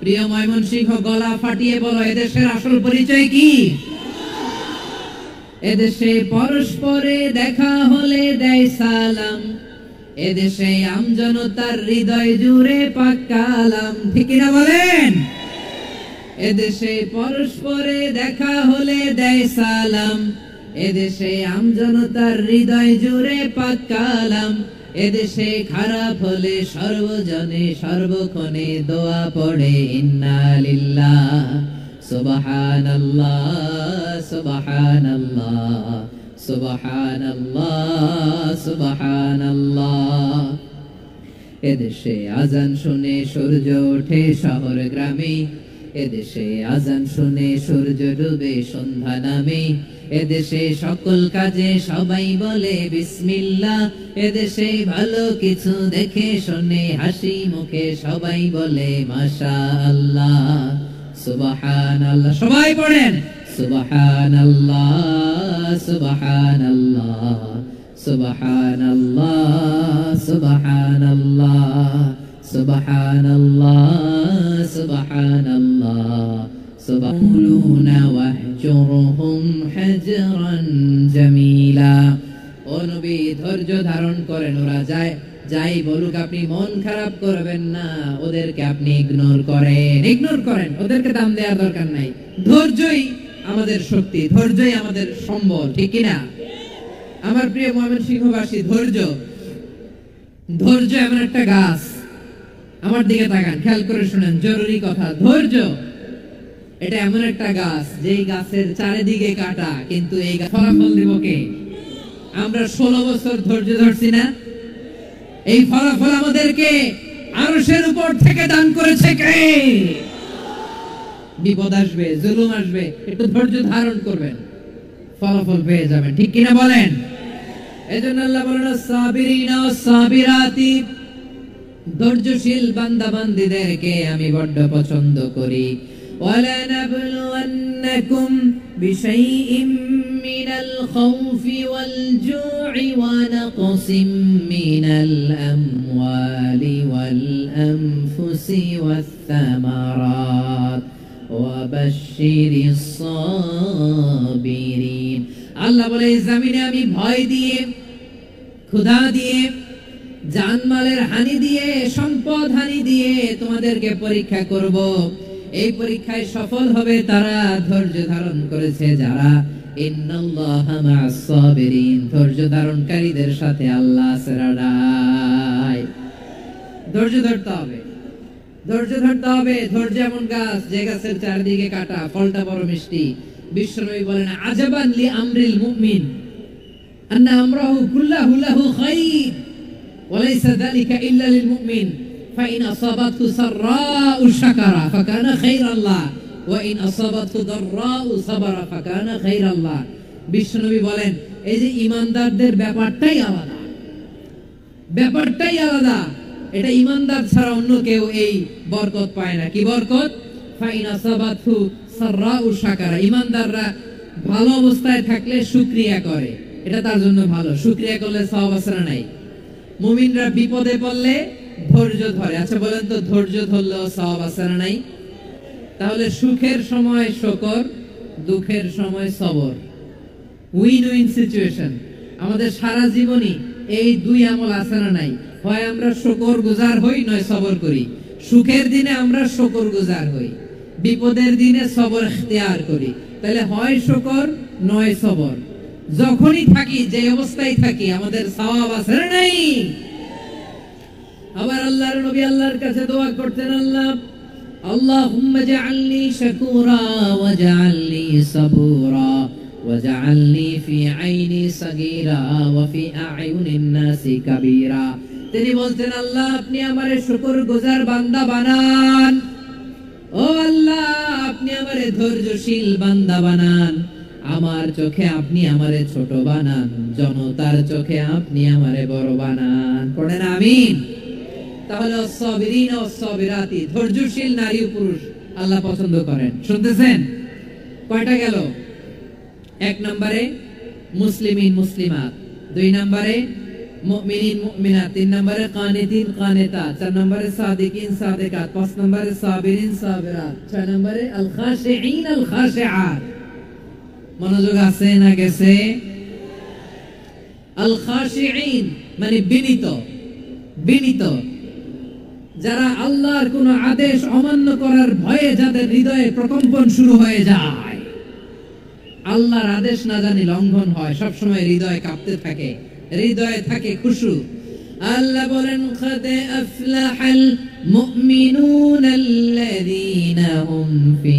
প্রিয় ময়মনসিংহ, গলা ফাটিয়ে বলো, এদেশের আসল পরিচয় কি? এদেশে পরস্পরে দেখা হলে দেয় সালাম, এদেশে আমজনতার হৃদয় জুড়ে পাক কালাম। ঠিক না বলেন? এদেশে পরস্পরে দেখা হলে দেয় সালাম, এদেশে আমজনতার হৃদয় জুড়ে পাক কালাম, এদেশে খারাপ হলে সর্বজনে সর্বক্ষণে দোয়া পড়ে ইন্না লিল্লাহ, সুবহানাল্লাহ, সুবহানাল্লাহ, সুবহানাল্লাহ, সুবহানাল্লাহ। এদেশে আজান শুনে সূর্য ওঠে শহর গ্রামে, এদেশে আজান শুনে সূর্য ডুবে সন্ধ্যা নামে, এদেশে সকল কাজে সবাই বলে বিসমিল্লাহ, এদেশে ভালো কিছু দেখে শুনে হাসি মুখে সবাই বলে মাশাআল্লাহ, সুবহানাল্লাহ। সবাই পড়েন সুবহানাল্লাহ, সুবহানাল্লাহ, সুবহানাল্লাহ, সুবহানাল্লাহ, সুবহানাল্লাহ, সুবহানাল্লাহ, সুবহানাল্লাহ ওয়াহজুরহুম হাজরান জামিলা। ও নবী, ধৈর্য ধারণ করেন, ওরা যাই বলুক আপনি মন খারাপ করবেন না, ওদেরকে আপনি ইগনোর করেন, ওদেরকে দাম দেওয়ার দরকার নাই। ধৈর্যই আমাদের শক্তি, ধৈর্যই আমাদের সম্বল। ঠিক কি না? আমার প্রিয় ময়মনসিংহবাসী, ধৈর্য এমন একটা গাছ। আমার দিকে তাকান, খেয়াল করে শুনেন, জরুরি কথা। ধৈর্য এটা এমন একটা গাছ, যেই গাছের চারিদিকে কাটা, কিন্তু এই ফলাফল দিব কে? আমরা 16 বছর ধৈর্য ধরছি না? এই ফলাফল আমাদেরকে আরশের উপর থেকে দান করেছে কে? বিপদ আসবে, জুলুম আসবে, একটু ধৈর্য ধারণ করবেন, ফলাফল পেয়ে যাবেন। ঠিক কিনা বলেন? এজন্য আল্লাহ বলেন সাবিরিনা সাবিরাতি, ধৈর্যশীল বান্দা বান্দীদেরকে আমি বড় পছন্দ করি। ওয়ালা নাবলুওয়ান্নাকুম বিশাইইম মিনাল খাউফি ওয়াল জু'i ওয়া নাকসিম মিনাল আমওয়ালি ওয়াল আনফুসি ওয়াস সামারাত ওয়া বাশশিরিস সাবিরিন। আল্লাহ বলে, এই জমিনে আমি ভয় দিয়ে, ক্ষুধা দিয়ে, জানমালের হানি দিয়ে, সম্পদ হানি দিয়ে তোমাদেরকে পরীক্ষা করব। এই পরীক্ষায় সফল হবে তারা, ধৈর্য ধারণ করেছে যারা। ইন্নাল্লাহা মা'আস সাবিরিন, ধৈর্য ধারণকারীদের সাথে আল্লাহ আছে। ধৈর্য ধরতে হবে, ধৈর্য ধরতে হবে। ধৈর্য এমন গাছ, যে গাছের চারদিকে কাটা, ফলটা বড় মিষ্টি। বিশ্বনবী বলেন, আজাবান লি আমরিল মুমিন আন্না আমরাহু কুল্লাহু লাহু খায়র ওয়া লাইসা যালিকা ইল্লা লিল মুমিন ফাইন আসাবাতহু সাররাউ শাকারা ফাকানা খায়রাল্লাহ ওয়া ইন আসাবাতহু দাররাউ সাবারা ফাকানা খায়রাল্লাহ। বিশ্বনবী বলেন, এই যে ঈমানদারদের ব্যাপারটাই আলাদা, ব্যাপারটাই আলাদা। এটা ঈমানদার ছাড়া অন্য কেউ এই বরকত পায় না। কি বরকত? ফাইন আসাবাতহু সাররাউ শাকারা। ঈমানদাররা ভালো অবস্থায় থাকলে শুকরিয়া করে, এটা তার জন্য ভালো। শুকরিয়া করলে সওয়াব আছে না নাই? মুমিনরা বিপদে পড়লে ধৈর্য ধরে। আচ্ছা বলেন তো, ধৈর্য ধরলেও সওয়াব আছে না নাই? তাহলে সুখের সময় শুকর, দুঃখের সময় সবর, উইন উইন সিচুয়েশন। আমাদের সারা জীবনই এই দুই আমল আছে না নাই? হয় আমরা শুকর গুজার হই, নয় সবর করি। সুখের দিনে আমরা শুকর গুজার হই, বিপদের দিনে সবর ইখতিয়ার করি। তাহলে হয় শুকর নয় সবর। যখনই থাকি, যে অবস্থায় থাকি, আমাদের সওয়াব আছে না নাই? আবার আল্লাহর নবী আল্লাহর কাছে দোয়া করতেন, আল্লাহুম্মা জাআলনি শাকুরা ওয়াজআলনি সাবুরা ওয়াজআলনি ফি আইনি সাগীরা ওয়া ফি আ'য়ুনিন নাসি কাবীরা। তিনি বলতেন, আল্লাহ আপনি আমারে শুকরগুজার বান্দা বানান, ও আল্লাহ আপনি আমারে ধৈর্যশীল বান্দা বানান, আমার চোখে আপনি আমারে ছোট বানান, জনতার চোখে আপনি আমারে বড় বানান। পড়েন আমিন। তাহলে সাবিরিন ও সাবিরাতি, ধৈর্যশীল নারী ও পুরুষ আল্লাহ পছন্দ করেন। শুনতেছেন? কয়টা গেল? এক নম্বরে মুসলিমিন মুসলিমাত, দুই নম্বরে মুমিনিন মুমিনাত, তিন নম্বরে কানিতিন কানিতাত, চার নম্বরে সাদিকিন সাদিকাত, পাঁচ নম্বরে সাবিরিন সাবিরাত, ছয় নম্বরে আল খাশিঈন আল খাশিআত। মনোযোগ আছে না গেছে? আল খাশিঈন মানে বিনীত, বিনীত, যারা আল্লাহর কোন আদেশ অমান্য করার ভয়ে যাদের হৃদয়ে প্রকম্পন শুরু হয়ে যায়, আল্লাহর আদেশ না জানি লঙ্ঘন হয়, সব সময় হৃদয় কাঁপতে থাকে, হৃদয়ে থাকে খুশু। আল্লাহ বলেন, কদ আফলাহাল মুমিনুনাল্লাযীনা হুম ফি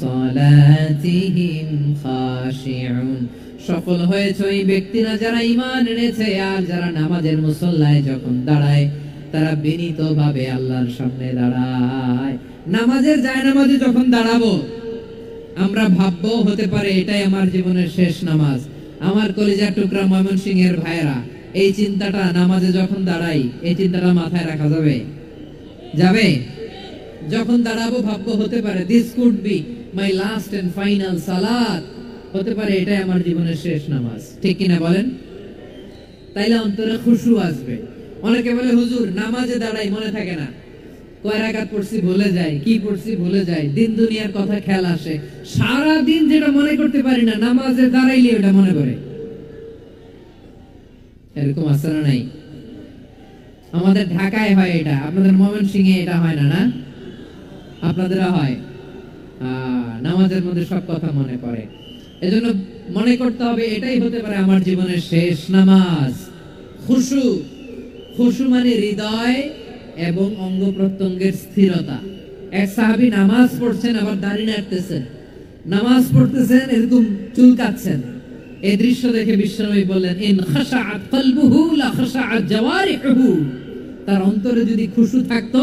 সালাতিহিম খাশিউন। সফল হয়েছে ওই ব্যক্তিরা যারা ঈমান এনেছে আর যারা নামাজের মুসল্লায় যখন দাঁড়ায় তারা বিনীতভাবে আল্লাহর সামনে দাঁড়ায়। নামাজের জায়নামাজে যখন দাঁড়াবো আমরা ভাববো হতে পারে এটাই আমার জীবনের শেষ নামাজ। আমার কলিজার টুকরা ময়মনসিংহের ভাইরা, এই চিন্তাটা নামাজে যখন দাঁড়াই, এই চিন্তাটা মাথায় রাখা যাবে? যাবে? যখন দাঁড়াবো ভাববো হতে পারে this could be my last and final সালাত, হতে পারে এটাই আমার জীবনের শেষ নামাজ। ঠিক কিনা বলেন? তাইলে অন্তরে খুশু আসবে। অনেকে বলে, হুজুর নামাজে দাঁড়াই মনে থাকে না, কয় রাকাত পড়ছি ভুলে যাই, কি পড়ছি ভুলে যাই, দিন দুনিয়ার কথা খেয়াল আসে, সারা দিন যেটা মনে করতে পারি না নামাজে দাঁড়াইলে ওটা মনে পড়ে। এরকম আছে না নাই? আমাদের ঢাকায় হয় এটা, আপনাদের ময়মনসিংহে এটা হয় না? না আপনাদের হয়? নামাজের মধ্যে সব কথা মনে পড়ে। এজন্য মনে করতে হবে এটাই হতে পারে আমার জীবনের শেষ নামাজ। খুশু, খুশু মানে হৃদয় এবং অঙ্গ প্রত্যঙ্গের স্থিরতা। এক সাহাবী নামাজ পড়ছেন আবার দাড়ি নাড়তেছেন, নামাজ পড়তেছেন এরকম চুলকাচ্ছেন। এই দৃশ্য দেখে বিশ্বনবী বললেন, ইন খাশাআত কলবুহু লা খাশাআত জাওয়ারিহুহু। তার অন্তরে যদি খুশু থাকতো,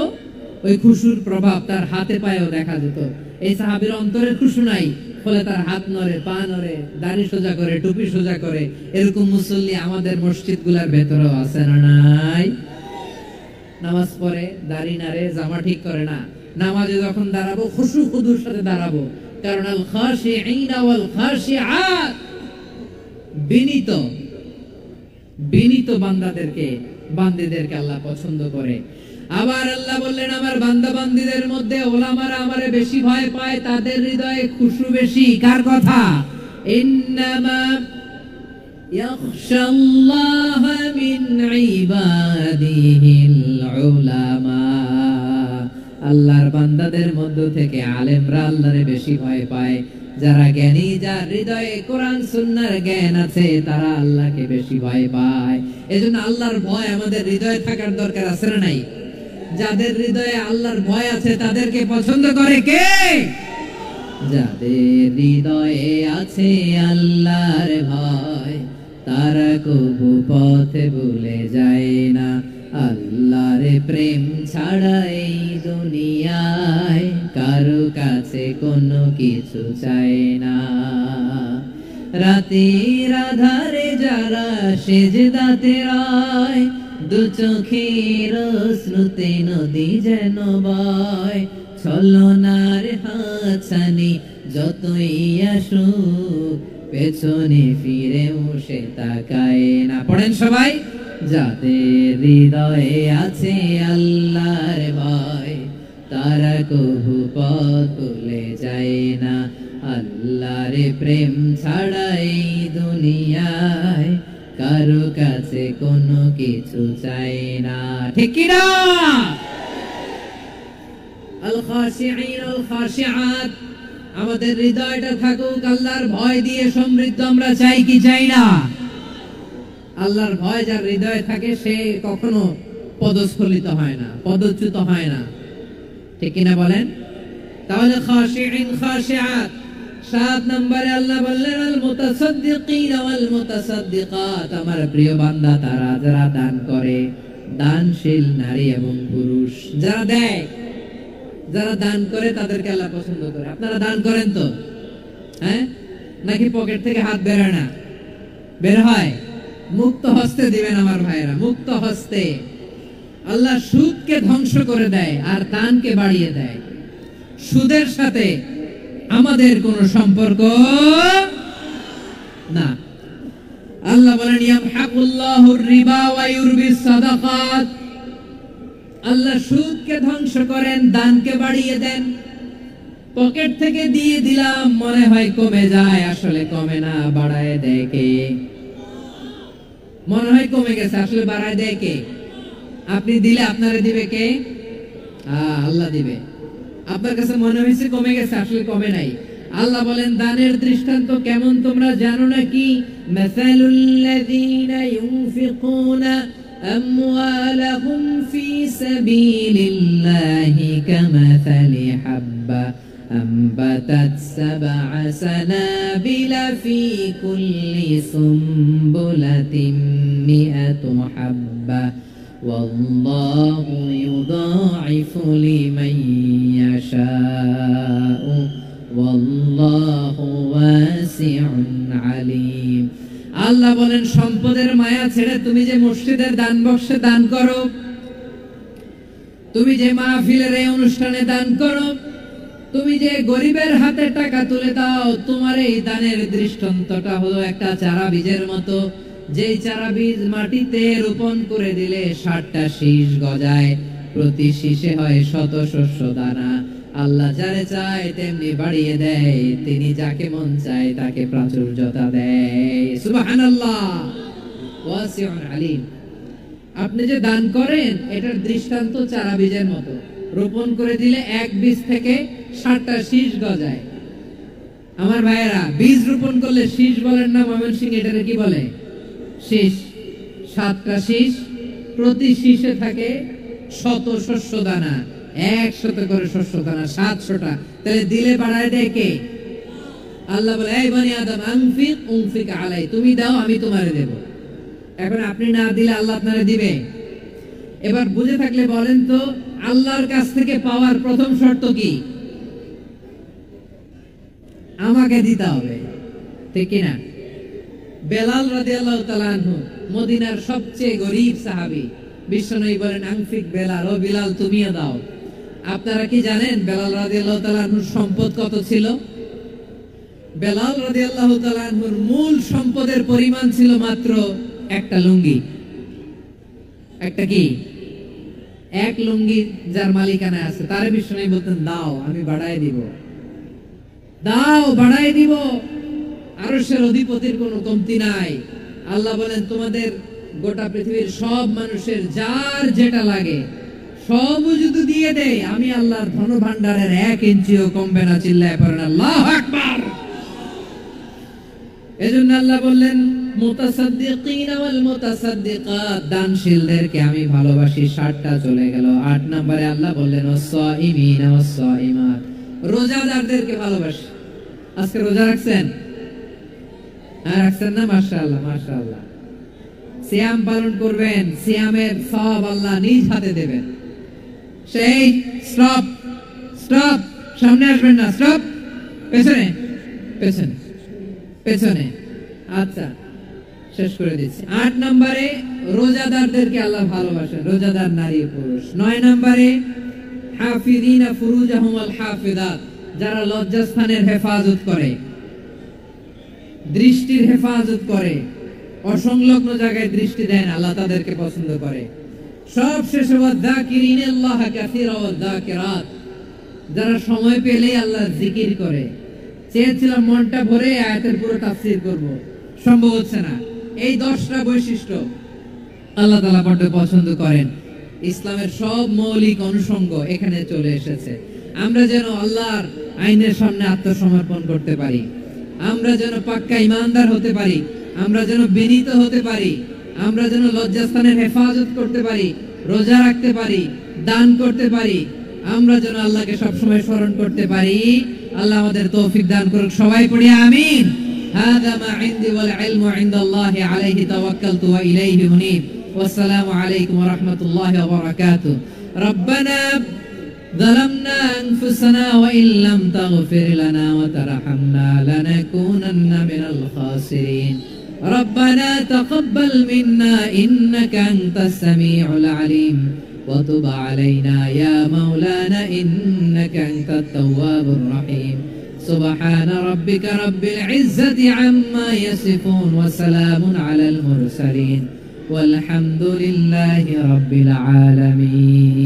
ওই খুশুর প্রভাব তার হাতে পায়েও দেখা যেত। এই সাহাবীর অন্তরে খুশু নাই, ফলে তার হাত নড়ে, পা নড়ে, দাড়ি সোজা করে, টুপি সোজা করে। এরকম মুসল্লি আমাদের মসজিদগুলোর ভেতরেও আছে না নাই? নামাজ পড়ে, দাড়ি নাড়ে, জামা ঠিক করে না। নামাজে যখন দাঁড়াবো খুশু খুদুর সাথে দাঁড়াবো, কারণ আল খাশিঈনা ওয়াল খাশিআত, বিনীত, বিনীত বান্দাদেরকে, বান্দীদেরকে আল্লাহ পছন্দ করে। আবার আল্লাহ বললেন, আমার বান্দা বান্দীদের মধ্যে ওলামারা আমারে বেশি ভয় পায়, তাদের হৃদয়ে খুশু বেশি। কার কথা? ইন্নামা ইয়াখশাল্লাহ মিন ইবাদিহিল উলামা। আল্লাহর বান্দাদের মধ্য থেকে আলেমরা আল্লাহরে বেশি ভয় পায়। যারা জ্ঞানী, যার হৃদয়ে কোরআন সুন্নাহর জ্ঞান আছে, তারা আল্লাহকে বেশি ভয় পায়। এজন্য আল্লাহর ভয় আমাদের হৃদয়ে থাকার দরকার আছে না নাই? যাদের হৃদয়ে আল্লাহর ভয় আছে তাদেরকে পছন্দ করে কে? যাদের হৃদয়ে আছে আল্লাহর ভয়, তারা কবু পথে ভুলে যায় না। আল্লাহর প্রেম ছাড়া এই দুনিয়ায় কারো কাছে কোনো কিছু চায় না। রাতের আধারে যারা সেজদাতে রয়, দু চোখের শ্রুতে নদী যেন বয়। ছলনার হাতছানি যতই আসুক, পেছনে ফিরেও সে তাকায় না। পড়েন সবাই। যাদের হৃদয়ে আছে আল্লাহর ভয় তারা কভু পথ ভুলে যায় না। আল্লাহর প্রেম ছাড়া এই দুনিয়ায় কারো কাছে কোনো কিছু চাই না। ঠিক কি না? আল খাশিঈন আল খাশিআত, আমাদের হৃদয়টা থাকুক আল্লাহর ভয় দিয়ে সমৃদ্ধ। আমরা চাই কি চাই না? আল্লাহর ভয় যার হৃদয়ে থাকে সে কখনো পদস্খলিত হয় না, পদচ্যুত হয় না। ঠিক কিনা বলেন? তাহলে খাশিঈন খাশিআত। 7 নম্বরে আল্লাহ বললেন আল মুতাসাদ্দিকিন ওয়াল মুতাসাদ্দিকাত, আমার প্রিয় বান্দা তারা যারা দান করে, দানশীল নারী এবং পুরুষ যারা দেয়, যারা দান করে তাদেরকে আল্লাহ পছন্দ করে। আপনারা দান করেন তো? হ্যাঁ, নাকি পকেট থেকে হাত বের হয় না? বের হয়। মুক্ত হস্তে দিবেন আমার ভাইয়েরা, মুক্ত হস্তে। আল্লাহ সুদকে ধ্বংস করে দেয় আর দানকে বাড়িয়ে দেয়। সুদের সাথে আমাদের কোনো সম্পর্ক না। আল্লাহ বলেন ইয়ামহাকুল্লাহুর রিবা ওয়া ইউরবিস সাদাকাত, আল্লাহ সুদকে ধ্বংস করেন, দানকে বাড়িয়ে দেন। পকেট থেকে দিয়ে দিলাম মনে হয় কমে যায়, আসলে কমে না, বাড়ায় দেয় কে? মনে হয় কমে গেছে, আসলে বাড়ায় দেয় কে? আপনি দিলে আপনারে দিবে কে? আল্লাহ দিবে। আপনার কাছে মনে হয়েছে কমে গেছে, আসলে কমে নাই। আল্লাহ বলেন দানের দৃষ্টান্ত কেমন তোমরা জানো নাকি? মাসালুল লাযীনা ইউনফিকুনা আমওয়ালাহুম ফি সাবিলিল্লাহি কামাসালি হাব্বা أنبتت 7 سنابل في كل سنبلة 100 حبة والله يضاعف لمن يشاء والله واسع عليم। আল্লাহ বলেন সম্পদের মায়া ছেড়ে তুমি যে মসজিদের দান বক্সে দান করো, তুমি যে মাহফিলের এই অনুষ্ঠানে দান করো, তুমি যে গরিবের হাতে টাকা তুলে দাও, তোমার এই দানের দৃষ্টান্তটা হলো একটা চারা বীজের মতো। যেই চারা বীজ মাটিতে রোপণ করে দিলে 60টা শীষ গজায়, প্রতি শীষে হয় 100 শস্য দানা। আল্লাহ যারে চায় তেমনি বাড়িয়ে দেয়, তিনি যাকে মন চায় তাকে প্রাচুর্যতা দেয়। সুবহানাল্লাহ, ওয়াসিউন আলিম। আপনি যে দান করেন এটার দৃষ্টান্ত চারা বীজের মতো, রোপণ করে দিলে এক বীজ থেকে 60টা শীষ গজায়। আমার ভাইয়েরা, বীজ রোপণ করলে শীষ বলেন না ময়মনসিংহ, এটারে কি বলে? শীষ। 7টা শীষ, প্রতি শীষে থাকে 100 শস্য দানা, 100 করে শস্য দানা, 700টা। তাহলে দিলে বাড়ায় দেয় কে? আল্লাহ বলে এই বনি আদম আনফিক উনফিক আলাই, তুমি দাও আমি তোমারে দেব। এখন আপনি না দিলে আল্লাহ আপনারে দিবে? এবার বুঝে থাকলে বলেন তো, আল্লাহর কাছ থেকে পাওয়ার প্রথম শর্ত কি? আমাকে দিতে হবে, ঠিক কিনা? বেলাল রাদিয়াল্লাহু তাআলা আনহু মদিনার সবচেয়ে গরীব সাহাবী, বিশ্বনবী বলেন আনফিক বেলাল, ও বিলাল তুমিও দাও। আপনারা কি জানেন বেলাল রাদিয়াল্লাহু তাআলা আনহুর সম্পদ কত ছিল? বেলাল রাদিয়াল্লাহু তাআলা আনহুর মূল সম্পদের পরিমাণ ছিল মাত্র একটা লুঙ্গি। একটা কি? এক লুঙ্গি যার মালিকানা আছে তারে বিশ্বনবী বলতেন দাও আমি বাড়ায় দিব, দাও বাড়ায় দিব। আরশের অধিপতির কোনো কমতি নাই। আল্লাহ বলেন তোমাদের গোটা পৃথিবীর সব মানুষের যার যেটা লাগে সব যদি দিয়ে দেয়, আমি আল্লাহর ধন ভান্ডারের 1 ইঞ্চিও কমবে না। চিল্লায় পড়েন আল্লাহু আকবার। এজন্য আল্লাহ বললেন মুতাসাদ্দিকিন ওয়াল মুতাসাদ্দিকাত, দানশীলদেরকে আমি ভালোবাসি। 60টা চলে গেল। 8 নম্বরে আল্লাহ বললেন ওয়াস-সাইমিন ওয়াস-সাইমাত, রোজাদারদেরকে ভালোবাসি। আজকে রোজা রাখছেন? হ্যাঁ রাখছেন না? মাশাআল্লাহ মাশাআল্লাহ। সিয়াম পালন করবেন, সিয়ামের সওয়াব আল্লাহ নিজ হাতে দেবেন। সেই স্টপ স্টপ, সামনে আসবেন না, স্টপ, পেছনে পেছনে পেছনে। আচ্ছা শেষ করে দিচ্ছি। 8 নম্বরে রোজাদারদেরকে আল্লাহ ভালোবাসেন, রোজাদার নারী পুরুষ। 9 নম্বরে হাফিজিনা ফুরুজাহুম ওয়াল হাফিজাত, যারা লজ্জাস্থানের হেফাজত করে। দৃষ্টির হেফাজত করে, অসংলগ্ন জায়গায় দৃষ্টি দেন, আল্লাহ তাদেরকে পছন্দ করে। সব শেষে ওয়াযাকিরিনাল্লাহ কাসীরা ওয়াযাকিরাত, যারা সময় পেলেই আল্লাহর জিকির করে। চেয়েছিলাম মনটা ভরে আয়াতের পুরো তাফসীর করব, সম্ভব হচ্ছে না। এই 10টা বৈশিষ্ট্য আল্লাহ তাআলা বড় পছন্দ করেন। ইসলামের সব মৌলিক অনুষঙ্গ এখানে চলে এসেছে। আমরা যেন আল্লাহর আইনের সামনে আত্মসমর্পণ করতে পারি, আমরা যেন পাক্কা ইমানদার হতে পারি, আমরা যেন বিনীত হতে পারি, আমরা যেন লজ্জাস্থানের হেফাজত করতে পারি, রোজা রাখতে পারি, দান করতে পারি, আমরা যেন আল্লাহকে সবসময় স্মরণ করতে পারি। আল্লাহ আমাদের তৌফিক দান করুক। সবাই পড়ি আমিন। হাযা মা ইনদি ওয়াল ইলমু ইনদাল্লাহি আলাইহি তাওয়াক্কালতু ওয়া ইলাইহি মুনীব। ওয়াসসালামু আলাইকুম ওয়া রাহমাতুল্লাহি ওয়া বারাকাতুহু। রব্বানা ظلمنا أنفسنا وإن لم تغفر لنا وترحمنا لنكونن من الخاسرين. ربنا تقبل منا إنك أنت السميع العليم وتب علينا يا مولانا إنك أنت التواب الرحيم. سبحان ربك رب العزة عما يصفون وسلام على المرسلين والحمد لله رب العالمين.